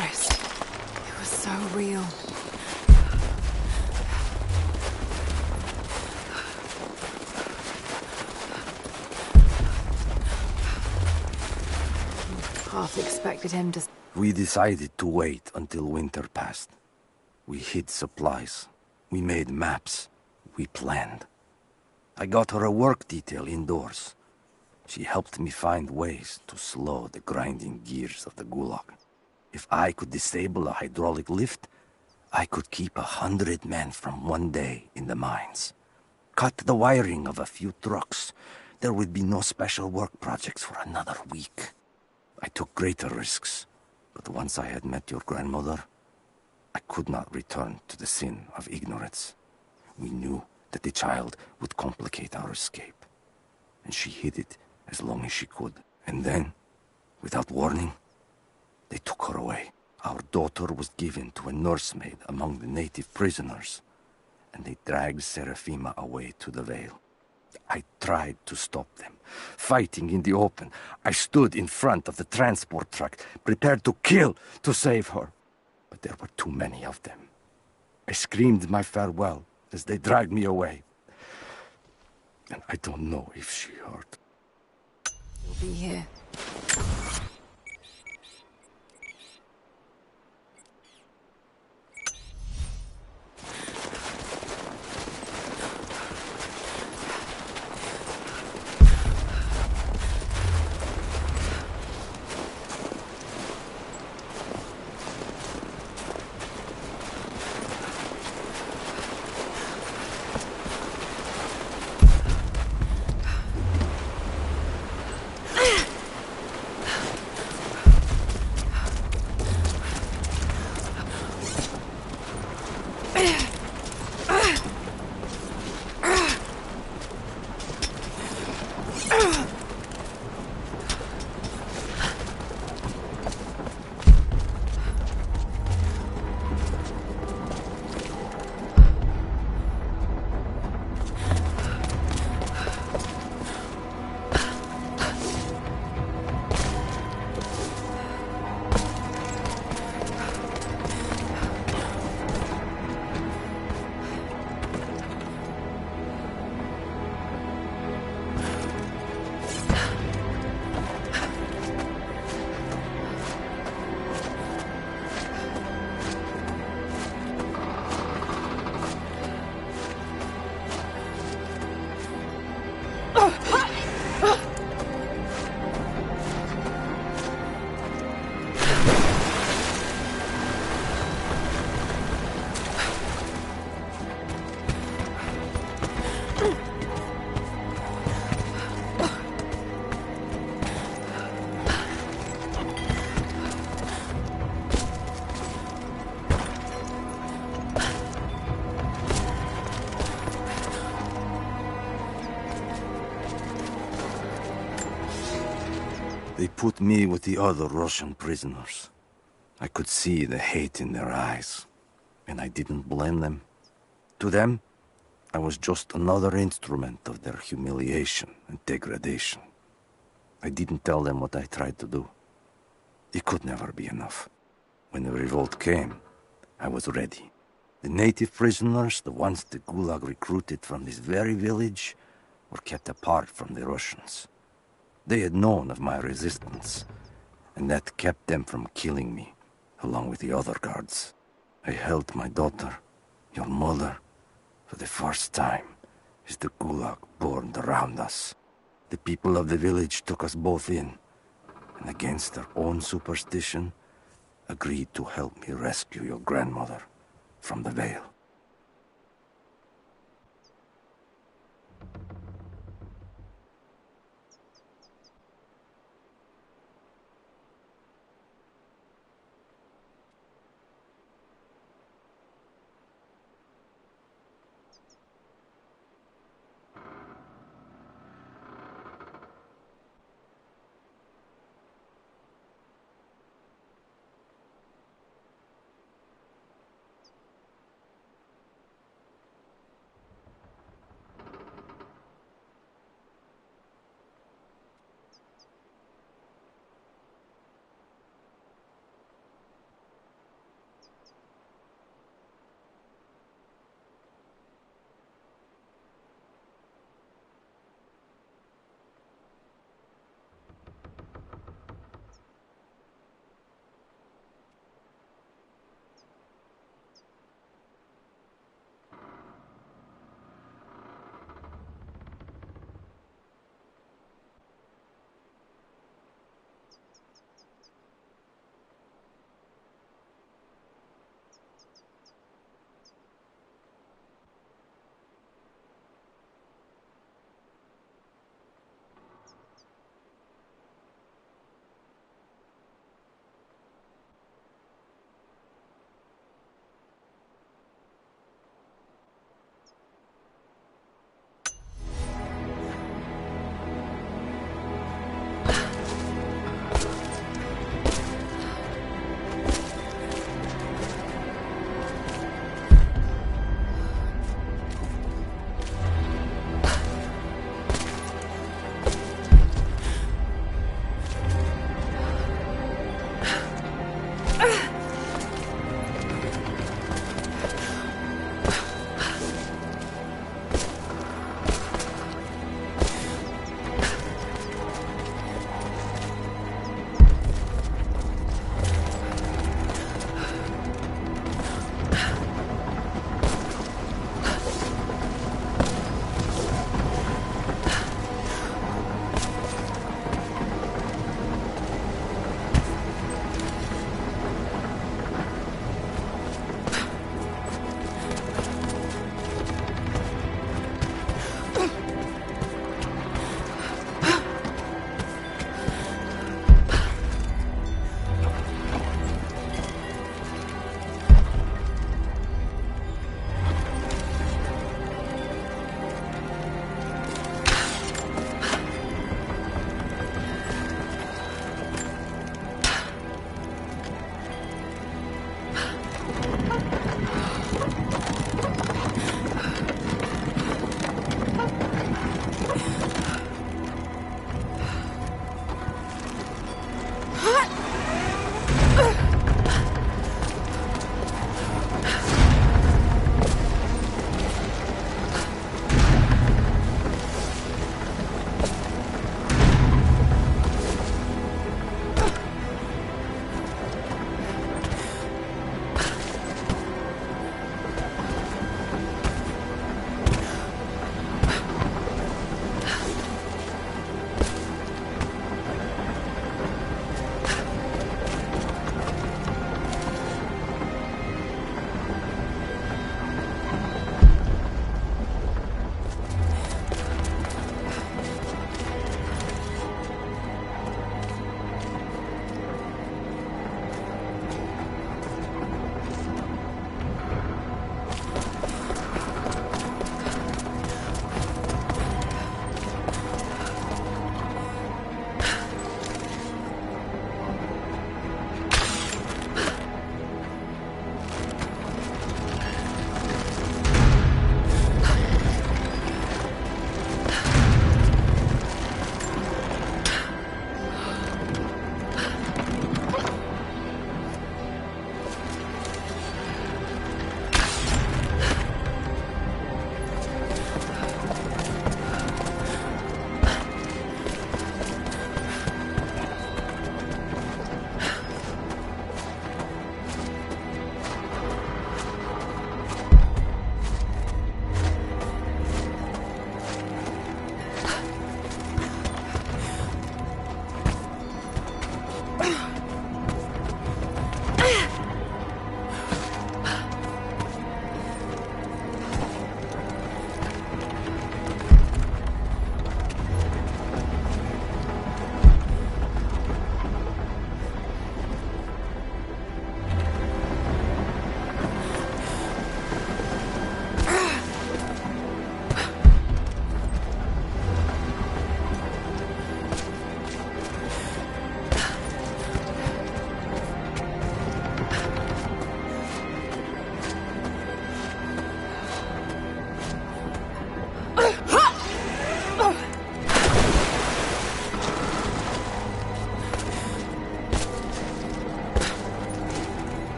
forest. It was so real. Half expected him to... We decided to wait until winter passed. We hid supplies. We made maps. We planned. I got her a work detail indoors. She helped me find ways to slow the grinding gears of the Gulag. If I could disable a hydraulic lift, I could keep 100 men from one day in the mines. Cut the wiring of a few trucks. There would be no special work projects for another week. I took greater risks, but once I had met your grandmother, I could not return to the sin of ignorance. We knew that the child would complicate our escape, and she hid it as long as she could. And then, without warning, they took her away. Our daughter was given to a nursemaid among the native prisoners, and they dragged Seraphima away to the Vale. I tried to stop them, fighting in the open. I stood in front of the transport truck, prepared to kill to save her. But there were too many of them. I screamed my farewell as they dragged me away. And I don't know if she heard. We'll be here. They put me with the other Russian prisoners. I could see the hate in their eyes, and I didn't blame them. To them, I was just another instrument of their humiliation and degradation. I didn't tell them what I tried to do. It could never be enough. When the revolt came, I was ready. The native prisoners, the ones the Gulag recruited from this very village, were kept apart from the Russians. They had known of my resistance, and that kept them from killing me, along with the other guards. I held my daughter, your mother, for the first time as the Gulag burned around us. The people of the village took us both in, and against their own superstition, agreed to help me rescue your grandmother from the Vale.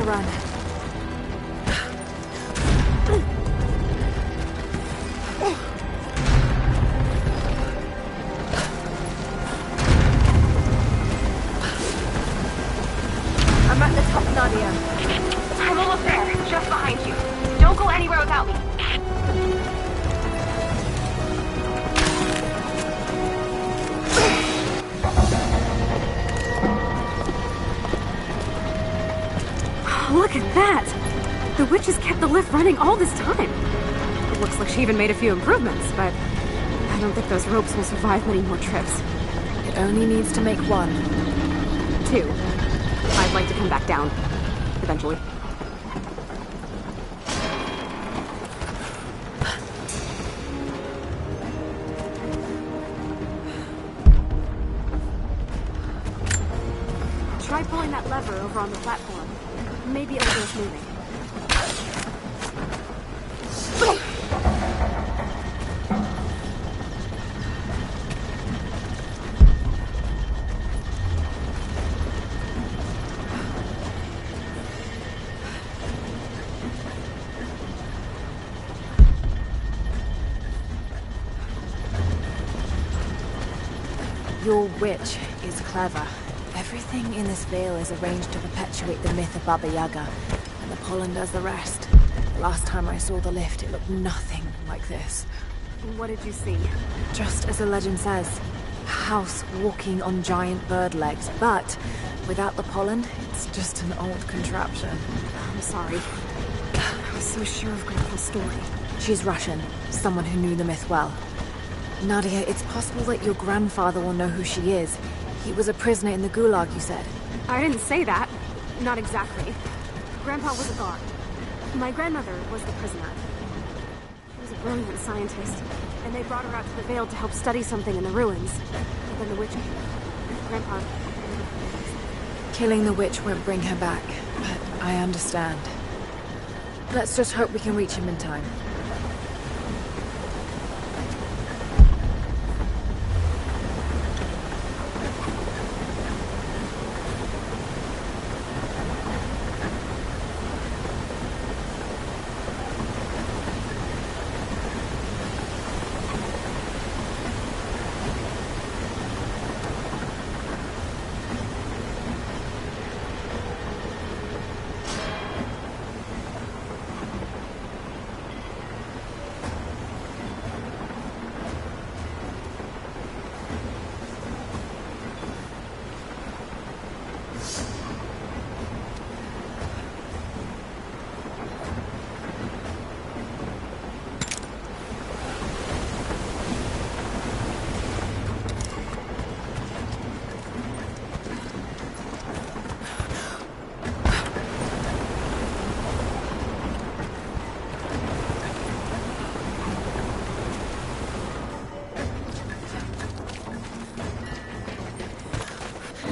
run. I'm at the top, Nadia. I'm almost there, just behind you. Don't go anywhere without me. Look at that! The witch has kept the lift running all this time. It looks like she even made a few improvements, but I don't think those ropes will survive many more trips. It only needs to make one. 2. I'd like to come back down. Eventually. Try pulling that lever over on the platform. Maybe it'll get us moving. Your witch is clever. Everything in this veil is arranged to perpetuate the myth of Baba Yaga, and the pollen does the rest. The last time I saw the lift, it looked nothing like this. What did you see? Just as the legend says, a house walking on giant bird legs, but without the pollen, it's just an old contraption. I'm sorry. I was so sure of Grandpa's story. She's Russian, someone who knew the myth well. Nadia, it's possible that your grandfather will know who she is. He was a prisoner in the Gulag, you said. I didn't say that. Not exactly. Grandpa was a guard. My grandmother was the prisoner. She was a brilliant scientist, and they brought her out to the Vale to help study something in the ruins. But then the witch came. Grandpa... Killing the witch won't bring her back, but I understand. Let's just hope we can reach him in time.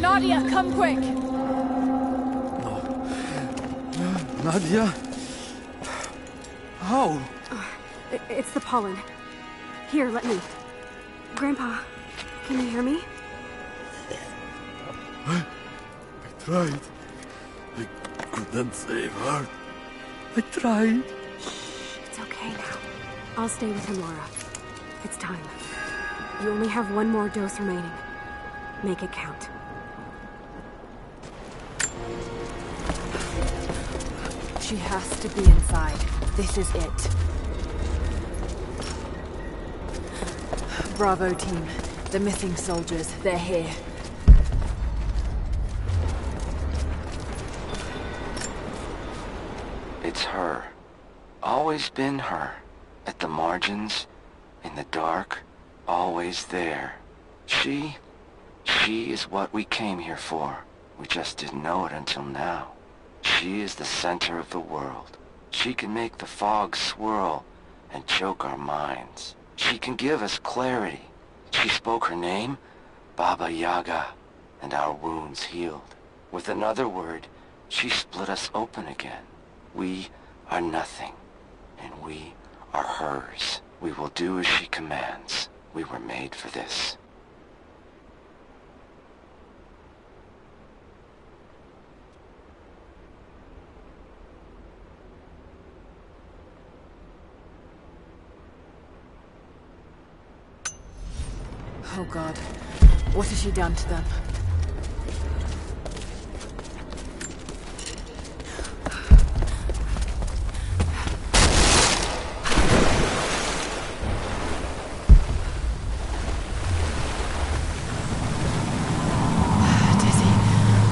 Nadia, come quick! Nadia? How? It's the pollen. Here, let me. Grandpa, can you hear me? I tried. I couldn't save her. I tried. It's okay now. I'll stay with him, Laura. It's time. You only have one more dose remaining. Make it count. She has to be inside. This is it. Bravo team. The missing soldiers, they're here. It's her. Always been her. At the margins, in the dark, always there. She is what we came here for. We just didn't know it until now. She is the center of the world. She can make the fog swirl and choke our minds. She can give us clarity. She spoke her name, Baba Yaga, and our wounds healed. With another word, she split us open again. We are nothing, and we are hers. We will do as she commands. We were made for this. Oh God. What has she done to them?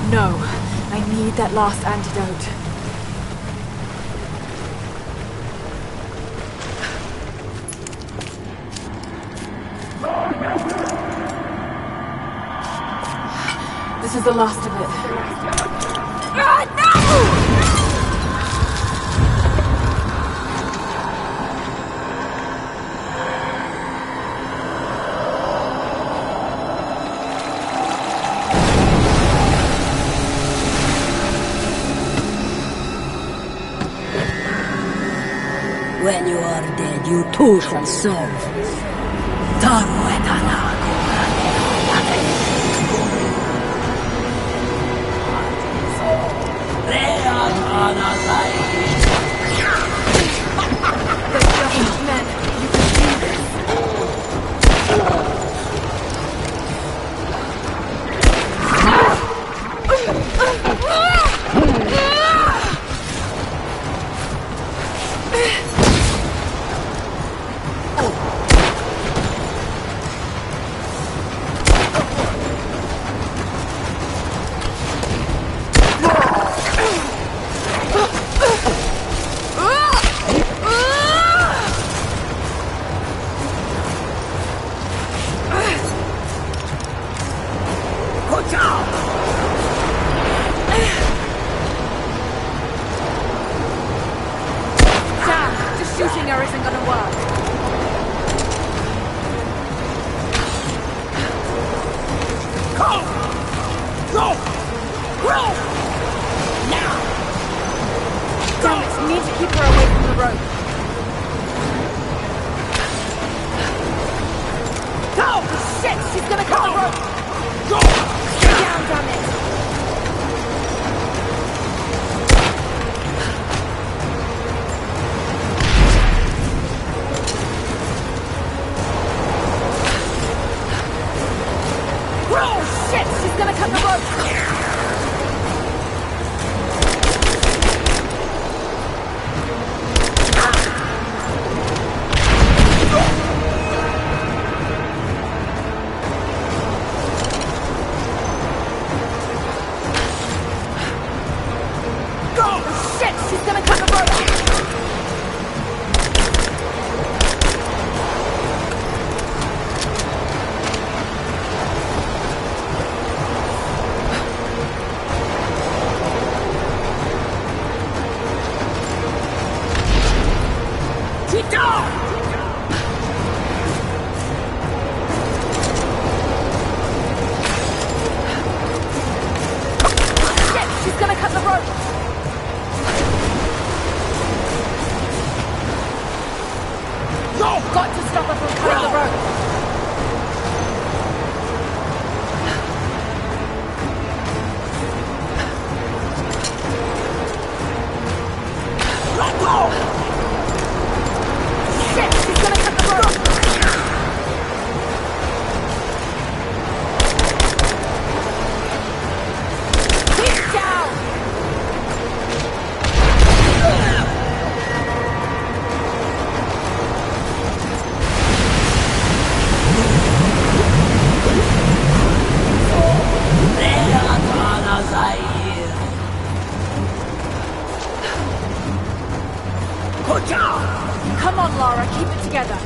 No, I need that last antidote. This is the last of it. Ah, no! When you are dead, you too shall serve. Taru et Anago. The giant men, you can do this. Shooting her isn't gonna work. Go! Go! Go! Now! Damn it, need to keep her away from the rope. Go! Shit, she's gonna cut the rope! Go! Stay down, damn it! Oh shit! She's gonna cut the rope! Go! Shit! She's gonna cut the rope! She's gonna cut the rope! No! Got to stop her from cutting the rope! Let go! Shit! She's gonna cut the rope! He's down! Come on, Lara, keep it together.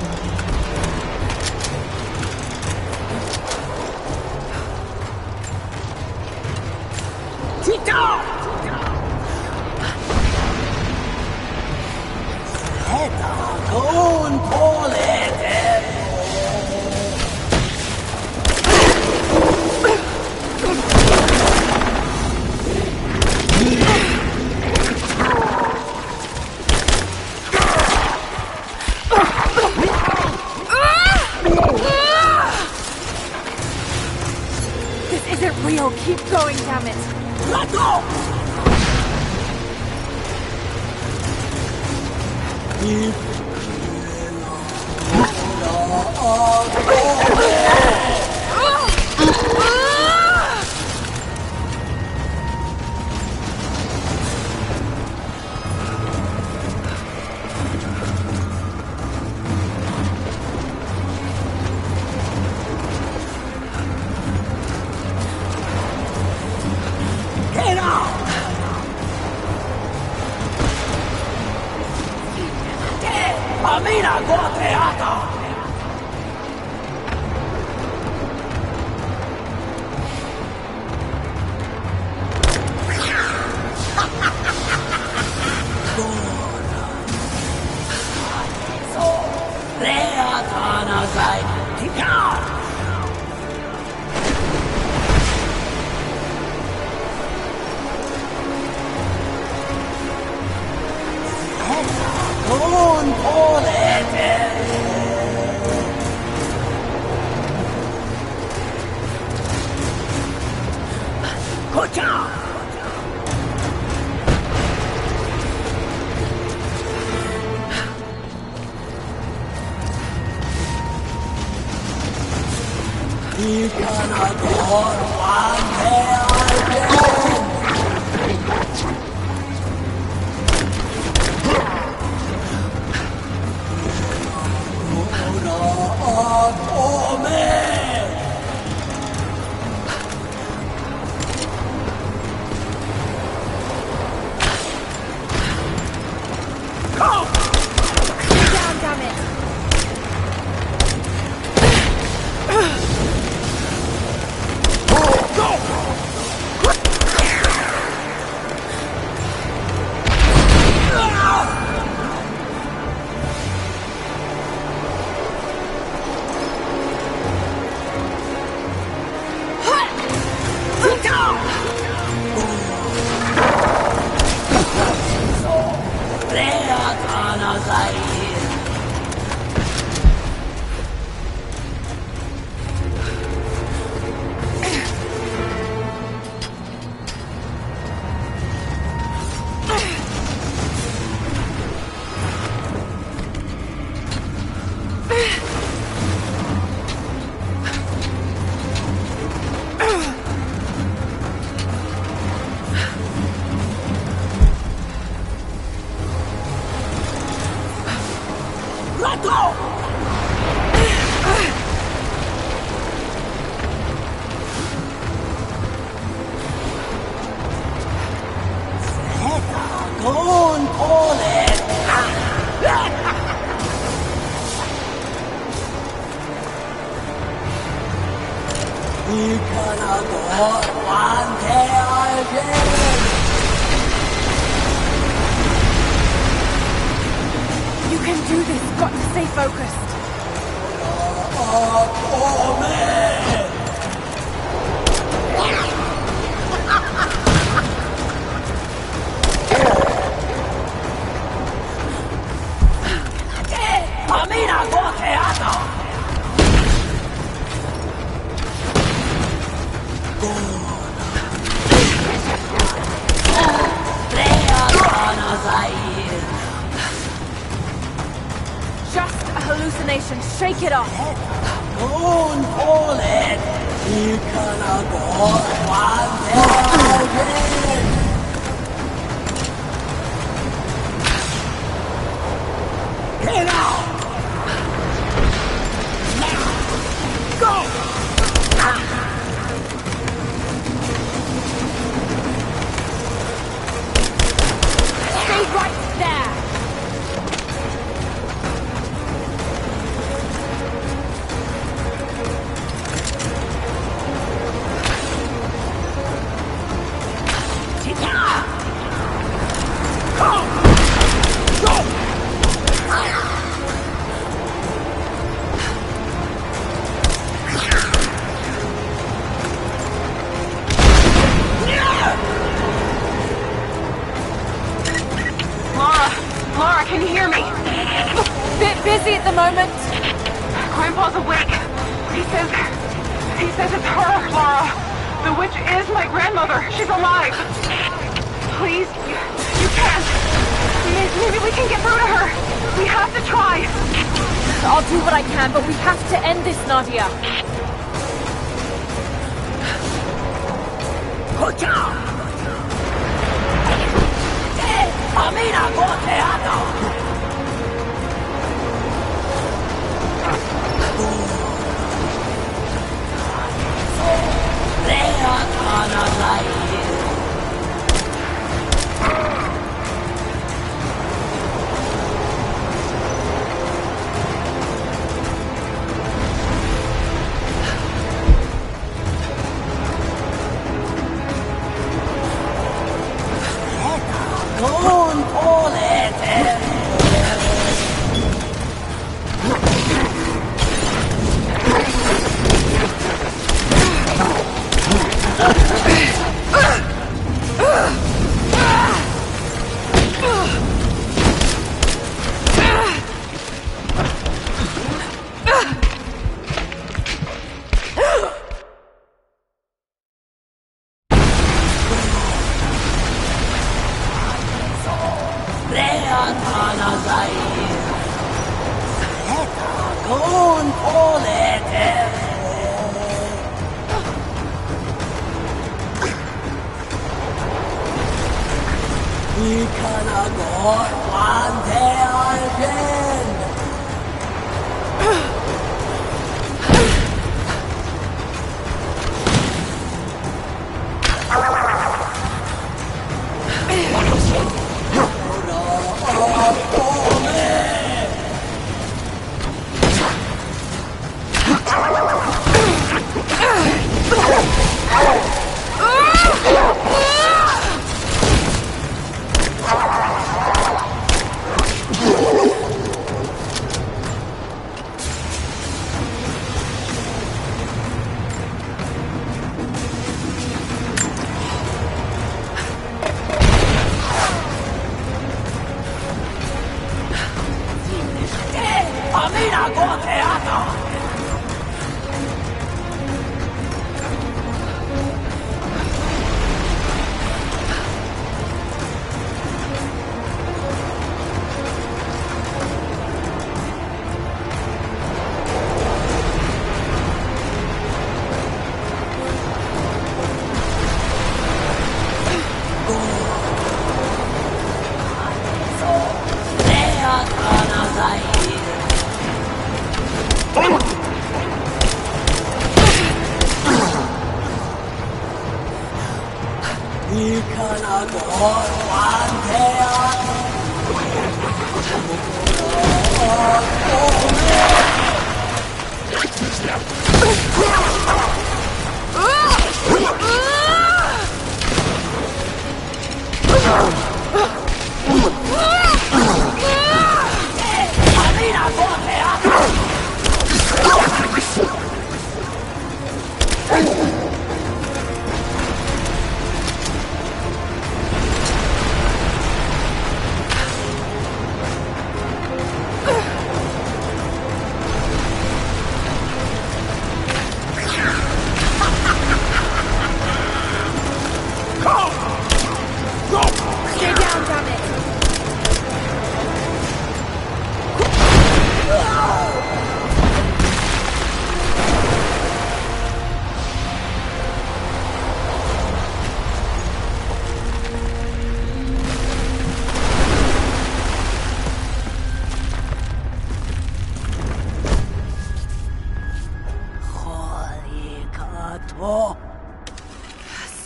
Tito! Con This isn't real. Keep going, damn it. Let go! Keep Amina Goteata! Reatana sein Tikar! Un polete! Kocha! You cannot go on one day again! You can do this. Got to stay focused. Amina Goteata! Just a hallucination. Shake it off. Don't hold it. You cannot go one day again. Get out! Now! Go! Stay right there. Lara, can you hear me? Bit busy at the moment. Grandpa's awake. He says it's her, Lara. The witch is my grandmother. She's alive. Please, you can't. Maybe we can get through to her. We have to try. I'll do what I can, but we have to end this, Nadia. Kocha! Amina Goteata!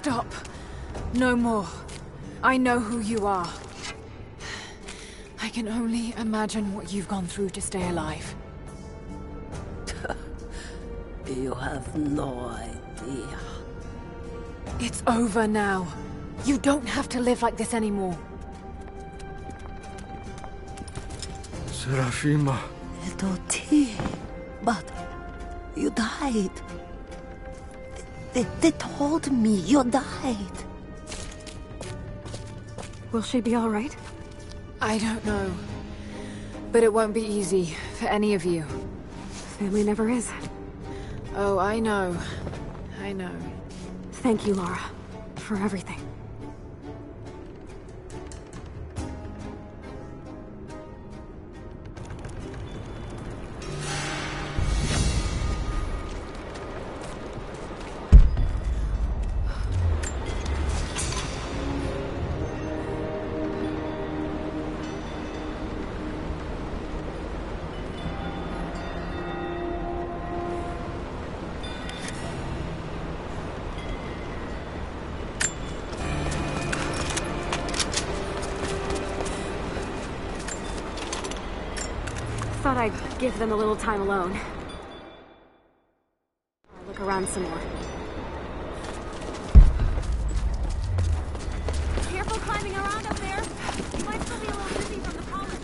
Stop. No more. I know who you are. I can only imagine what you've gone through to stay alive. You have no idea. It's over now. You don't have to live like this anymore. Serafima. Little T. But you died. They told me you died. Will she be all right? I don't know. But it won't be easy for any of you. Family never is. Oh, I know. I know. Thank you, Lara, for everything. Thought I'd give them a little time alone. I'll look around some more. Careful climbing around up there. You might still be a little dizzy from the pollen.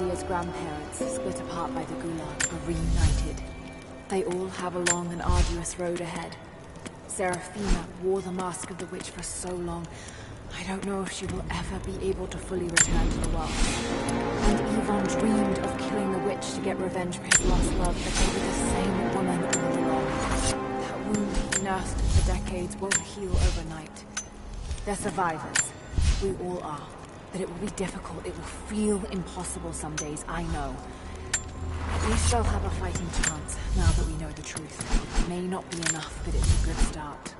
Lydia's grandparents, split apart by the Gulag, are reunited. They all have a long and arduous road ahead. Serafina wore the mask of the witch for so long, I don't know if she will ever be able to fully return to the world. And Yvonne dreamed of killing the witch to get revenge for his lost love, but they were the same woman all along. That wound he nursed for decades won't heal overnight. They're survivors. We all are. But it will be difficult. It will feel impossible some days, I know. At least they'll have a fighting chance, now that we know the truth. It may not be enough, but it's a good start.